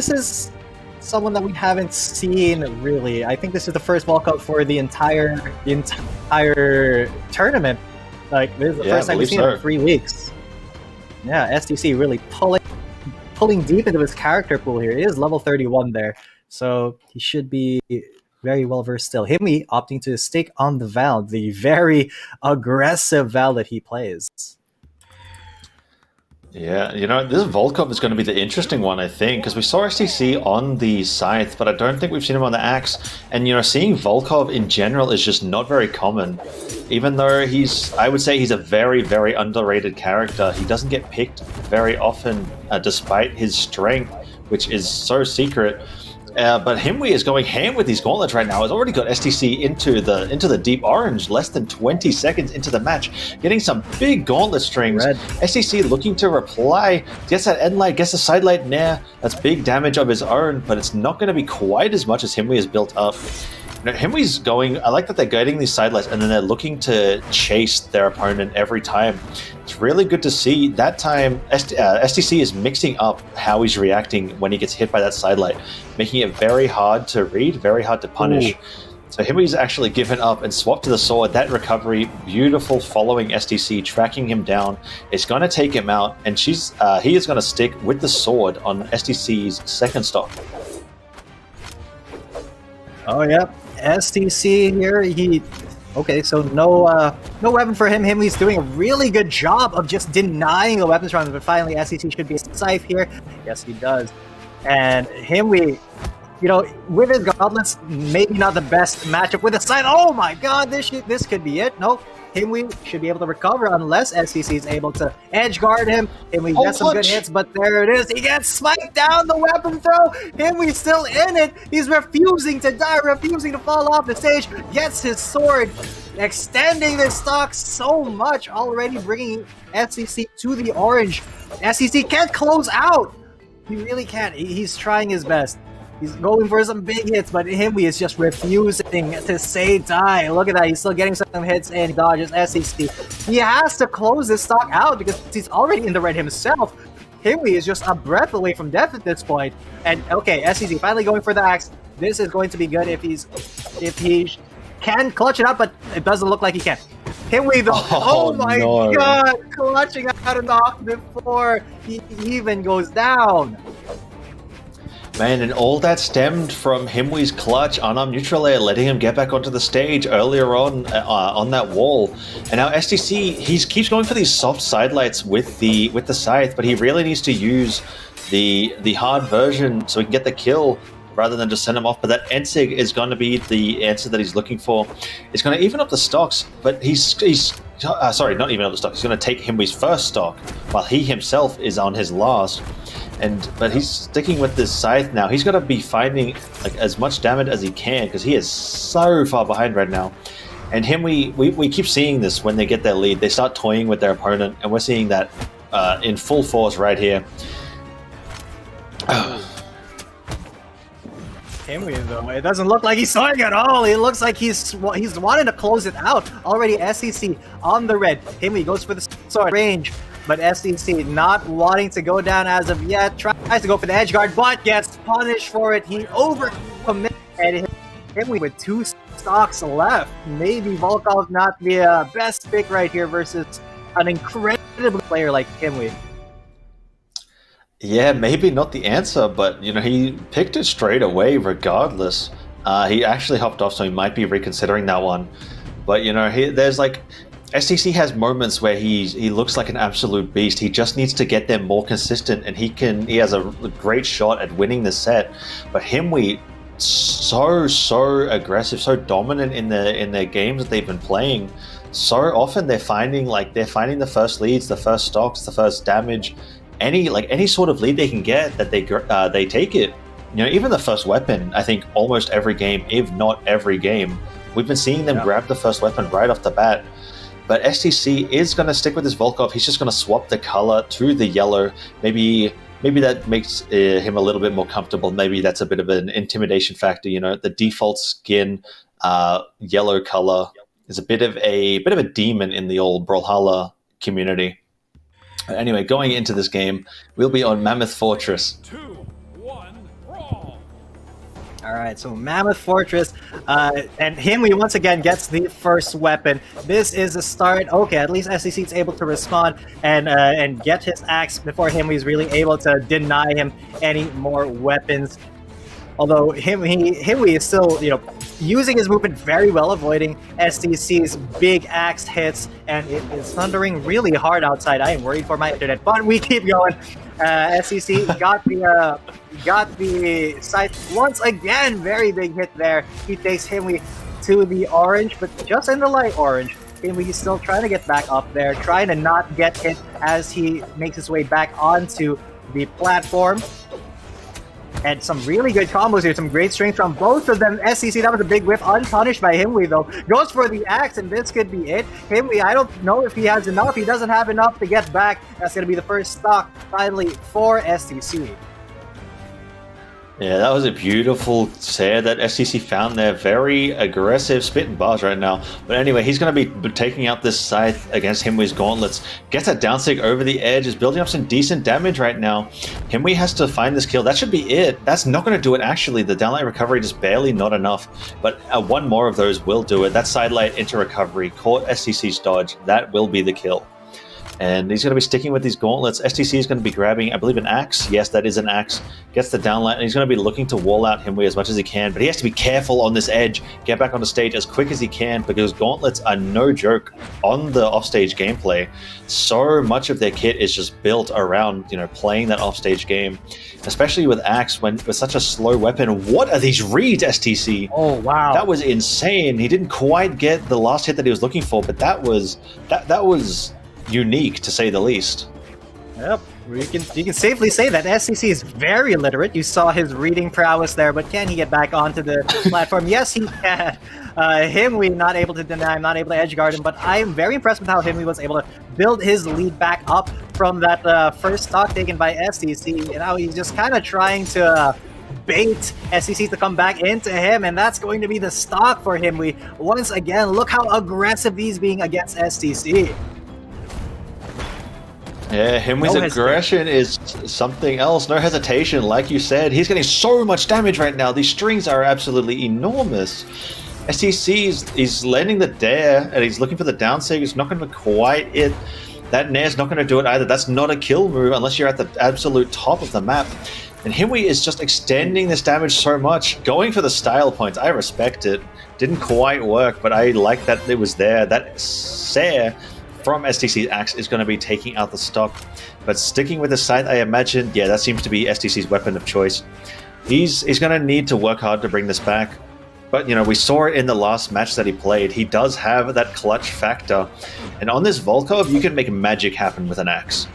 is someone that we haven't seen really. I think this is the first Volkov for the entire tournament. Like, this is the first time we've seen him in 3 weeks. Yeah, STC really pulling deep into his character pool here. He is level 31 there, so he should be very well versed still. Himwe opting to stick on the Val, the very aggressive Val that he plays. Yeah, this Volkov is going to be the interesting one, I think, because we saw STC on the Scythe, but I don't think we've seen him on the Axe. And, seeing Volkov in general is just not very common. Even though I would say he's a very, very underrated character. He doesn't get picked very often, despite his strength, which is so secret. But Himwe is going ham with these gauntlets right now. Has already got STC into the deep orange, less than 20 seconds into the match, getting some big gauntlet strings. Red. STC looking to reply, gets that end light, gets the side light nair. That's big damage of his own, but it's not going to be quite as much as Himwe has built up. Himwe's going, I like that they're guiding these side lights and then they're looking to chase their opponent every time. It's really good to see. That time, STC is mixing up how he's reacting when he gets hit by that side light, making it very hard to read, very hard to punish. Ooh. So Himwe's actually given up and swapped to the sword. That recovery, beautiful, following STC, tracking him down. It's going to take him out, and he is going to stick with the sword on STC's second stock. Oh, yeah. STC here, okay, so no weapon for him. Himwe's doing a really good job of just denying the weapons from him, but finally STC should be a Scythe here. Yes, he does. And Himwe, with his gauntlets, maybe not the best matchup with a Scythe. Oh my god, this could be it. No, Himwe should be able to recover unless STC is able to edge guard him. Himwe gets some good hits, but there it is. He gets spiked down the weapon throw. Himwe's still in it. He's refusing to die, refusing to fall off the stage. Gets his sword, extending this stock so much, already bringing STC to the orange. STC can't close out. He really can't. He's trying his best. He's going for some big hits, but Himwe is just refusing to say die. Look at that. He's still getting some hits and dodges STC. He has to close this stock out because he's already in the red himself. Himwe is just a breath away from death at this point. And okay, STC finally going for the axe. This is going to be good if he can clutch it up, but it doesn't look like he can. Himwe though, oh my god, clutching out a knock before he even goes down. Man, and all that stemmed from Himwe's clutch, unarmed neutral air, letting him get back onto the stage earlier on that wall. And now STC, he keeps going for these soft sidelights with the Scythe, but he really needs to use the hard version so he can get the kill rather than just send him off. But that Ensig is going to be the answer that he's looking for. It's going to even up the stocks, but sorry, not even up the stocks. He's going to take Himwe's first stock while he himself is on his last. But he's sticking with this Scythe now. He's got to be finding as much damage as he can because he is so far behind right now. And Himwe, we keep seeing this when they get their lead. They start toying with their opponent, and we're seeing that in full force right here. Himwe though, it doesn't look like he's toying at all. It looks like he's wanting to close it out. Already STC on the red. Himwe goes for the sword range. But STC not wanting to go down as of yet, tries to go for the edge guard, but gets punished for it. He overcommits, and Himwe with 2 stocks left. Maybe Volkov not the best pick right here versus an incredible player like Himwe. Yeah, maybe not the answer, but he picked it straight away regardless. He actually hopped off, so he might be reconsidering that one. But there's like STC has moments where he looks like an absolute beast. He just needs to get them more consistent, and he has a great shot at winning the set. But Himwe, so aggressive, so dominant in their games that they've been playing. So often they're finding the first leads, the first stocks, the first damage, any sort of lead they can get that they take it. Even the first weapon. I think almost every game, if not every game, we've been seeing them grab the first weapon right off the bat. But STC is going to stick with his Volkov. He's just going to swap the color to the yellow. Maybe that makes him a little bit more comfortable. Maybe that's a bit of an intimidation factor. The default skin yellow color is a bit of a demon in the old Brawlhalla community. Anyway, going into this game, we'll be on Mammoth Fortress. 2, 1, brawl! All right, so Mammoth Fortress, and Himwe once again gets the first weapon. This is a start. Okay, at least SCC is able to respond and get his axe before Himwe is really able to deny him any more weapons. Although Himwe is still, using his movement very well, avoiding STC's big axe hits, and it is thundering really hard outside. I am worried for my internet, but we keep going. STC got the sight once again. Very big hit there. He takes Himwe to the orange, but just in the light orange. Himwe is still trying to get back up there, trying to not get hit as he makes his way back onto the platform. And some really good combos here, some great strength from both of them. SCC, that was a big whiff, unpunished by Himwe though. Goes for the axe, and this could be it. Himwe, I don't know if he has enough. He doesn't have enough to get back. That's going to be the first stock, finally, for SCC. Yeah, that was a beautiful set that SCC found there. Very aggressive spitting bars right now. But anyway, he's going to be taking out this scythe against Himwe's gauntlets. Gets a down sig over the edge, is building up some decent damage right now. Himwe has to find this kill. That should be it. That's not going to do it, actually. The downlight recovery just barely not enough. But one more of those will do it. That sidelight into recovery caught SCC's dodge. That will be the kill. And he's going to be sticking with these gauntlets. STC is going to be grabbing, I believe, an axe. Yes, that is an axe. Gets the downlight, and he's going to be looking to wall out Himwe as much as he can. But he has to be careful on this edge. Get back on the stage as quick as he can, because gauntlets are no joke on the offstage gameplay. So much of their kit is just built around, playing that offstage game. Especially with axe, with such a slow weapon. What are these reads, STC? Oh, wow. That was insane. He didn't quite get the last hit that he was looking for, but that was unique, to say the least. Yep, you can safely say that SCC is very literate. You saw his reading prowess there, but can he get back onto the platform? Yes, he can. Himwe not able to deny him, not able to edgeguard him, but I am very impressed with how Himwe was able to build his lead back up from that first stock taken by SCC. Now he's just kind of trying to bait SCC to come back into him, and that's going to be the stock for Himwe. Once again, look how aggressive he's being against SCC. Yeah, Himwe's aggression is something else. No hesitation, like you said. He's getting so much damage right now. These strings are absolutely enormous. STC is landing the dare, and he's looking for the down sig. It's not going to quite it. That nair's not going to do it either. That's not a kill move unless you're at the absolute top of the map. And Himwe is just extending this damage so much. Going for the style points, I respect it. Didn't quite work, but I like that it was there. That Sair from STC's axe is going to be taking out the stock, but sticking with the scythe, I imagine, yeah, that seems to be STC's weapon of choice. He's going to need to work hard to bring this back, but we saw it in the last match that he played. He does have that clutch factor, and on this Volkov, you can make magic happen with an axe.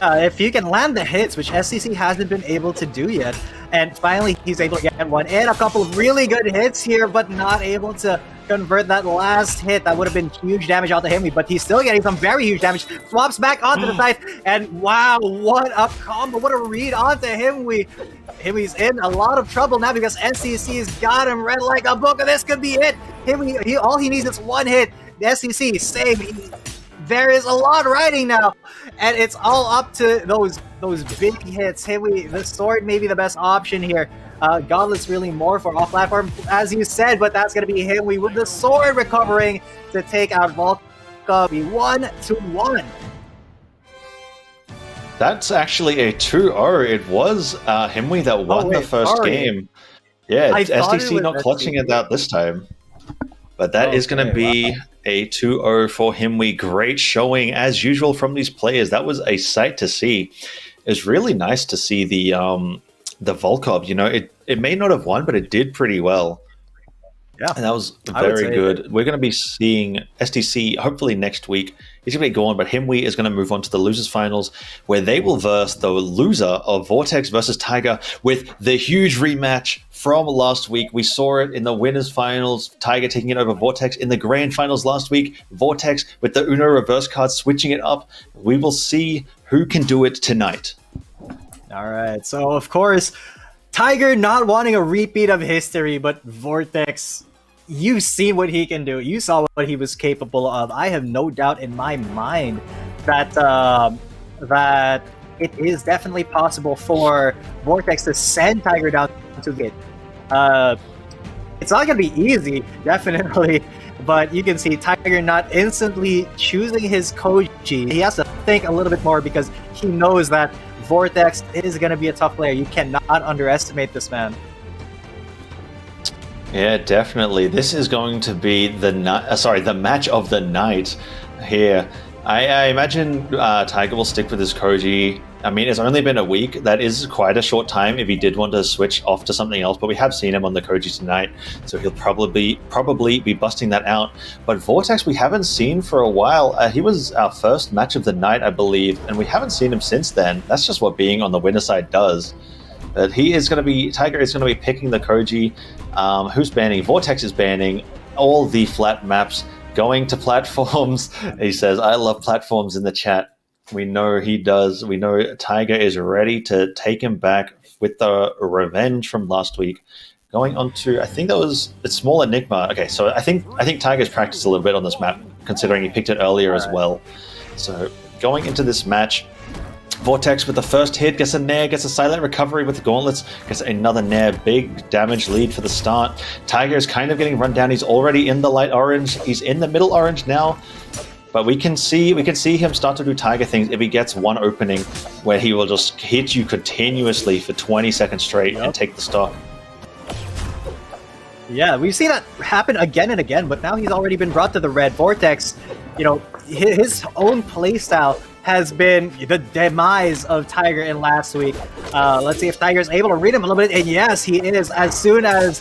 If you can land the hits, which SCC hasn't been able to do yet, and finally he's able to get one, and a couple of really good hits here, but not able to convert that last hit. That would have been huge damage out to Himwe, but he's still getting some very huge damage. Swaps back onto the side, and wow, what a combo, what a read onto Himwe. Himwe's in a lot of trouble now because SCC's got him read like a book, and this could be it. Himwe, all he needs is one hit. The SCC save. There is a lot riding now, and it's all up to those big hits. Himwe, the sword may be the best option here. Gauntlet's really more for off-platform, as you said, but that's going to be Himwe with the sword recovering to take out Volkov. 1-1. That's actually a 2-0. It was Himwe that won the first game. Yeah, I thought it SDC was not clutching it out this time. But that is going to be a 2-0 for Himwe. Great showing, as usual, from these players. That was a sight to see. It's really nice to see the Volkov. You know, it may not have won, but it did pretty well. Yeah, and that was very good. We're going to be seeing STC hopefully next week. He's going to be gone, but Himwe is going to move on to the losers finals, where they will verse the loser of Vortex versus Tiger with the huge rematch from last week. We saw it in the winners finals, Tiger taking it over Vortex. In the grand finals last week, Vortex with the Uno reverse card switching it up. We will see who can do it tonight. All right, so of course, Tiger not wanting a repeat of history, but Vortex, you've seen what he can do. You saw what he was capable of. I have no doubt in my mind that that it is definitely possible for Vortex to send Tiger down to the gate. It's not going to be easy, definitely, but you can see Tiger not instantly choosing his Koji. He has to think a little bit more because he knows that Vortex is going to be a tough player. You cannot underestimate this man. Yeah, definitely. This is going to be the match of the night here. I imagine Tiger will stick with his Koji. I mean, it's only been a week. That is quite a short time if he did want to switch off to something else, but we have seen him on the Koji tonight, so he'll probably be busting that out. But Vortex, we haven't seen for a while. He was our first match of the night, I believe, and we haven't seen him since then. That's just what being on the winner side does. But Tiger is going to be picking the Koji. Who's banning? Vortex is banning all the flat maps, going to platforms. He says, I love platforms in the chat. We know he does. We know Tiger is ready to take him back with the revenge from last week. Going on to, I think that was a small Enigma. Okay, so I think Tiger's practiced a little bit on this map, considering he picked it earlier as well. So going into this match, Vortex with the first hit, gets a nair, gets a silent recovery with the gauntlets, gets another nair, big damage lead for the start. Tiger is kind of getting run down. He's already in the light orange. He's in the middle orange now. But we can see him start to do Tiger things if he gets one opening where he will just hit you continuously for 20 seconds straight and take the stock. Yeah, we've seen that happen again and again, but now he's already been brought to the red. Vortex, you know, his own playstyle has been the demise of Tiger in last week. Let's see if Tiger is able to read him a little bit, and yes, he is. As soon as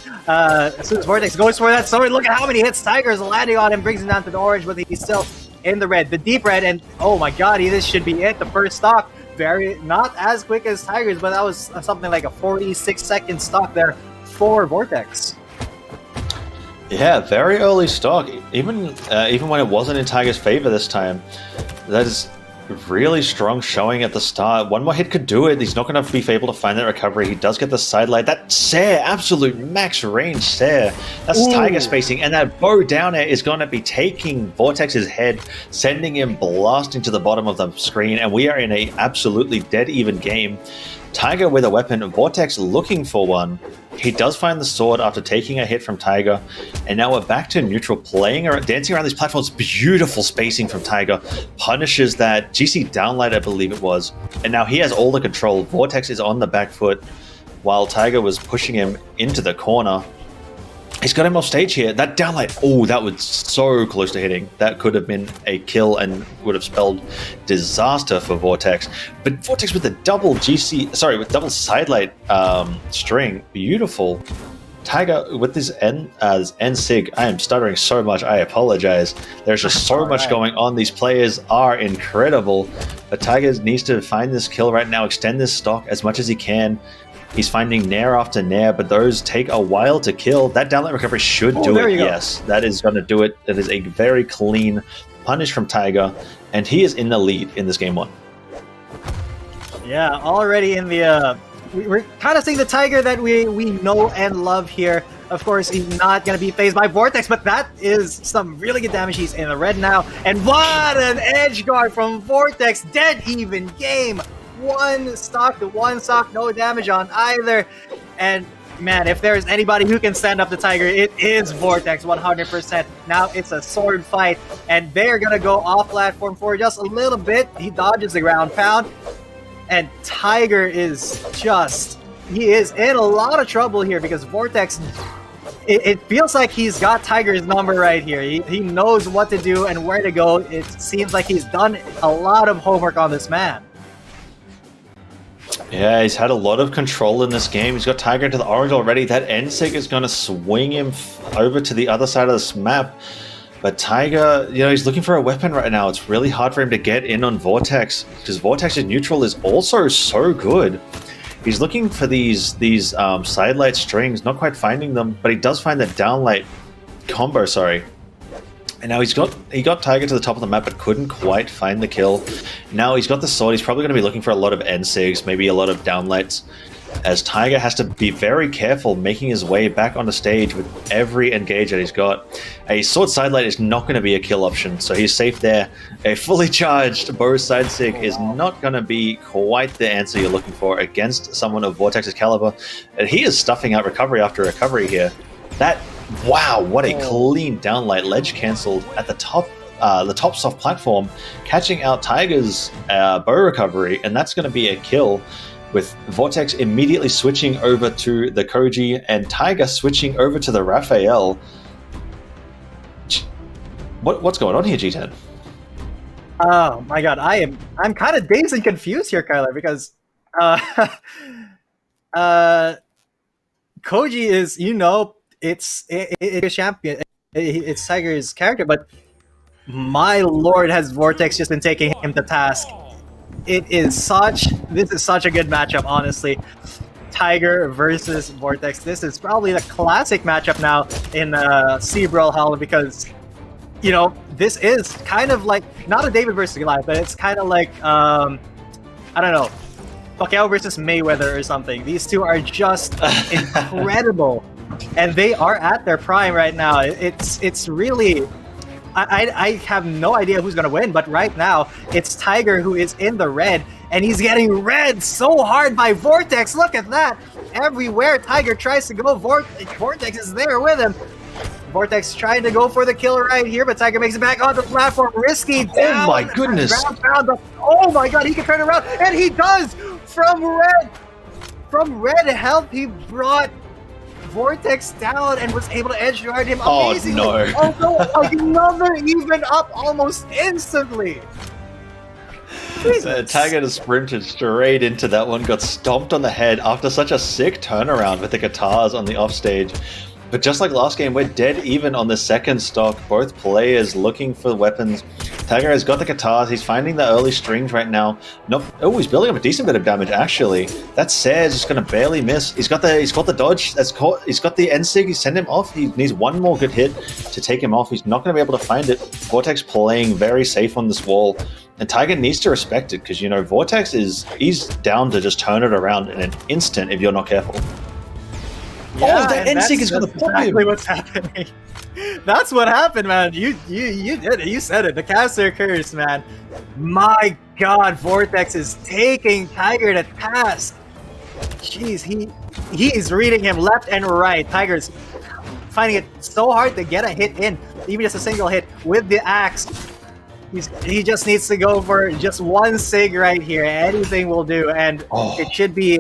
Vortex goes for that sword, look at how many hits Tiger is landing on him, brings him down to the orange, but he's still in the red, the deep red, and oh my god, this should be it. The first stock, not as quick as Tiger's, but that was something like a 46-second stock there for Vortex. Yeah, very early stock, even when it wasn't in Tiger's favor this time. That is really strong showing at the start. One more hit could do it. He's not going to be able to find that recovery. He does get the side light. That Sair, absolute max range Sair. That's Tiger spacing. And that bow down air is going to be taking Vortex's head, sending him blasting to the bottom of the screen. And we are in a absolutely dead even game. Tiger with a weapon, Vortex looking for one. He does find the sword after taking a hit from Tiger, and now we're back to neutral, dancing around these platforms. Beautiful spacing from Tiger, punishes that GC downlight, I believe it was, and now he has all the control. Vortex is on the back foot, while Tiger was pushing him into the corner. He's got him off stage here. That downlight, oh, that was so close to hitting. That could have been a kill and would have spelled disaster for Vortex. But Vortex with the double sidelight string, beautiful. Tiger with this N sig. I am stuttering so much. I apologize. There's just so much going on. These players are incredible. But Tiger needs to find this kill right now, extend this stock as much as he can. He's finding nair after nair, but those take a while to kill. That downlight recovery should do it. Yes, that is going to do it. That is a very clean punish from Tiger, and he is in the lead in this game one. Yeah, already in the... we're kind of seeing the Tiger that we know and love here. Of course, he's not going to be phased by Vortex, but that is some really good damage. He's in the red now, and what an edge guard from Vortex. Dead even game. One stock to one stock, no damage on either. And man, if there's anybody who can stand up to Tiger, it is Vortex 100%. Now it's a sword fight, and they're gonna go off platform for just a little bit. He dodges the ground pound. And Tiger is just... He is in a lot of trouble here because Vortex... It feels like he's got Tiger's number right here. He knows what to do and where to go. It seems like he's done a lot of homework on this man. Yeah, he's had a lot of control in this game. He's got Tiger into the orange already. That N-Sig is going to swing him over to the other side of this map. But Tiger, he's looking for a weapon right now. It's really hard for him to get in on Vortex because Vortex's neutral is also so good. He's looking for these sidelight strings, not quite finding them, but he does find that downlight combo, And now he got Tiger to the top of the map, but couldn't quite find the kill. Now he's got the sword. He's probably going to be looking for a lot of N-Sigs, maybe a lot of downlights, as Tiger has to be very careful making his way back on the stage with every engage that he's got. A sword sidelight is not going to be a kill option, so he's safe there. A fully charged bow side sig is not going to be quite the answer you're looking for against someone of Vortex's caliber. And he is stuffing out recovery after recovery here. Wow, what a clean downlight ledge cancelled at the top soft platform, catching out Tiger's bow recovery, and that's going to be a kill, with Vortex immediately switching over to the Koji and Tiger switching over to the Raphael. What's going on here, G10? Oh my god, I'm kind of dazed and confused here, Kyler, because Koji is, it's a champion. It's Tiger's character, but my lord, has Vortex just been taking him to task. This is such a good matchup, honestly. Tiger versus Vortex. This is probably the classic matchup now in SEA Brawlhalla because, this is kind of like, not a David versus Goliath, but it's kind of like, I don't know, Pacquiao versus Mayweather or something. These two are just incredible. And they are at their prime right now. It's really... I have no idea who's going to win, but right now, it's Tiger who is in the red, and he's getting red so hard by Vortex. Look at that. Everywhere Tiger tries to go, Vortex is there with him. Vortex trying to go for the kill right here, but Tiger makes it back on the platform. Risky down. Oh my goodness. Oh my god, he can turn around, and he does! From red health, he brought Vortex down and was able to edge guard him amazingly. Oh no. Also, another even up almost instantly. Tiger just sprinted straight into that one, got stomped on the head after such a sick turnaround with the guitars on the offstage. But just like last game, we're dead even on the second stock. Both players looking for weapons. Tiger has got the guitars. He's finding the early strings right now. He's building up a decent bit of damage, actually. That Say's just going to barely miss. He's got the dodge. He's got the N-Sig. He sent him off. He needs one more good hit to take him off. He's not going to be able to find it. Vortex playing very safe on this wall. And Tiger needs to respect it because, Vortex he's down to just turn it around in an instant if you're not careful. Yeah, that N-Sig is going to pop exactly him. what's happening. That's what happened, man. You did it. You said it. The caster curse, man. My god, Vortex is taking Tiger to task. Jeez, he is reading him left and right. Tiger's finding it so hard to get a hit in, even just a single hit with the axe. He just needs to go for just one sig right here. Anything will do, and it should be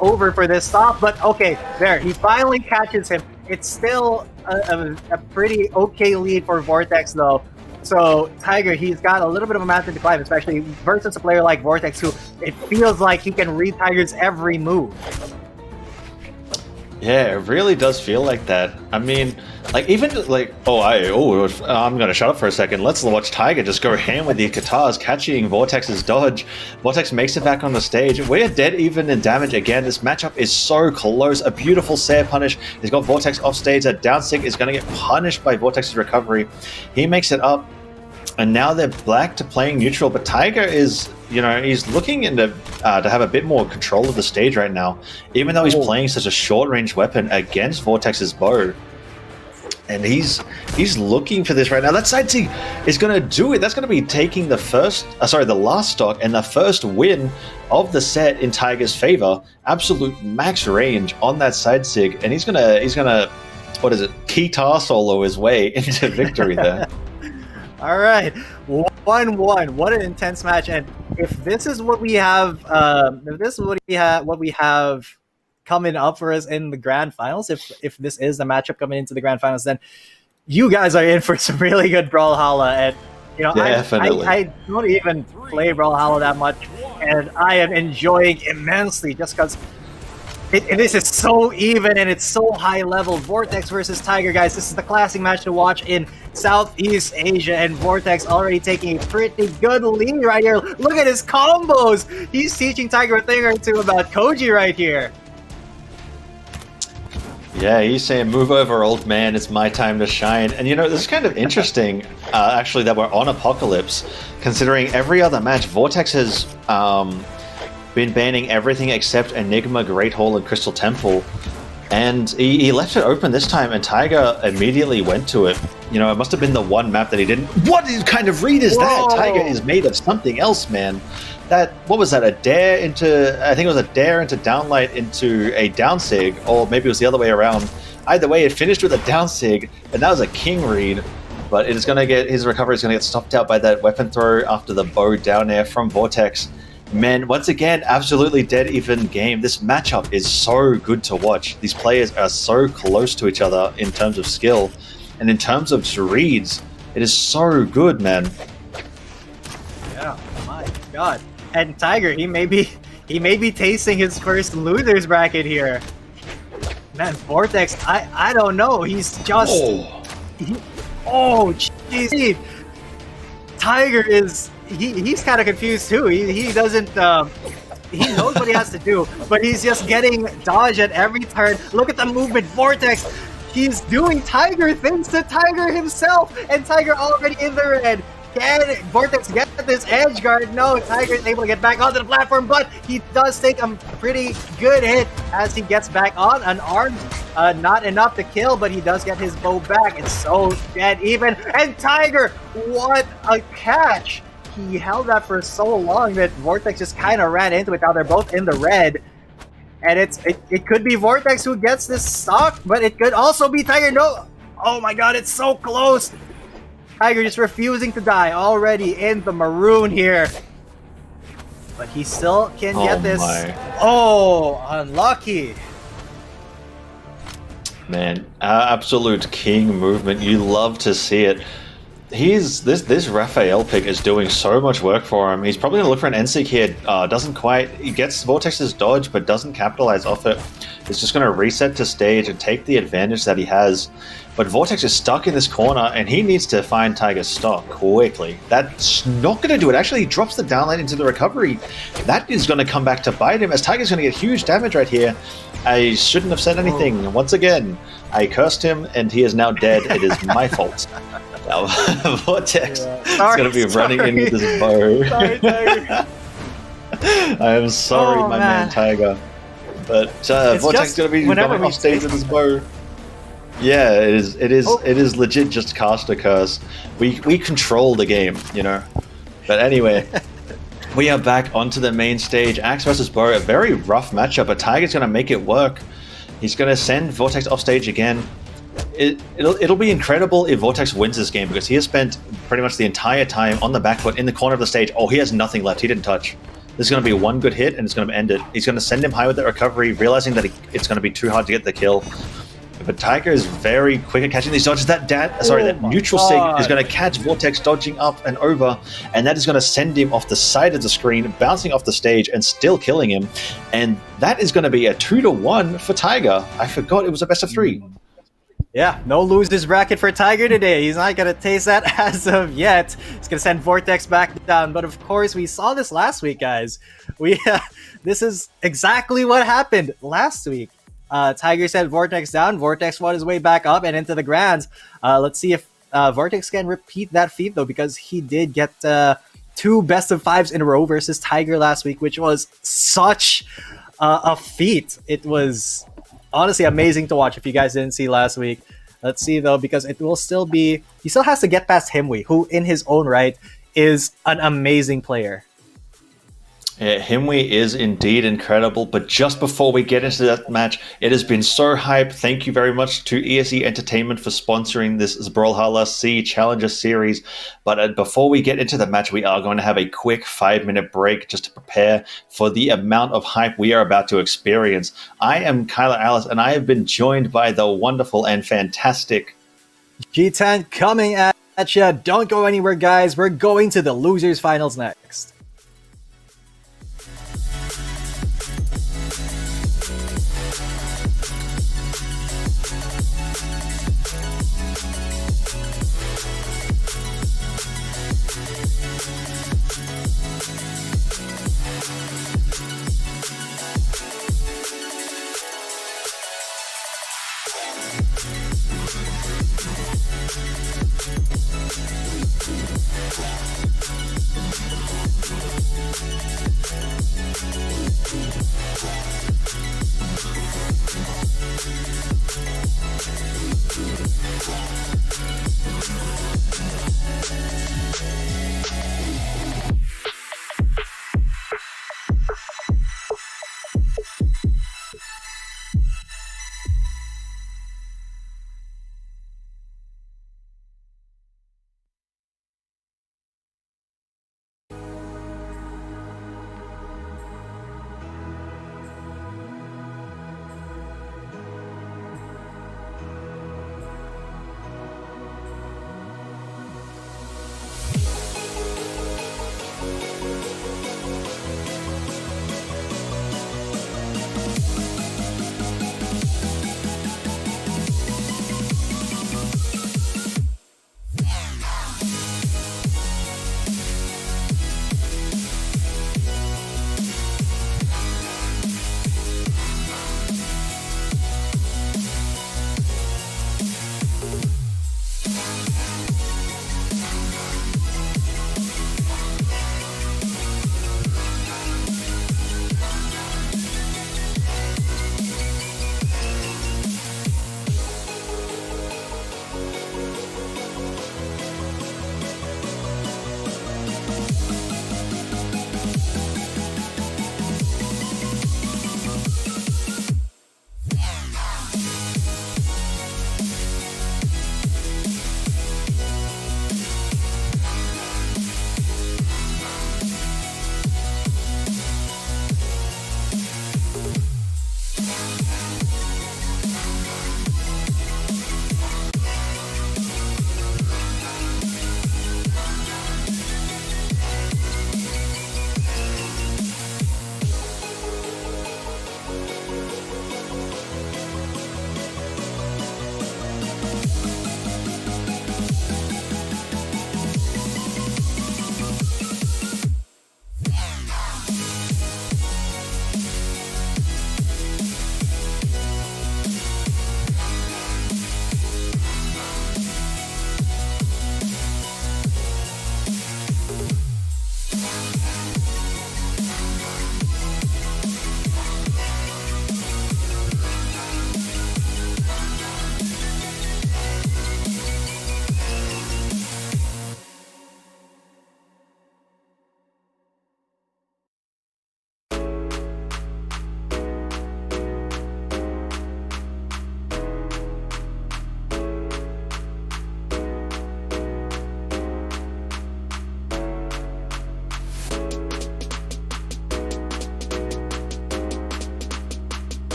over for this stop. But okay, there, he finally catches him. It's still a pretty okay lead for Vortex, though. So Tiger, he's got a little bit of a mountain to climb, especially versus a player like Vortex, who it feels like he can read Tiger's every move. Yeah, it really does feel like that. I mean, like, even like, I'm gonna shut up for a second. Let's watch Tiger just go ham with these guitars, catching Vortex's dodge. Vortex makes it back on the stage. We're dead even in damage again. This matchup is so close. A beautiful Sair punish. He's got Vortex off stage. That down sig is gonna get punished by Vortex's recovery. He makes it up, and now they're back to playing neutral. But Tiger is, he's looking into to have a bit more control of the stage right now, even though he's playing such a short-range weapon against Vortex's bow. And he's looking for this right now. That side sig is going to do it. That's going to be taking the last stock and the first win of the set in Tiger's favor. Absolute max range on that side sig, and he's gonna guitar solo his way into victory there. All right, 1-1. What an intense match, and if this is what we have, if this is what we have coming up for us in the grand finals, if this is the matchup coming into the grand finals, then you guys are in for some really good Brawlhalla. And Definitely. I don't even play Brawlhalla that much, and I am enjoying immensely just because this is so even and it's so high level. Vortex versus Tiger, guys. This is the classic match to watch in Southeast Asia, and Vortex already taking a pretty good lead right here. Look at his combos. He's teaching Tiger a thing or two about Koji right here. Yeah, he's saying, move over, old man, it's my time to shine. And this is kind of interesting, actually, that we're on Apocalypse, considering every other match, Vortex has been banning everything except Enigma, Great Hall, and Crystal Temple. And he left it open this time, and Tiger immediately went to it. It must have been the one map that he didn't... What kind of read is that? Tiger is made of something else, man. What was that, a dare into... I think it was a dare into downlight into a downsig, or maybe it was the other way around. Either way, it finished with a downsig, and that was a king read. But it is going to get... His recovery is going to get stopped out by that weapon throw after the bow down air from Vortex. Man, once again, absolutely dead even game. This matchup is so good to watch. These players are so close to each other in terms of skill, and in terms of reads, it is so good, man. Yeah, my God. And Tiger, he may be tasting his first losers bracket here. Man, Vortex, I don't know. He's just jeez. Tiger is he's kind of confused too. He doesn't he knows what he has to do, but he's just getting dodged at every turn. Look at the movement, Vortex. He's doing Tiger things to Tiger himself, and Tiger already in the red. Can Vortex get this edge guard? No, Tiger is able to get back onto the platform, but he does take a pretty good hit as he gets back on. Unarmed, not enough to kill, but he does get his bow back. It's so dead even. And Tiger, what a catch! He held that for so long that Vortex just kind of ran into it. Now they're both in the red. And it could be Vortex who gets this stock, but it could also be Tiger. No! Oh my God, it's so close! Tiger just refusing to die, already in the maroon here. But he still can get this. Oh, unlucky. Man, absolute king movement. You love to see it. This Raphael pick is doing so much work for him. He's probably going to look for an NC here. Doesn't quite. He gets Vortex's dodge, but doesn't capitalize off it. It's just going to reset to stage and take the advantage that he has. But Vortex is stuck in this corner, and he needs to find Tiger's stock quickly. That's not going to do it. Actually, he drops the downline into the recovery. That is going to come back to bite him, as Tiger's going to get huge damage right here. I shouldn't have said anything. Once again, I cursed him, and he is now dead. It is my fault. Now, Vortex is going to be running in with his bow. Sorry, Tiger. I am sorry, my man Tiger. But Vortex is going to be going off stage with his bow. Yeah, it is legit just cast a curse. We control the game, But anyway, we are back onto the main stage. Axe versus bow, a very rough matchup, but Tiger's going to make it work. He's going to send Vortex off stage again. It'll be incredible if Vortex wins this game, because he has spent pretty much the entire time on the back foot in the corner of the stage. Oh, he has nothing left. He didn't touch. This is going to be one good hit, and it's going to end it. He's going to send him high with the recovery, realizing that it's going to be too hard to get the kill. But Tiger is very quick at catching these dodges. That neutral sig is going to catch Vortex dodging up and over, and that is going to send him off the side of the screen, bouncing off the stage and still killing him. And that is going to be a 2-1 for Tiger. I forgot it was a best of 3. Yeah, no losers bracket for Tiger today. He's not going to taste that as of yet. He's going to send Vortex back down. But of course, we saw this last week, guys. This is exactly what happened last week. Tiger sent Vortex down. Vortex fought his way back up and into the grands. Let's see if Vortex can repeat that feat, though, because he did get 2 best of 5s in a row versus Tiger last week, which was such a feat. It was honestly amazing to watch if you guys didn't see last week. Let's see, though, because it will still be... He still has to get past Himwe, who in his own right is an amazing player. Yeah, Himwe is indeed incredible, but just before we get into that match, it has been so hype. Thank you very much to ESE Entertainment for sponsoring this Brawlhalla SEA Challenger Series. But before we get into the match, we are going to have a quick 5-minute break just to prepare for the amount of hype we are about to experience. I am Kyler Alice, and I have been joined by the wonderful and fantastic G10 coming at ya. Don't go anywhere, guys. We're going to the losers finals next.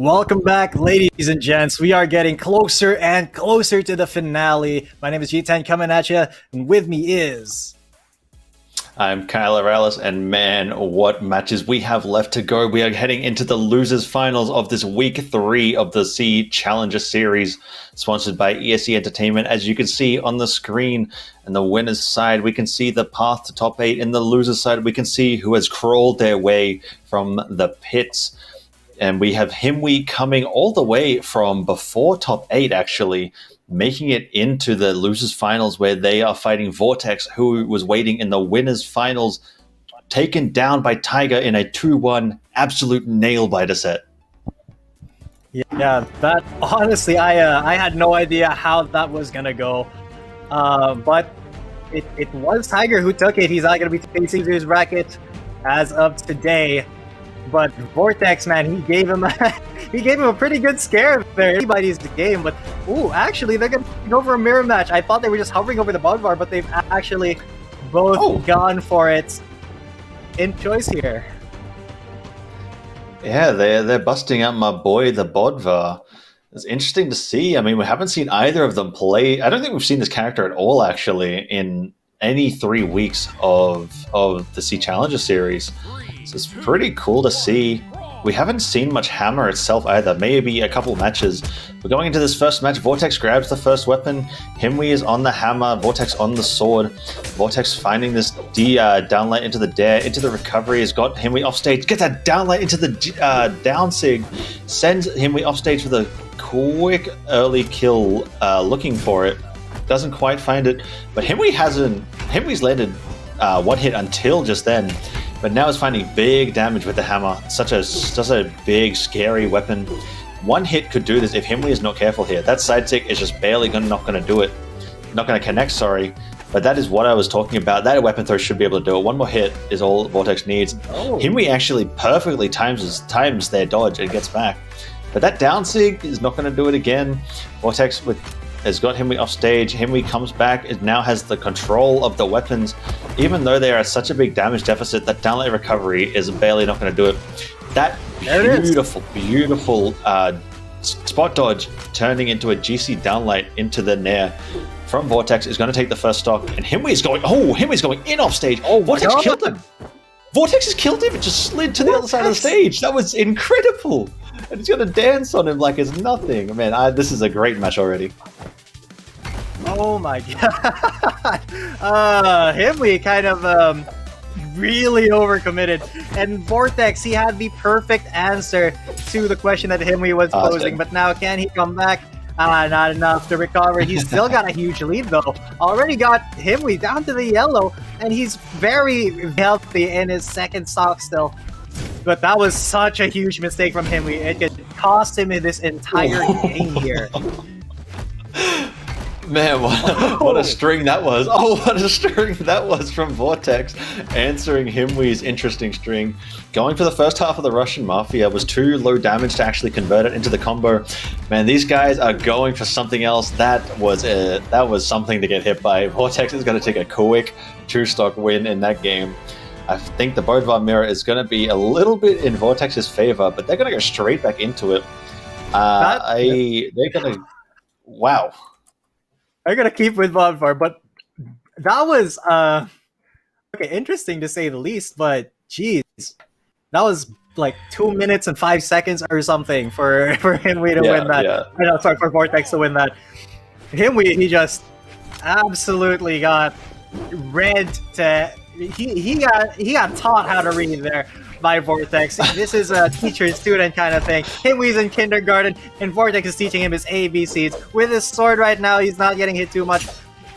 Welcome back, ladies and gents. We are getting closer and closer to the finale. My name is G10 coming at you, and with me is... I'm Kyle Morales, and man, what matches we have left to go. We are heading into the losers finals of this week 3 of the SEA Challenger Series, sponsored by ESE Entertainment. As you can see on the screen, and the winners side, we can see the path to top 8. In the losers side, we can see who has crawled their way from the pits. And we have Himwe coming all the way from before top 8, actually, making it into the losers finals where they are fighting Vortex, who was waiting in the winners finals, taken down by Tiger in a 2-1 absolute nail-biter set. Yeah, that honestly, I had no idea how that was gonna go, but it was Tiger who took it. He's not gonna be facing his bracket as of today. But Vortex, man, he gave him a pretty good scare there. Anybody's game, but actually they're gonna go for a mirror match. I thought they were just hovering over the bug bar, but they've actually both gone for it in choice here. Yeah, they're busting out my boy, the Bodvar. It's interesting to see. I mean, we haven't seen either of them play. I don't think we've seen this character at all, actually, in any 3 weeks of the SEA Challenger Series. So it's pretty cool to see. We haven't seen much Hammer itself either, maybe a couple matches. We're going into this first match. Vortex grabs the first weapon. Himwe is on the hammer, Vortex on the sword. Vortex finding this downlight into the dare, into the recovery, has got Himwe off stage, gets that downlight into the down sig, sends Himwe off stage with a quick early kill, looking for it. Doesn't quite find it, but Himwe's landed one hit until just then. But now is finding big damage with the hammer. Such a big, scary weapon. One hit could do this if Himwe is not careful here. That side tick is just barely not going to do it. Not going to connect, sorry. But that is what I was talking about. That weapon throw should be able to do it. One more hit is all Vortex needs. Himwe actually perfectly times their dodge and gets back. But that down sig is not going to do it again. Vortex has got Himwe off stage. Himwe comes back. It now has the control of the weapons. Even though they are at such a big damage deficit, that downlight recovery is barely not going to do it. That beautiful spot dodge turning into a GC downlight into the Nair from Vortex is going to take the first stock. And Himwe's going in off stage. Vortex killed him. Vortex has killed him. It just slid to the other side of the stage. That was incredible. And he's going to dance on him like it's nothing. Man, this is a great match already. Oh my god. Himwe kind of really overcommitted. And Vortex, he had the perfect answer to the question that Himwe was posing. But now can he come back? Not enough to recover. He's still got a huge lead though. Already got Himwe down to the yellow. And he's very healthy in his second stock still. But that was such a huge mistake from Himwe. It could cost him in this entire game here. Man, what a string that was. What a string that was from Vortex, answering Himwe's interesting string. Going for the first half of the Russian Mafia was too low damage to actually convert it into the combo. Man, these guys are going for something else. That was something to get hit by. Vortex is going to take a quick 2-stock win in that game. I think the Bodvar mirror is going to be a little bit in Vortex's favor, but they're going to go straight back into it. They're going to... Wow. I'm gonna keep with Bodvar, but that was interesting to say the least. But geez, that was like 2 minutes and 5 seconds or something for Himwe to win that. Yeah. For Vortex to win that. Himwe, he just absolutely got read to. He got taught how to read there by Vortex. This is a teacher-student kind of thing. Himwe's in kindergarten, and Vortex is teaching him his ABCs. With his sword right now, he's not getting hit too much.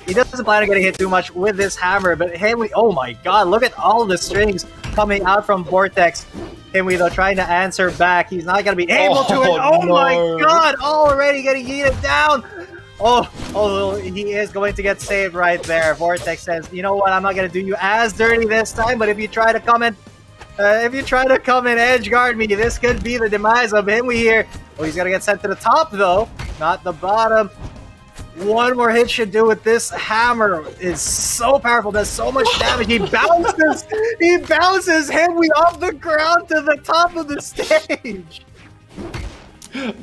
He doesn't plan on getting hit too much with this hammer, but Himwe, oh my god, look at all the strings coming out from Vortex. Himwe, though, trying to answer back. He's not going to be able to. And my god, already getting yeeted down. He is going to get saved right there. Vortex says, you know what, I'm not going to do you as dirty this time, but if you try to come and edge guard me, this could be the demise of Himwe here. Oh, he's going to get sent to the top, though, not the bottom. One more hit should do it. This hammer is so powerful, does so much damage. He bounces Himwe off the ground to the top of the stage.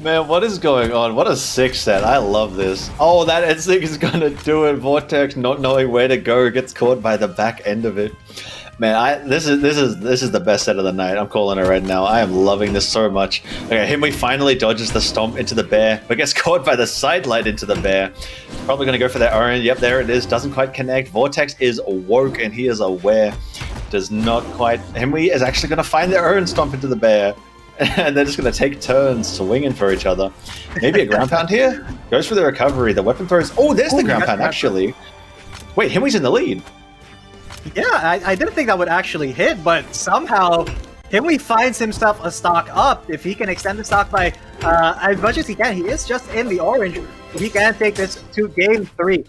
Man, what is going on? What a sick set. I love this. Oh, that instinct is gonna do it. Vortex not knowing where to go gets caught by the back end of it. Man, this is the best set of the night. I'm calling it right now. I am loving this so much. Okay, Himwe finally dodges the stomp into the bear, but gets caught by the side light into the bear. Probably gonna go for that orange. Yep, there it is. Doesn't quite connect. Vortex is woke and he is aware. Does not quite. Himwe is actually gonna find their own stomp into the bear. And they're just gonna take turns swinging for each other. Maybe a ground pound here? Goes for the recovery. The weapon throws. Oh, there's the ground pound actually. Wait, Himwe's in the lead. Yeah, I didn't think that would actually hit, but somehow Himwe finds himself a stock up. If he can extend the stock by as much as he can, he is just in the orange. He can take this to game 3.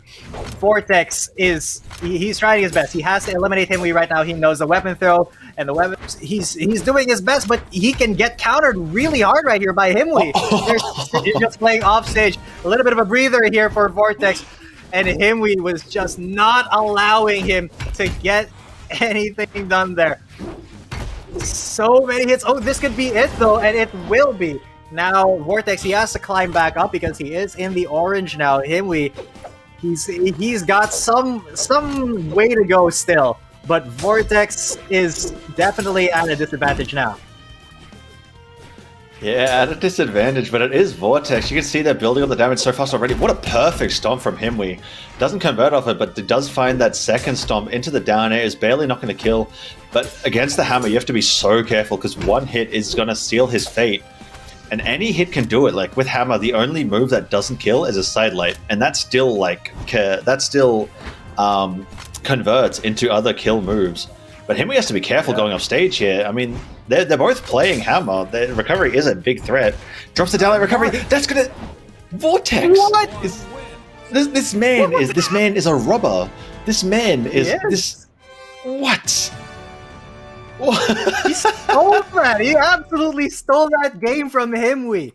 Vortex he's trying his best. He has to eliminate Himwe right now. He knows the weapon throw and the weapon. He's doing his best, but he can get countered really hard right here by Himwe. He's just playing off stage. A little bit of a breather here for Vortex. And Himwe was just not allowing him to get anything done there. So many hits. Oh, this could be it though, and it will be. Now Vortex, he has to climb back up because he is in the orange now. Himwe, he's got some way to go still, but Vortex is definitely at a disadvantage now. Yeah, at a disadvantage, but it is Vortex. You can see they're building up the damage so fast already. What a perfect stomp from Himwe. Doesn't convert off it, but it does find that second stomp into the down air. Is barely not going to kill. But against the hammer, you have to be so careful because one hit is going to seal his fate. And any hit can do it. Like with hammer, the only move that doesn't kill is a side light. And that's still converts into other kill moves. But Himwe has to be careful going off stage here. I mean, they're both playing hammer. The recovery is a big threat. Drops the down light recovery. That's gonna Vortex. What? This man is a robber. This man is this. What? He stole that. He absolutely stole that game from Himwe.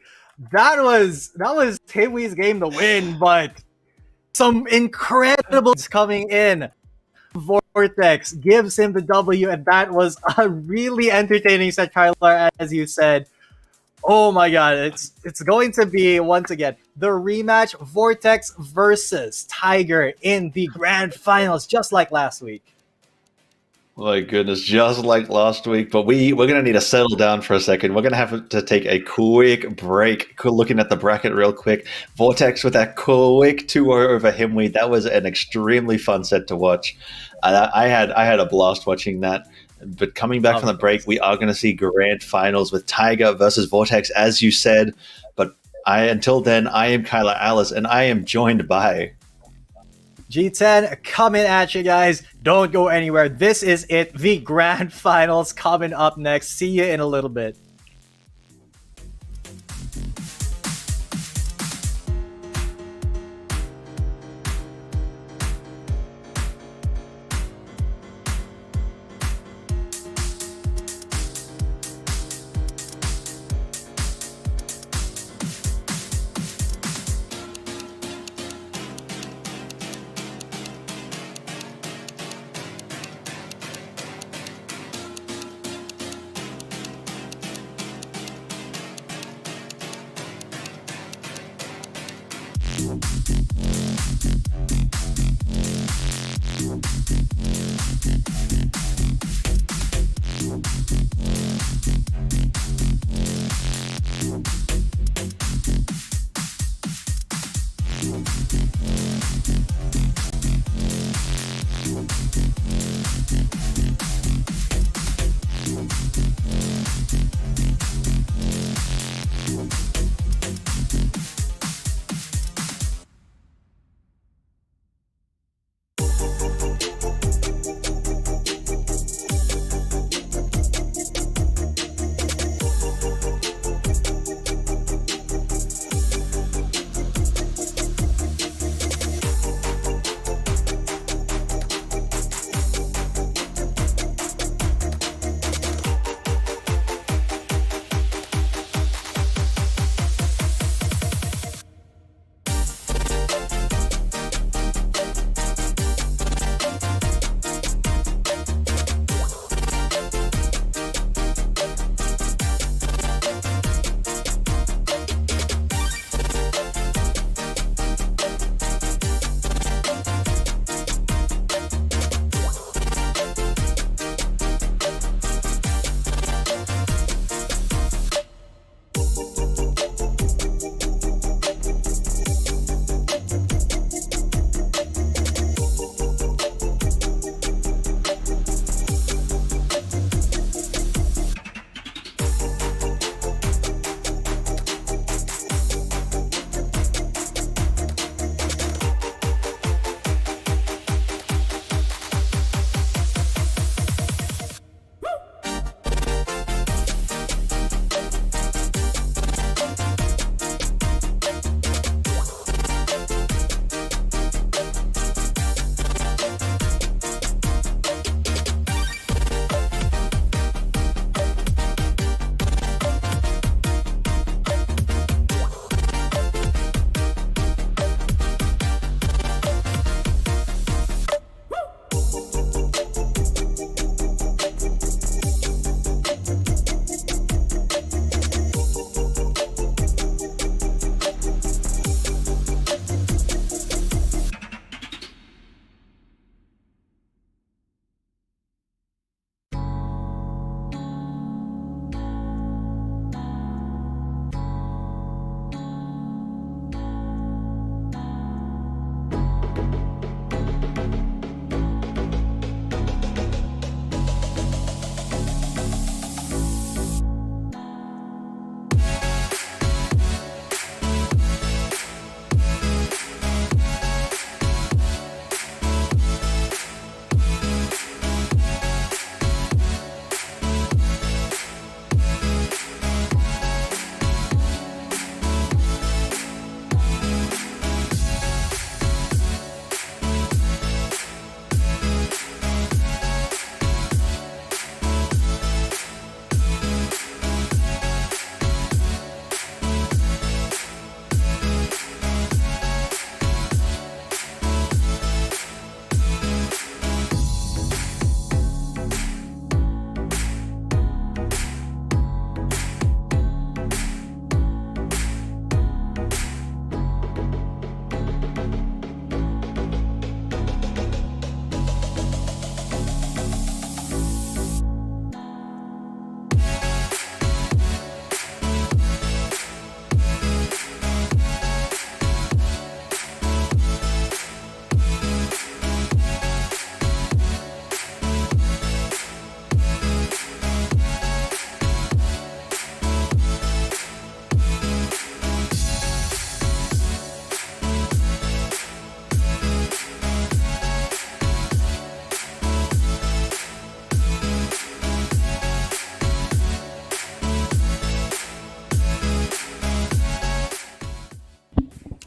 That was Himwe's game to win, but some incredibles coming in. Vortex gives him the W, and that was a really entertaining set, Kyler, as you said. Oh my god, it's going to be, once again, the rematch, Vortex versus Tiger in the grand finals, just like last week. My goodness, just like last week. But we're going to need to settle down for a second. We're going to have to take a quick break. Looking at the bracket real quick. Vortex with that quick 2-0 over Himwe. That was an extremely fun set to watch. I had a blast watching that. But coming back from the break, we are going to see grand finals with Tiger versus Vortex, as you said. But until then, I am Kyler Alice, and I am joined by G10 coming at you guys. Don't go anywhere. This is it. The grand finals coming up next. See you in a little bit.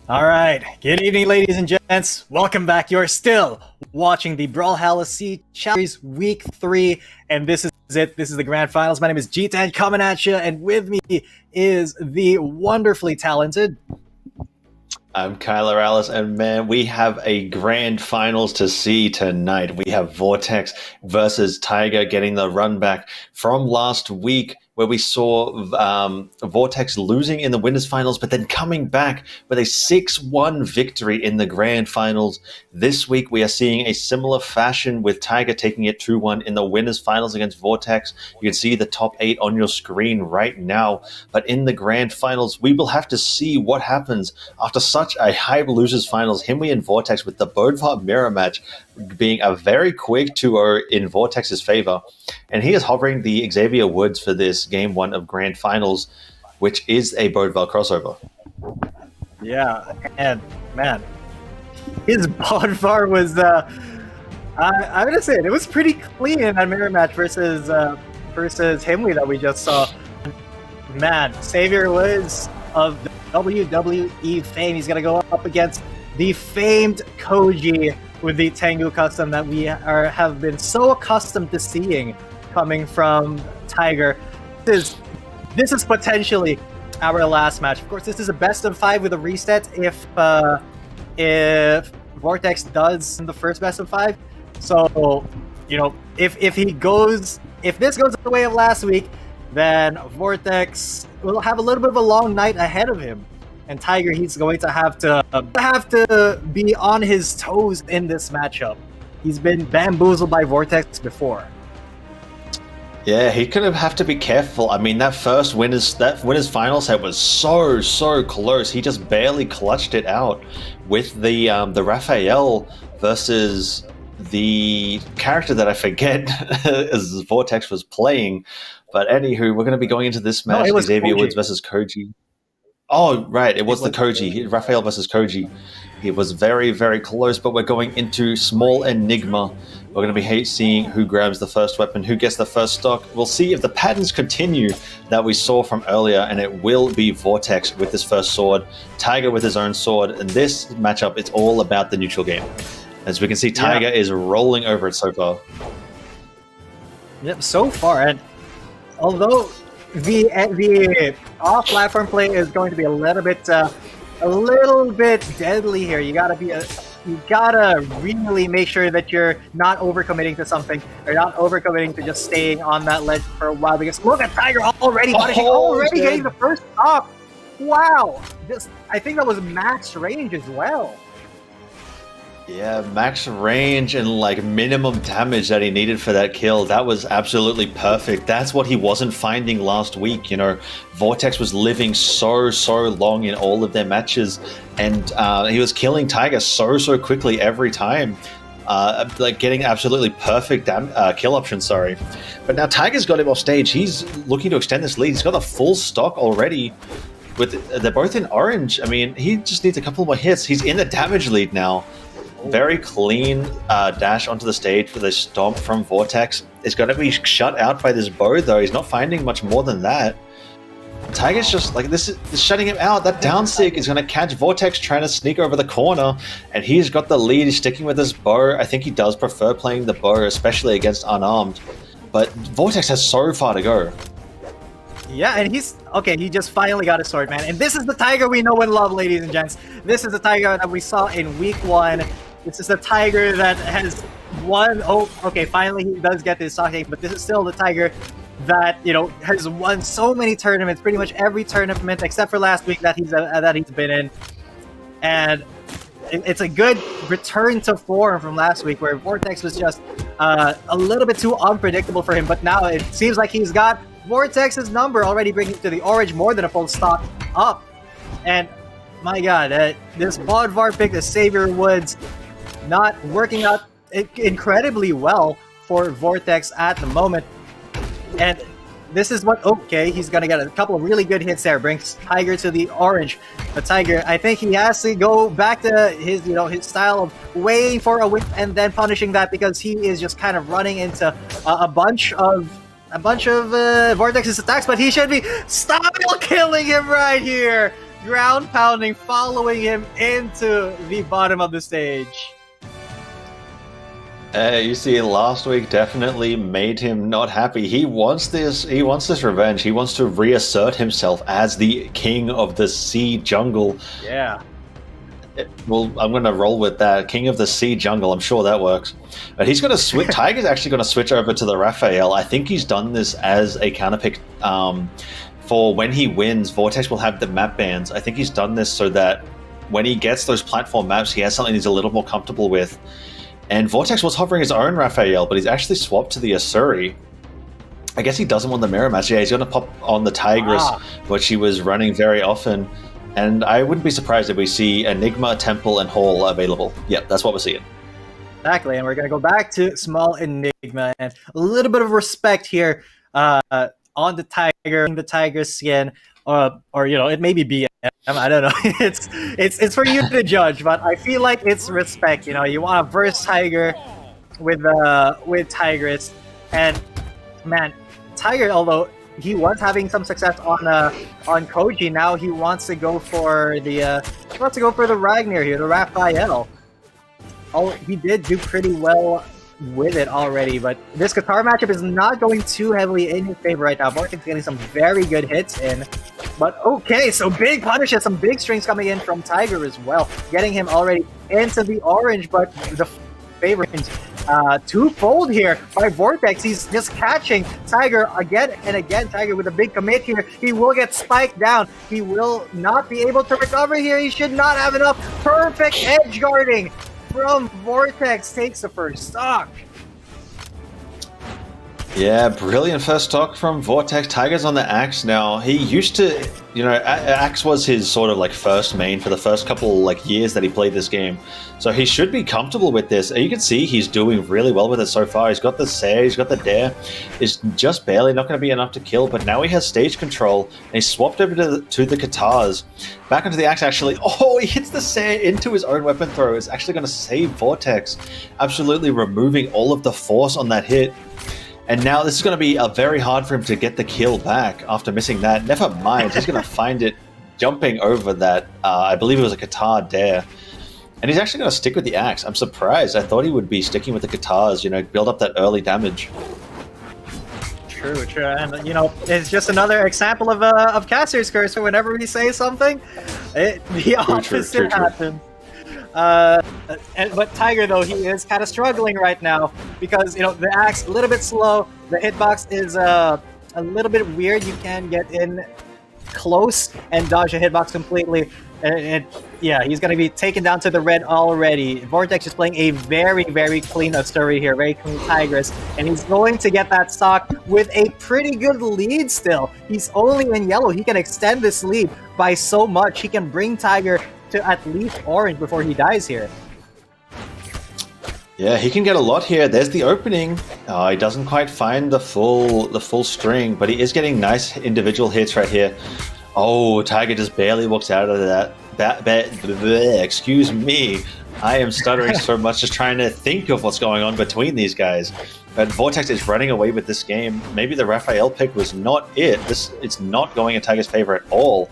All right. Good evening, ladies and gents. Welcome back. You're still watching the Brawlhalla SEA Challenger Series Week 3, and this is it. This is the grand finals. My name is G10 coming at you, and with me is the wonderfully talented. I'm Kyler Alice, and man, we have a grand finals to see tonight. We have Vortex versus Tiger getting the run back from last week, where we saw Vortex losing in the winners finals, but then coming back with a 6-1 victory in the grand finals. This week, we are seeing a similar fashion with Tiger taking it 2-1 in the winners finals against Vortex. You can see the top 8 on your screen right now, but in the grand finals, we will have to see what happens after such a hype losers finals. Himwe and Vortex with the Bodvar mirror match being a very quick 2-0 in Vortex's favor. And he is hovering the Xavier Woods for this game 1 of grand finals, which is a Bodvar crossover. Yeah, and man, his Bodvar was, I'm going to say it was pretty clean in that mirror match versus Himwe that we just saw. Man, Xavier Woods of WWE fame, he's going to go up against the famed Koji with the Tengu custom that we have been so accustomed to seeing coming from Tiger. This is potentially our last match. Of course, this is a best of 5 with a reset if Vortex does in the first best of 5. So, you know, if this goes the way of last week, then Vortex will have a little bit of a long night ahead of him. And Tiger, he's going to have to be on his toes in this matchup. He's been bamboozled by Vortex before. Yeah, he could have to be careful. I mean, that winners final set was so close. He just barely clutched it out with the Raphael versus the character that I forget as Vortex was playing. But anywho, we're going to be going into this match: Xavier Woods versus Koji. Oh, right. It was the Koji. Raphael versus Koji. It was very close, but we're going into Small Enigma. We're going to be seeing who grabs the first weapon, who gets the first stock. We'll see if the patterns continue that we saw from earlier, and it will be Vortex with his first sword, Tiger with his own sword, and this matchup, it's all about the neutral game. As we can see, Tiger is rolling over it so far. Yep, so far, and although the off-platform play is going to be a little bit deadly here. You gotta really make sure that you're not overcommitting to something, or not overcommitting to just staying on that ledge for a while. Because look at Tiger already getting the first stop. Wow, I think that was max range as well. Yeah, max range and like minimum damage that he needed for that kill. That was absolutely perfect. That's what he wasn't finding last week. You know, Vortex was living so long in all of their matches, and he was killing Tiger so quickly every time. Like getting absolutely perfect kill option, sorry. But now Tiger's got him off stage. He's looking to extend this lead. He's got a full stock already. They're both in orange. I mean, he just needs a couple more hits. He's in the damage lead now. Very clean dash onto the stage with a stomp from Vortex. It's going to be shut out by this bow, though. He's not finding much more than that. Tiger's just like, this is shutting him out. That down stick is going to catch Vortex trying to sneak over the corner, and he's got the lead. He's sticking with his bow. I think he does prefer playing the bow, especially against unarmed. But Vortex has so far to go. Yeah, and he just finally got his sword, man. And this is the Tiger we know and love, ladies and gents. This is the Tiger that we saw in week 1. This is the Tiger that has won. Oh, okay, finally he does get this sake, but this is still the Tiger that, you know, has won so many tournaments, pretty much every tournament except for last week that he's been in. And it's a good return to form from last week, where Vortex was just a little bit too unpredictable for him. But now it seems like he's got Vortex's number, already bringing to the orange more than a full stock up. And my God, this Bodvar pick, the Xavier Woods, not working out incredibly well for Vortex at the moment. And this is what, okay, he's going to get a couple of really good hits there, brings Tiger to the orange. But Tiger, I think he has to go back to his style of waiting for a whip and then punishing that, because he is just kind of running into a bunch of Vortex's attacks, but he should be still killing him right here. ground pounding, following him into the bottom of the stage. You see, last week definitely made him not happy. He wants this. He wants this revenge. He wants to reassert himself as the king of the sea jungle. Yeah. Well, I'm going to roll with that. King of the sea jungle. I'm sure that works. But he's going to switch. Tiger's actually going to switch over to the Raphael. I think he's done this as a counter pick. For when he wins, Vortex will have the map bans. I think he's done this so that when he gets those platform maps, he has something he's a little more comfortable with. And Vortex was hovering his own Raphael, but he's actually swapped to the Asuri. I guess he doesn't want the mirror match. Yeah, he's going to pop on the Tigress, which he was running very often. And I wouldn't be surprised if we see Enigma, Temple, and Hall available. Yep, that's what we're seeing. Exactly, and we're going to go back to small Enigma and a little bit of respect here on the Tiger skin, or it may be BM. I don't know. It's for you to judge, but I feel like it's respect. You want to verse Tiger with Tigress, and man, Tiger, although he was having some success on Koji, now he wants to go for the Ragnar here, the Raphael. Oh, he did do pretty well with it already, but this guitar matchup is not going too heavily in his favor right now. Vortex getting some very good hits in, but okay, so big punishes, some big strings coming in from Tiger as well, getting him already into the orange, but the favorite twofold here by Vortex. He's just catching Tiger again and again. Tiger with a big commit here. He will get spiked down. He will not be able to recover here. He should not have enough. Perfect edge guarding from Vortex, takes the first stock. Yeah, brilliant first stock from Vortex. Tiger's on the Axe now. He used to, Axe was his sort of like first main for the first couple years that he played this game. So he should be comfortable with this. You can see he's doing really well with it so far. He's got the Say, he's got the Dare. It's just barely not going to be enough to kill, but now he has stage control, and he swapped over to the Katars. Back into the Axe, actually. Oh, he hits the Say into his own weapon throw. It's actually going to save Vortex, absolutely removing all of the force on that hit. And now this is going to be very hard for him to get the kill back after missing that. Never mind, he's going to find it jumping over that, I believe it was a Katar Dare. And he's actually going to stick with the Axe. I'm surprised. I thought he would be sticking with the Katars, build up that early damage. True. And, it's just another example of Caster's Curse. So whenever we say something, the opposite happens. But Tiger, though, he is kind of struggling right now because, the Axe a little bit slow. The hitbox is a little bit weird. You can get in close and dodge the hitbox completely. And he's going to be taken down to the red already. Vortex is playing a very, very clean Asuri here, very clean Tigress, and he's going to get that stock with a pretty good lead still. He's only in yellow. He can extend this lead by so much. He can bring Tiger to at least orange before he dies here. Yeah, he can get a lot here. There's the opening. He doesn't quite find the full string, but he is getting nice individual hits right here. Oh, Tiger just barely walks out of that. Excuse me. I am stuttering so much just trying to think of what's going on between these guys. But Vortex is running away with this game. Maybe the Raphael pick was not it. It's not going in Tiger's favor at all.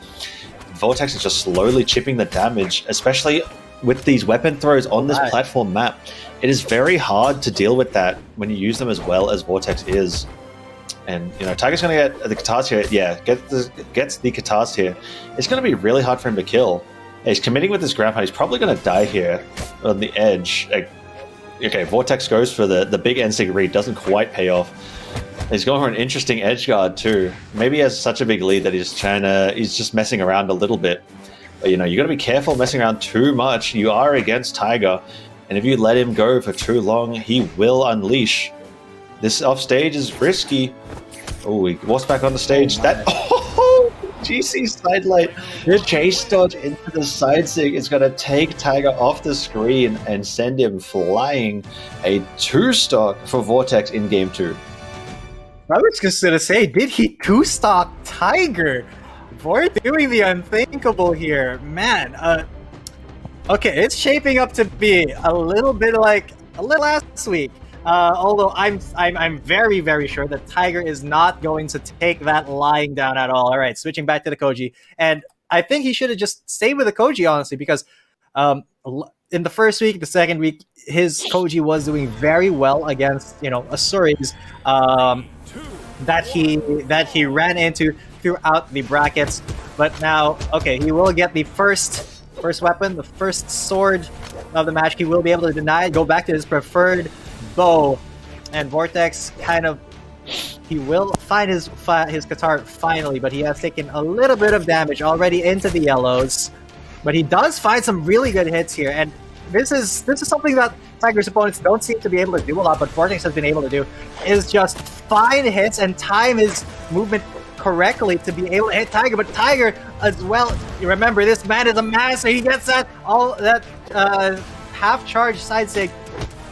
Vortex is just slowly chipping the damage, especially with these weapon throws on this platform map. It is very hard to deal with that when you use them as well as Vortex is. And, Tiger's going to get the Katars here. Yeah, gets the Katars here. It's going to be really hard for him to kill. He's committing with his grandpa. He's probably going to die here on the edge. Okay, Vortex goes for the big NSYNC read. Doesn't quite pay off. He's going for an interesting edge guard too. Maybe he has such a big lead that he's just messing around a little bit. But, you got to be careful messing around too much. You are against Tiger. And if you let him go for too long, he will unleash. This offstage is risky. Oh, he walks back on the stage. GC sidelight. The chase dodge into the side sig is going to take Tiger off the screen and send him flying. A 2-stock for Vortex in Game 2. I was just going to say, did he 2-stock Tiger? Vortex doing the unthinkable here. Man, okay, it's shaping up to be a little last week. Although I'm very, very sure that Tiger is not going to take that lying down at all. All right, switching back to the Koji. And I think he should have just stayed with the Koji, honestly, because in the first week, the second week, his Koji was doing very well against, Asuri's that he ran into throughout the brackets. But now, okay, he will get the first weapon, the first sword of the match. He will be able to deny it, go back to his preferred bow, and Vortex he will find his Qatar finally, but he has taken a little bit of damage already into the yellows. But he does find some really good hits here, and this is something that Tiger's opponents don't seem to be able to do a lot, but Vortex has been able to do, is just find hits and time his movement correctly to be able to hit Tiger. But Tiger as well, you remember, this man is a master. He gets that half charge side sig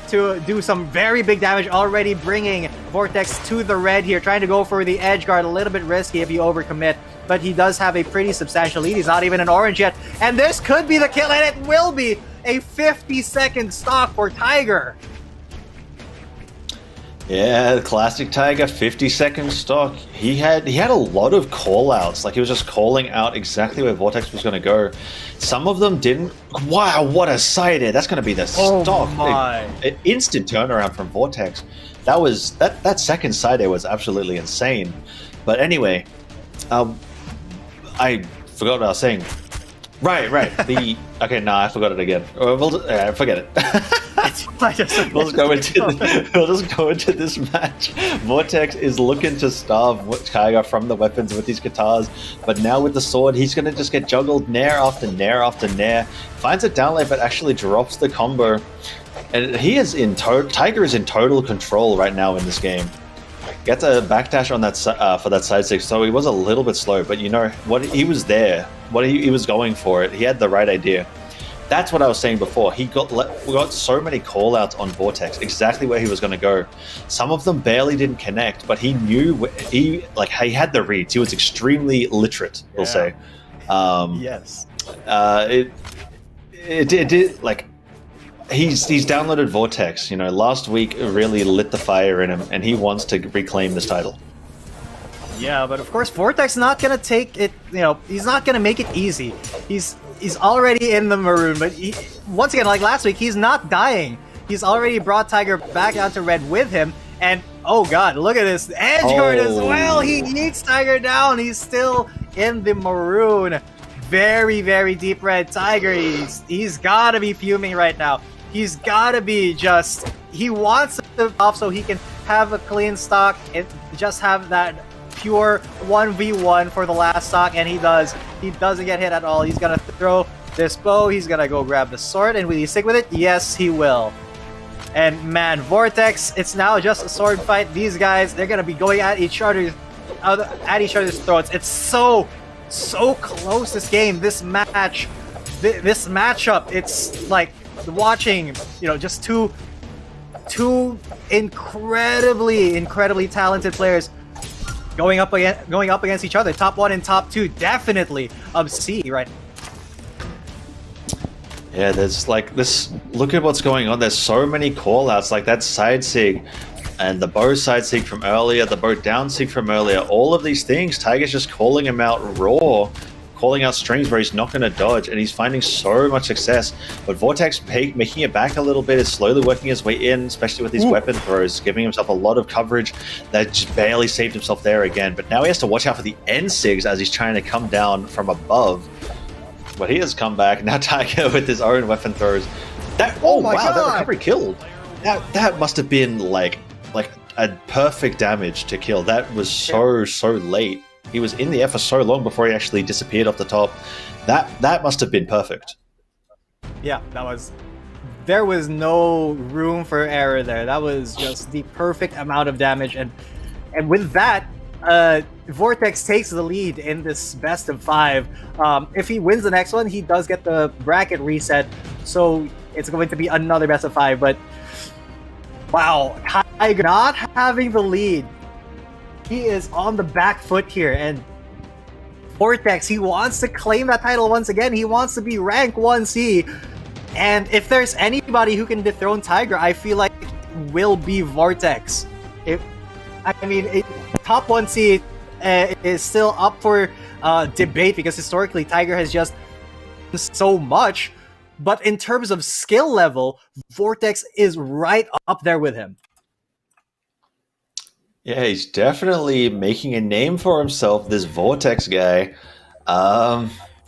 to do some very big damage, already bringing Vortex to the red here, trying to go for the edge guard. A little bit risky if you overcommit, but he does have a pretty substantial lead. He's not even an orange yet, and this could be the kill, and it will be a 50-second stock for Tiger. Yeah, classic Tiger, 50-second stock. He had a lot of call-outs. Like, he was just calling out exactly where Vortex was going to go. Some of them didn't. Wow, what a side air. That's going to be the stock. Oh my. An instant turnaround from Vortex. That second side air was absolutely insane. But anyway, I forgot what I was saying. Right. I forgot it again. Forget it. We'll just go into this match. Vortex is looking to starve Tiger from the weapons with his guitars, but now with the sword, he's going to just get juggled nair after nair after nair. Finds it down lane, but actually drops the combo. And Tiger is in total control right now in this game. Gets a backdash on that for that side six, so he was a little bit slow, but what he was there, what he was going for it. He had the right idea. That's what I was saying before. We got so many call-outs on Vortex, exactly where he was going to go. Some of them barely didn't connect, but he knew he had the reads. He was extremely literate, we'll say. Yes. He's downloaded Vortex. Last week really lit the fire in him, and he wants to reclaim this title. Yeah, but of course Vortex not gonna take it. He's not gonna make it easy. He's already in the maroon, but once again, like last week, he's not dying. He's already brought Tiger back out to red with him, and oh god, look at this edge guard as well. He eats Tiger down. He's still in the maroon. Very, very deep red Tiger. He's gotta be fuming right now. He's gotta be he wants to off so he can have a clean stock and just have that pure 1v1 for the last stock, and he does. He doesn't get hit at all. He's gonna throw this bow. He's gonna go grab the sword, and will he stick with it? Yes, he will. And man, Vortex, it's now just a sword fight. These guys, they're gonna be going at each other's throats. It's so close, this game, this match, this matchup. It's like watching, just two incredibly talented players going up against each other. Top 1 and top 2 definitely of C right now. Yeah, there's like this. Look at what's going on. There's so many call-outs, like that side sig and the bow side sig from earlier, the bow down sig from earlier. All of these things, Tiger's just calling him out raw, calling out strings where he's not going to dodge, and he's finding so much success. But Vortex making it back a little bit, is slowly working his way in, especially with his weapon throws, giving himself a lot of coverage. That just barely saved himself there again. But now he has to watch out for the end sigs as he's trying to come down from above. But he has come back. Now Tiger with his own weapon throws. Oh wow, that recovery killed. That must have been like a perfect damage to kill. That was so late. He was in the air for so long before he actually disappeared off the top. That must have been perfect. Yeah, there was no room for error there. That was just the perfect amount of damage, and with that, Vortex takes the lead in this best of 5. If he wins the next one, he does get the bracket reset, so it's going to be another best of 5. But wow, Tiger not having the lead. He is on the back foot here, and Vortex, he wants to claim that title once again. He wants to be rank 1C, and if there's anybody who can dethrone Tiger, I feel like it will be Vortex. Top 1C, is still up for debate because historically Tiger has just so much. But in terms of skill level, Vortex is right up there with him. Yeah, he's definitely making a name for himself, this Vortex guy.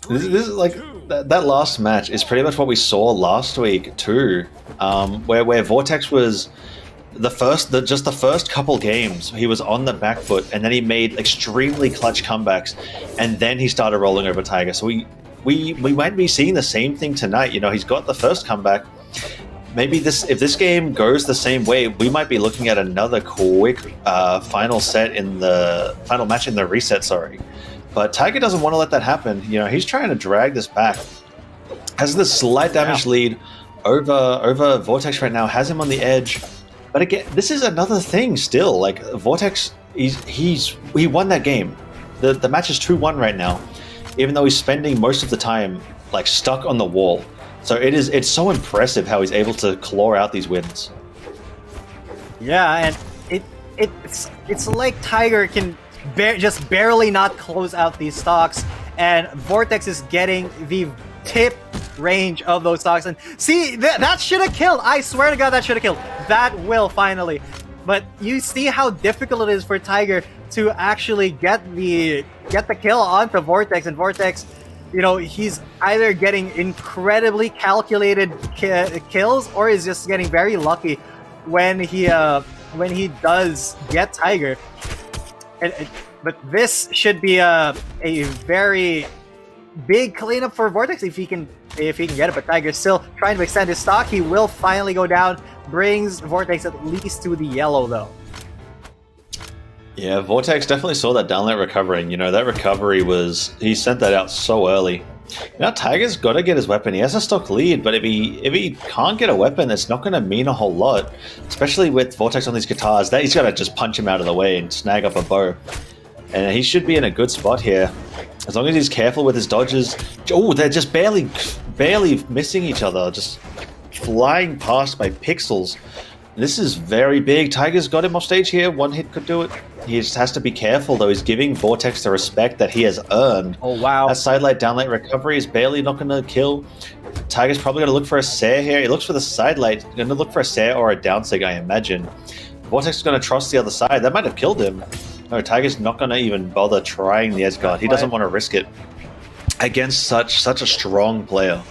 This is like that last match is pretty much what we saw last week too, where Vortex was the first couple games he was on the back foot, and then he made extremely clutch comebacks, and then he started rolling over Tiger. So we might be seeing the same thing tonight. You know, he's got the first comeback. Maybe if this game goes the same way, we might be looking at another quick final match in the reset. Sorry, but Tiger doesn't want to let that happen. You know, he's trying to drag this back. Has this slight damage lead over Vortex right now. Has him on the edge, but again, this is another thing. Still, like Vortex, he won that game. The match is 2-1 right now, even though he's spending most of the time like stuck on the wall. So it's so impressive how he's able to claw out these wins. Yeah, and it's like Tiger can just barely not close out these stocks, and Vortex is getting the tip range of those stocks. And see, that should have killed. I swear to God, that should have killed. That will finally. But you see how difficult it is for Tiger to actually get the kill onto Vortex, and Vortex, you know, he's either getting incredibly calculated kills or is just getting very lucky when he does get Tiger. But this should be a very big cleanup for Vortex if he can get it. But Tiger's still trying to extend his stock. He will finally go down, brings Vortex at least to the yellow though. Yeah, Vortex definitely saw that downlight recovering. You know, that recovery he sent that out so early. Now Tiger's got to get his weapon. He has a stock lead, but if he can't get a weapon, it's not going to mean a whole lot. Especially with Vortex on these guitars, that he's got to just punch him out of the way and snag up a bow. And he should be in a good spot here, as long as he's careful with his dodges. Oh, they're just barely missing each other, just flying past by pixels. This is very big. Tiger's got him off stage here. One hit could do it. He just has to be careful, though. He's giving Vortex the respect that he has earned. Oh, wow. That sidelight, downlight recovery is barely not going to kill. Tiger's probably going to look for a Sair here. He looks for the sidelight. He's going to look for a Sair or a downsig, I imagine. Vortex is going to trust the other side. That might have killed him. No, Tiger's not going to even bother trying the edge guard. He doesn't want to risk it against such a strong player.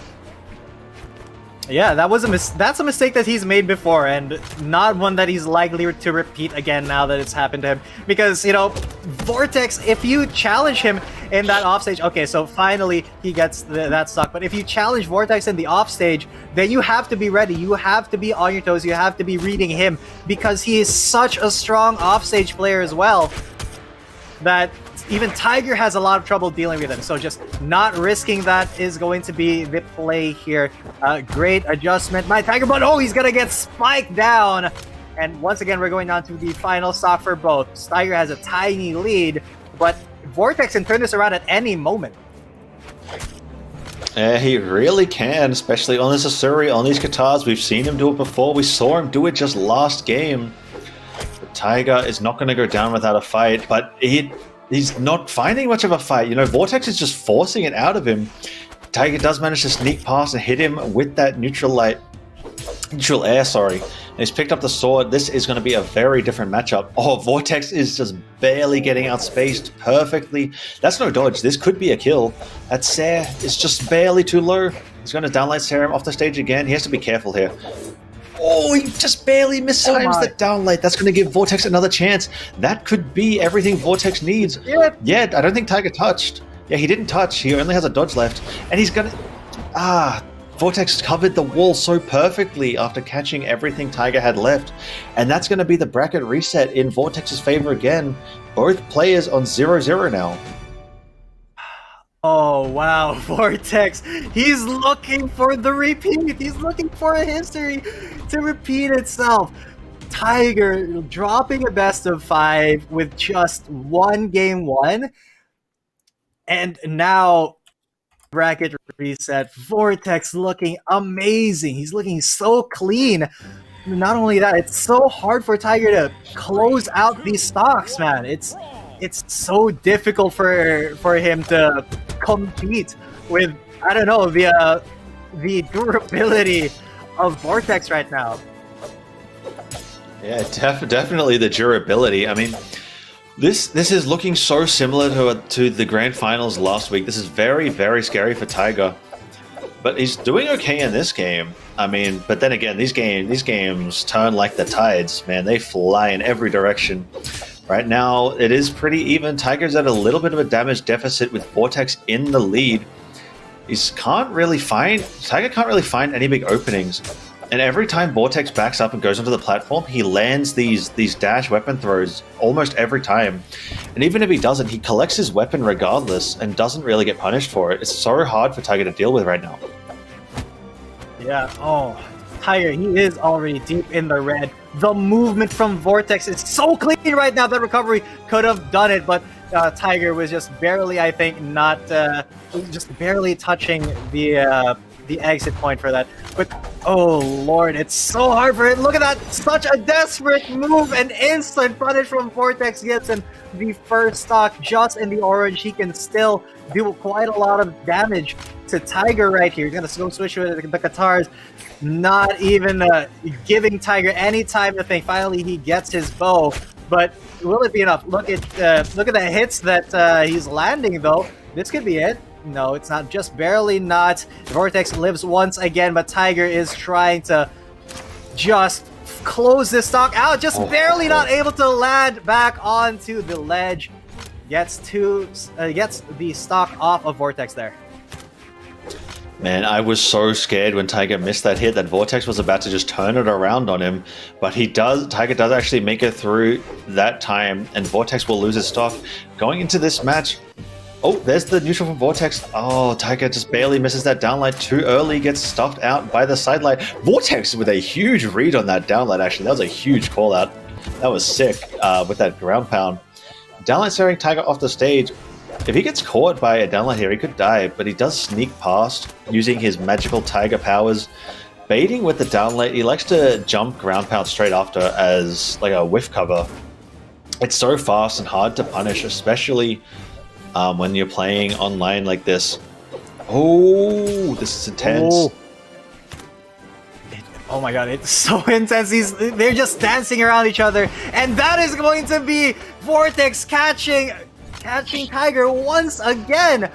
Yeah, that's a mistake that he's made before, and not one that he's likely to repeat again now that it's happened to him. Because, you know, Vortex, if you challenge him in that offstage, okay, so finally he gets that stock. But if you challenge Vortex in the offstage, then you have to be ready. You have to be on your toes. You have to be reading him, because he is such a strong offstage player as well that even Tiger has a lot of trouble dealing with him. So just not risking that is going to be the play here. Great adjustment by Tiger, but oh, he's going to get spiked down. And once again, we're going on to the final stock for both. Tiger has a tiny lead, but Vortex can turn this around at any moment. He really can, especially on this Asuri, on these guitars. We've seen him do it before. We saw him do it just last game. But Tiger is not going to go down without a fight, but he's not finding much of a fight. You know, Vortex is just forcing it out of him. Tiger does manage to sneak past and hit him with that neutral air, And he's picked up the sword. This is going to be a very different matchup. Oh, Vortex is just barely getting outspaced perfectly. That's no dodge. This could be a kill. That Sair is just barely too low. He's going to downlight Sair him off the stage again. He has to be careful here. Oh, he just barely mistimes the downlight. That's going to give Vortex another chance. That could be everything Vortex needs. Yeah, I don't think Tiger touched. Yeah, he didn't touch. He only has a dodge left. And he's going to... Vortex covered the wall so perfectly after catching everything Tiger had left. And that's going to be the bracket reset in Vortex's favor again. Both players on 0-0 now. Oh, wow, Vortex. He's looking for the repeat. He's looking for a history to repeat itself. Tiger dropping a best of 5 with just one game won. And now, bracket reset. Vortex looking amazing. He's looking so clean. Not only that, it's so hard for Tiger to close out these stocks, man. It's it's so difficult for him to compete with, I don't know, the durability of Vortex right now. Yeah, definitely the durability. I mean, this is looking so similar to the grand finals last week. This is very, very scary for Tiger. But he's doing okay in this game. I mean, but then again, these games turn like the tides, man. They fly in every direction. Right now, it is pretty even. Tiger's at a little bit of a damage deficit with Vortex in the lead. Tiger can't really find any big openings. And every time Vortex backs up and goes onto the platform, he lands these dash weapon throws almost every time. And even if he doesn't, he collects his weapon regardless and doesn't really get punished for it. It's so hard for Tiger to deal with right now. Yeah, oh, Tiger, he is already deep in the red. The movement from Vortex is so clean right now. That recovery could have done it, but Tiger was just barely, I think, just barely touching the exit point for that. But oh lord, it's so hard for it. Look at that, such a desperate move, an instant punish from Vortex gets him the first stock just in the orange. He can still do quite a lot of damage to Tiger right here. He's gonna go switch with the Qatars, not even giving Tiger any time to think. Finally he gets his bow, but will it be enough? Look at the hits that he's landing though. This could be it. No, it's not, just barely not. Vortex lives once again, but Tiger is trying to just close this stock out, just barely not able to land back onto the ledge. Gets the stock off of Vortex there. Man, I was so scared when Tiger missed that hit that Vortex was about to just turn it around on him. But Tiger does actually make it through that time, and Vortex will lose his stock. Going into this match, oh, there's the neutral from Vortex. Oh, Tiger just barely misses that downlight too early, gets stuffed out by the sidelight. Vortex with a huge read on that downlight, actually. That was a huge call out. That was sick with that ground pound. Downlight staring Tiger off the stage. If he gets caught by a downlight here, he could die, but he does sneak past using his magical Tiger powers. Baiting with the downlight, he likes to jump ground pound straight after as like a whiff cover. It's so fast and hard to punish, especially when you're playing online like this. Oh, this is intense. Oh my god, it's so intense. They're just dancing around each other, and that is going to be Vortex catching Tiger once again.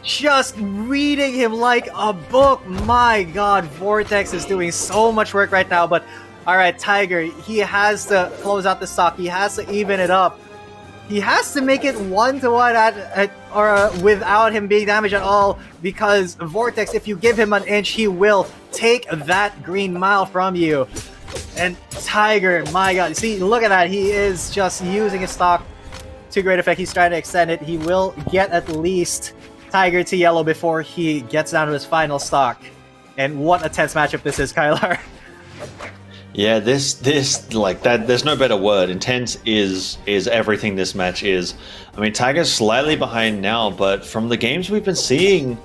Just reading him like a book. My god, Vortex is doing so much work right now, but alright, Tiger, he has to close out the stock. He has to even it up. He has to make it 1-1 without him being damaged at all, because Vortex, if you give him an inch, he will take that green mile from you. And Tiger, my god, see, look at that. He is just using his stock to great effect. He's trying to extend it. He will get at least Tiger to yellow before he gets down to his final stock. And what a tense matchup this is, Kylar. Yeah, this like that. There's no better word. Intense is everything this match is. I mean, Tiger's slightly behind now, but from the games we've been seeing,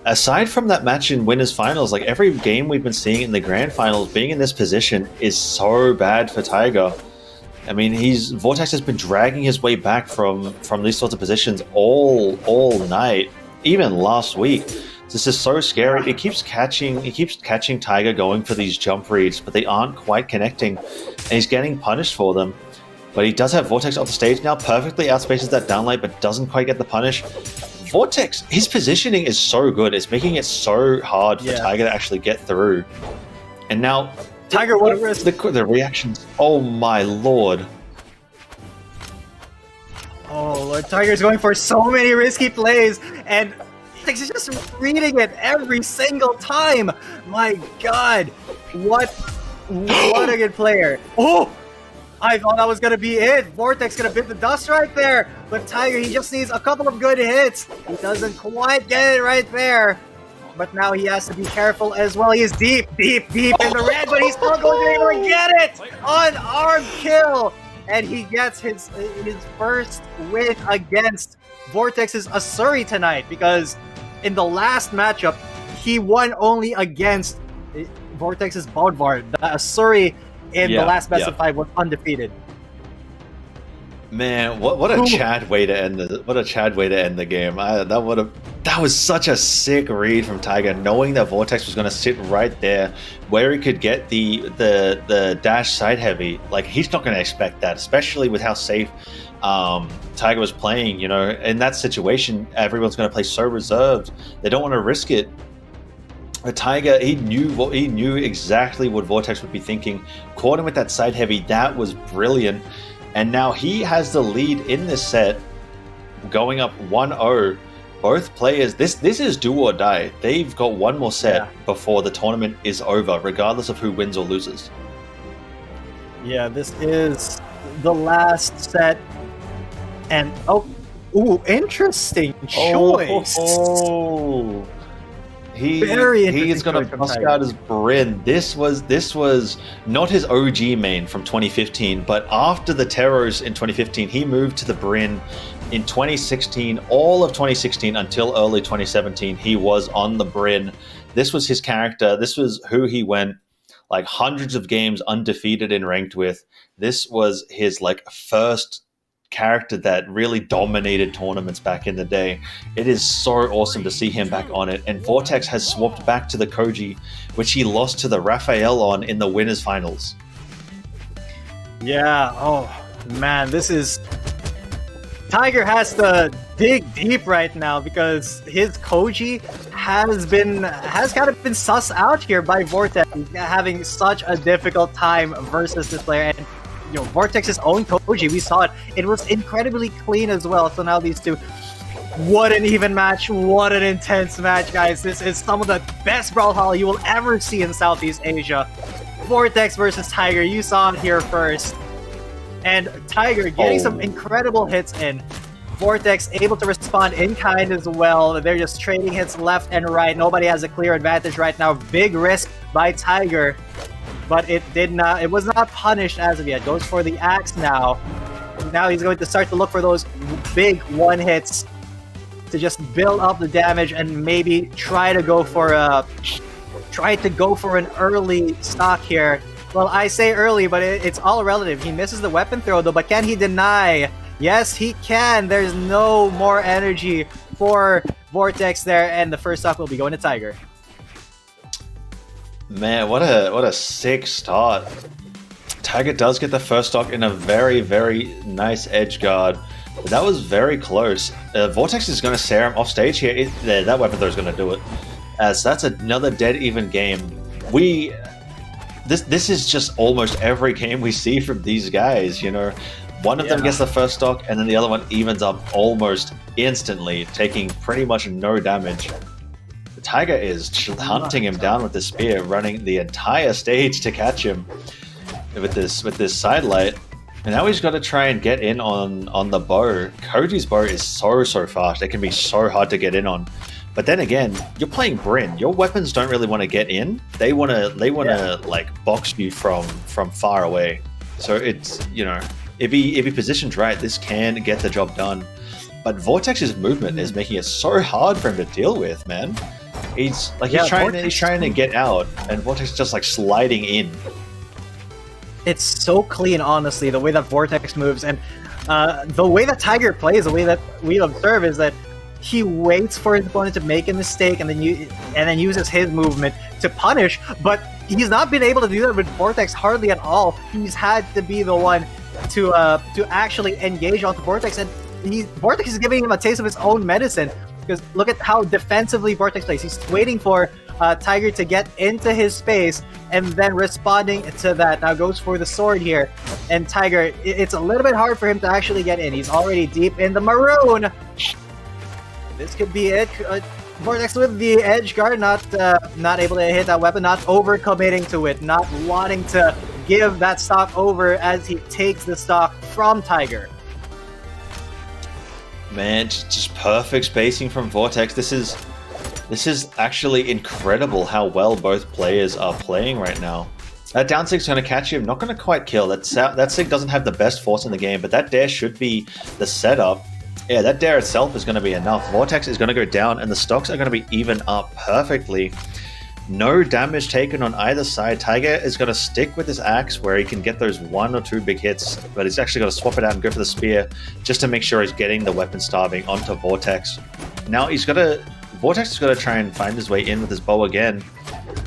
aside from that match in winners finals, like every game we've been seeing in the grand finals, being in this position is so bad for Tiger. I mean, Vortex has been dragging his way back from these sorts of positions all night, even last week. This is so scary. He keeps catching Tiger going for these jump reads, but they aren't quite connecting, and he's getting punished for them. But he does have Vortex off the stage now, perfectly outspaces that downlight, but doesn't quite get the punish. Vortex, his positioning is so good. It's making it so hard for Tiger to actually get through. And now, Tiger, what is the reactions? Oh my lord. Oh Lord, Tiger's going for so many risky plays, and he's just reading it every single time. My god, what a good player. Oh, I thought that was gonna be it. Vortex gonna bit the dust right there, but Tiger, he just needs a couple of good hits. He doesn't quite get it right there, but now he has to be careful as well. He is deep in the red, but he's still going to be able to get it. Unarmed kill, and he gets his first win against Vortex's Asuri tonight, because in the last matchup, he won only against Vortex's Bodvar. The Asuri in the last best of 5 was undefeated. Man, what a Chad way to end the game. That was such a sick read from Tiger, knowing that Vortex was going to sit right there where he could get the dash side heavy. Like, he's not going to expect that, especially with how safe Tiger was playing. You know, in that situation, everyone's going to play so reserved. They don't want to risk it. But Tiger, he knew exactly what Vortex would be thinking. Caught him with that side heavy. That was brilliant. And now he has the lead in this set, going up 1-0. Both players, this is do or die. They've got one more set before the tournament is over, regardless of who wins or loses. Yeah, this is the last set. And, interesting choice. He is going to bust out his Bryn. This was not his OG main from 2015, but after the Terrors in 2015, he moved to the Bryn in 2016. All of 2016 until early 2017, he was on the Bryn. This was his character. This was who he went like hundreds of games undefeated in ranked with. This was his like first character that really dominated tournaments back in the day. It is so awesome to see him back on it. And Vortex has swapped back to the Koji, which he lost to the Raphael on in the winners finals. Yeah, oh man, this is... Tiger has to dig deep right now because his Koji has kind of been sus out here by Vortex, having such a difficult time versus this player. And you know, Vortex's own Koji, we saw it. It was incredibly clean as well. So now these two, what an even match. What an intense match, guys. This is some of the best Brawlhalla you will ever see in Southeast Asia. Vortex versus Tiger. You saw it here first. And Tiger getting some incredible hits in. Vortex able to respond in kind as well. They're just trading hits left and right. Nobody has a clear advantage right now. Big risk by Tiger. But it was not punished as of yet. Goes for the axe now. Now he's going to start to look for those big one hits to just build up the damage and maybe try to go for an early stock here. Well, I say early, but it's all relative. He misses the weapon throw though, but can he deny? Yes, he can. There's no more energy for Vortex there, and the first stock will be going to Tiger. Man, what a sick start. Tiger does get the first stock in a very, very nice edge guard. But that was very close. Vortex is going to Serum off stage here. That weapon throw is going to do it. So that's another dead even game. This is just almost every game we see from these guys, you know. One of them gets the first stock, and then the other one evens up almost instantly, taking pretty much no damage. Tiger is hunting him down with the spear, running the entire stage to catch him with this sidelight. And now he's got to try and get in on the bow. Koji's bow is so fast. It can be so hard to get in on. But then again, you're playing Bryn. Your weapons don't really want to get in. They want to like box you from far away. So it's, you know, if he positions right, this can get the job done. But Vortex's movement is making it so hard for him to deal with, man. He's trying to get out, and Vortex is just like sliding in. It's so clean, honestly, the way that Vortex moves, and the way that Tiger plays, the way that we observe is that he waits for his opponent to make a mistake and then uses his movement to punish, but he's not been able to do that with Vortex hardly at all. He's had to be the one to actually engage onto Vortex, and Vortex is giving him a taste of his own medicine. Because look at how defensively Vortex plays. He's waiting for Tiger to get into his space and then responding to that. Now goes for the sword here. And Tiger, it's a little bit hard for him to actually get in. He's already deep in the maroon. This could be it. Vortex with the edge guard, not able to hit that weapon, not overcommitting to it, not wanting to give that stock over as he takes the stock from Tiger. Man, just perfect spacing from Vortex. This is actually incredible how well both players are playing right now. That down sig's going to catch him, not going to quite kill. That sig doesn't have the best force in the game, but that dare should be the setup. Yeah, that dare itself is going to be enough. Vortex is going to go down, and the stocks are going to be even up perfectly. No damage taken on either side. Tiger is going to stick with his axe where he can get those 1 or 2 big hits, but he's actually going to swap it out and go for the spear just to make sure he's getting the weapon starving onto Vortex. Now Vortex is going to try and find his way in with his bow again.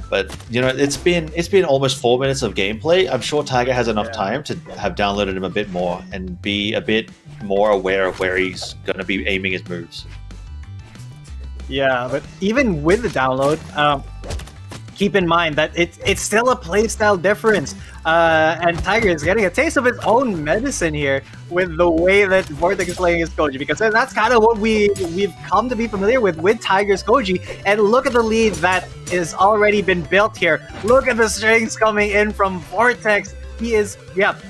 But it's been almost 4 minutes of gameplay. I'm sure Tiger has enough time to have downloaded him a bit more and be a bit more aware of where he's going to be aiming his moves. Yeah, but even with the download, keep in mind that it's still a playstyle difference. And Tiger is getting a taste of his own medicine here with the way that Vortex is playing his Koji, because that's kind of what we've come to be familiar with Tiger's Koji. And look at the lead that is already been built here. Look at the strings coming in from Vortex. He is,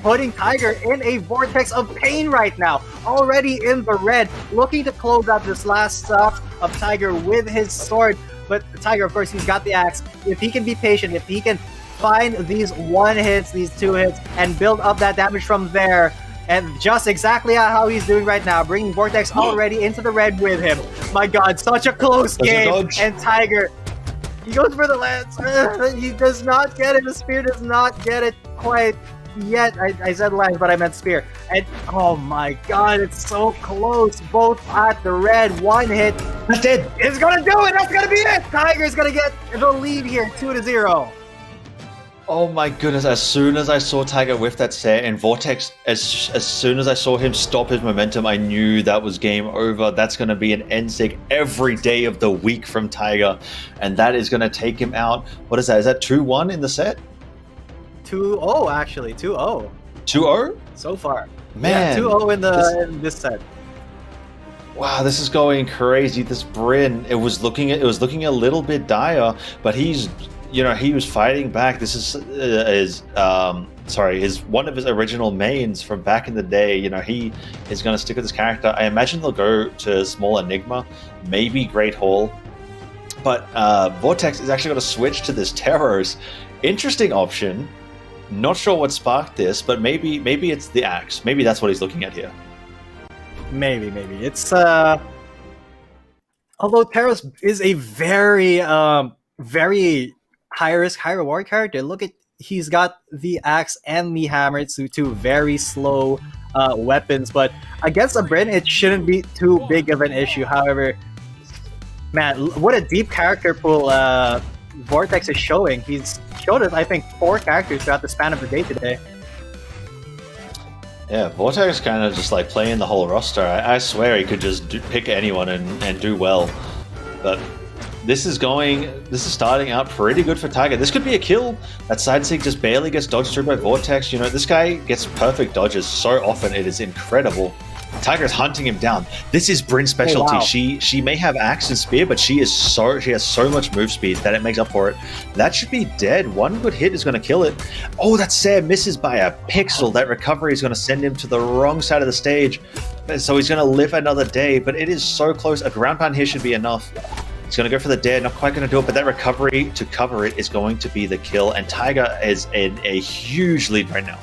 putting Tiger in a vortex of pain right now. Already in the red, looking to close out this last stop of Tiger with his sword. But Tiger, of course, he's got the axe. If he can be patient, if he can find these 1 hits, these 2 hits, and build up that damage from there, and just exactly how he's doing right now, bringing Vortex already into the red with him. My God, such a close game. And Tiger, he goes for the lance. He does not get it. The spear does not get it quite yet. I said lance, but I meant spear. And oh my God, it's so close. Both at the red. 1 hit. That's it. It's gonna do it. That's gonna be it. Tiger's gonna get the lead here, 2-0. Oh my goodness, as soon as I saw Tiger whiff that set and Vortex, as soon as I saw him stop his momentum, I knew that was game over. That's going to be an end sig every day of the week from Tiger, and that is going to take him out. What is that? Is that 2-1 in the set? 2-0, actually. 2-0. 2-0? So far. Man. Yeah, 2-0 in this set. Wow, this is going crazy. This Bryn, it was looking a little bit dire, but he was fighting back. This is one of his original mains from back in the day. He is going to stick with this character. I imagine they'll go to Small Enigma, maybe Great Hall, but Vortex is actually going to switch to this Terrors. Interesting option. Not sure what sparked this, but maybe it's the axe. Maybe that's what he's looking at here. Maybe it's although Terrors is a very high risk, high reward character. Look at, he's got the axe and the hammer. It's two very slow weapons, but against a Bryn, it shouldn't be too big of an issue. However, man, what a deep character pool Vortex is showing. He's showed us, I think, 4 characters throughout the span of the day today. Yeah, Vortex kind of just like playing the whole roster. I swear he could just pick anyone and do well, but this is starting out pretty good for Tiger. This could be a kill. That side sig just barely gets dodged through by Vortex. This guy gets perfect dodges so often. It is incredible. Tiger's hunting him down. This is Bryn's specialty. Oh, wow. She may have axe and spear, but she has so much move speed that it makes up for it. That should be dead. 1 good hit is going to kill it. Oh, that Sam misses by a pixel. That recovery is going to send him to the wrong side of the stage. So he's going to live another day, but it is so close. A ground pound here should be enough. He's going to go for the dead, not quite going to do it, but that recovery to cover it is going to be the kill, and Tiger is in a huge lead right now.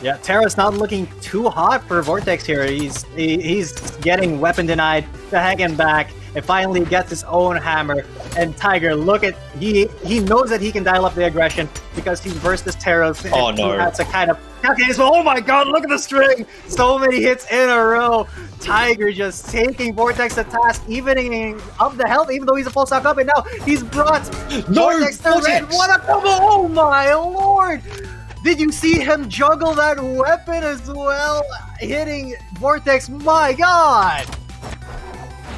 Yeah, Terra's not looking too hot for Vortex here. He's getting weapon denied, the Hagen back, and finally gets his own hammer. And Tiger, look at, he knows that he can dial up the aggression because he's versus Terra's. Oh no. He has to kind of calculate. Oh my God, look at the string! So many hits in a row. Tiger just taking Vortex to task, evening up the health, even though he's a full stock up, and now he's brought Vortex to red. What a combo! Oh my Lord! Did you see him juggle that weapon as well? Hitting Vortex, my God!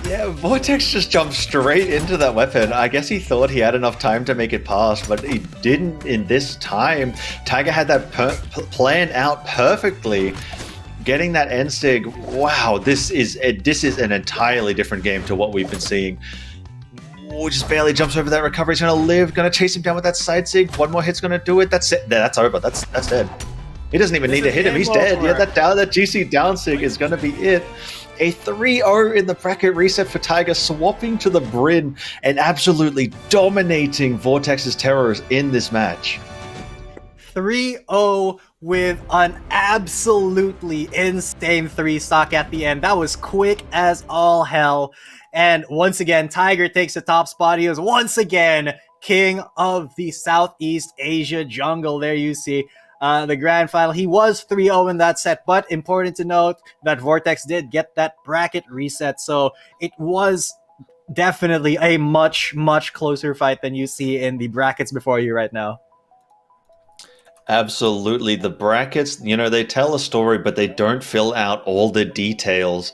Yeah, Vortex just jumped straight into that weapon. I guess he thought he had enough time to make it past, but he didn't in this time. Tiger had that planned out perfectly. Getting that end sig, wow, this is an entirely different game to what we've been seeing. Oh, just barely jumps over that recovery. He's going to live, going to chase him down with that side sig. 1 more hit's going to do it. That's it. That's over. That's dead. He doesn't even need to hit him. He's dead. Yeah, that GC down sig is going to be it. A 3-0 in the bracket reset for Tiger, swapping to the Bryn and absolutely dominating Vortex's Terrors in this match. 3-0 with an absolutely insane 3 stock at the end. That was quick as all hell. And once again, Tiger takes the top spot. He was once again king of the Southeast Asia jungle. There you see the grand final. He was 3-0 in that set, but important to note that Vortex did get that bracket reset. So it was definitely a much, much closer fight than you see in the brackets before you right now. Absolutely. The brackets, they tell a story, but they don't fill out all the details.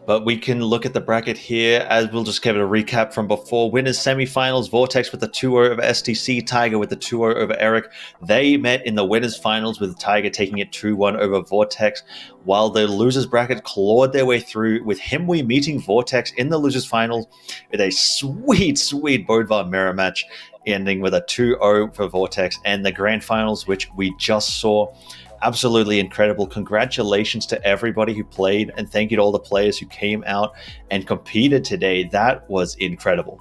But we can look at the bracket here, as we'll just give it a recap from before. Winners semifinals, Vortex with the 2-0 over STC, Tiger with the 2-0 over Eric. They met in the winners finals with Tiger taking it 2-1 over Vortex, while the losers bracket clawed their way through with Himwe meeting Vortex in the losers finals with a sweet, sweet Bodvar mirror match, ending with a 2-0 for Vortex, and the grand finals, which we just saw. Absolutely incredible. Congratulations to everybody who played, and thank you to all the players who came out and competed today. That was incredible.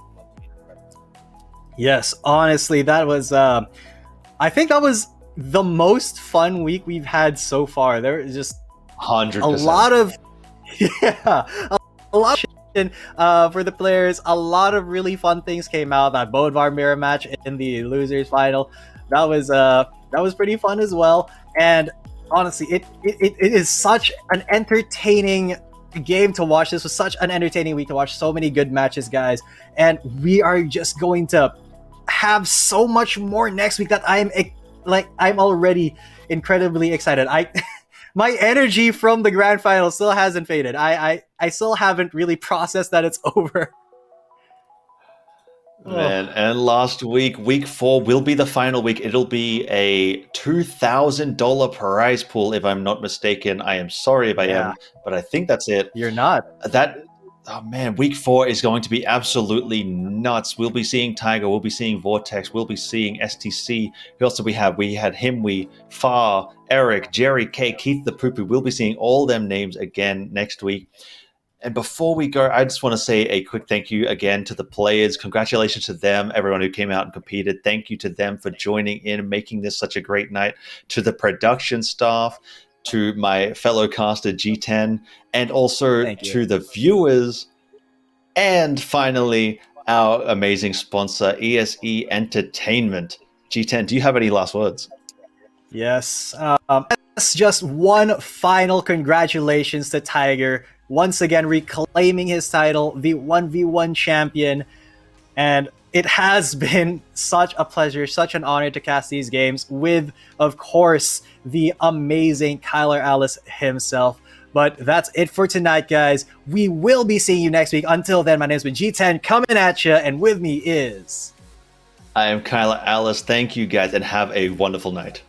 Yes, honestly, that was I think that was the most fun week we've had so far. There was just 100%. a lot of a lot of for the players. A lot of really fun things came out. That Bodvar mirror match in the losers final, that was pretty fun as well. And honestly, it is such an entertaining game to watch. This was such an entertaining week to watch. So many good matches, guys, and we are just going to have so much more next week that I'm already incredibly excited. My energy from the grand final still hasn't faded. I still haven't really processed that it's over. Man, and last week, week 4 will be the final week. It'll be a $2,000 prize pool, if I'm not mistaken. I am sorry if I am, but I think that's it. You're not. Oh man, week 4 is going to be absolutely nuts. We'll be seeing Tiger, we'll be seeing Vortex, we'll be seeing STC. Who else do we have? We had Himwe, Far, Eric, Jerry K, Keith the Poo Poo. We'll be seeing all them names again next week. And before we go, I just want to say a quick thank you again to the players. Congratulations to them, everyone who came out and competed. Thank you to them for joining in and making this such a great night. To the production staff, to my fellow caster G10, and also to the viewers. And finally, our amazing sponsor, ESE Entertainment. G10, do you have any last words? Yes. Just one final congratulations to Tiger. Once again, reclaiming his title, the 1v1 champion. And it has been such a pleasure, such an honor to cast these games with, of course, the amazing Kyler Alice himself. But that's it for tonight, guys. We will be seeing you next week. Until then, my name's been G10 coming at you, and with me is... I am Kyler Alice. Thank you, guys, and have a wonderful night.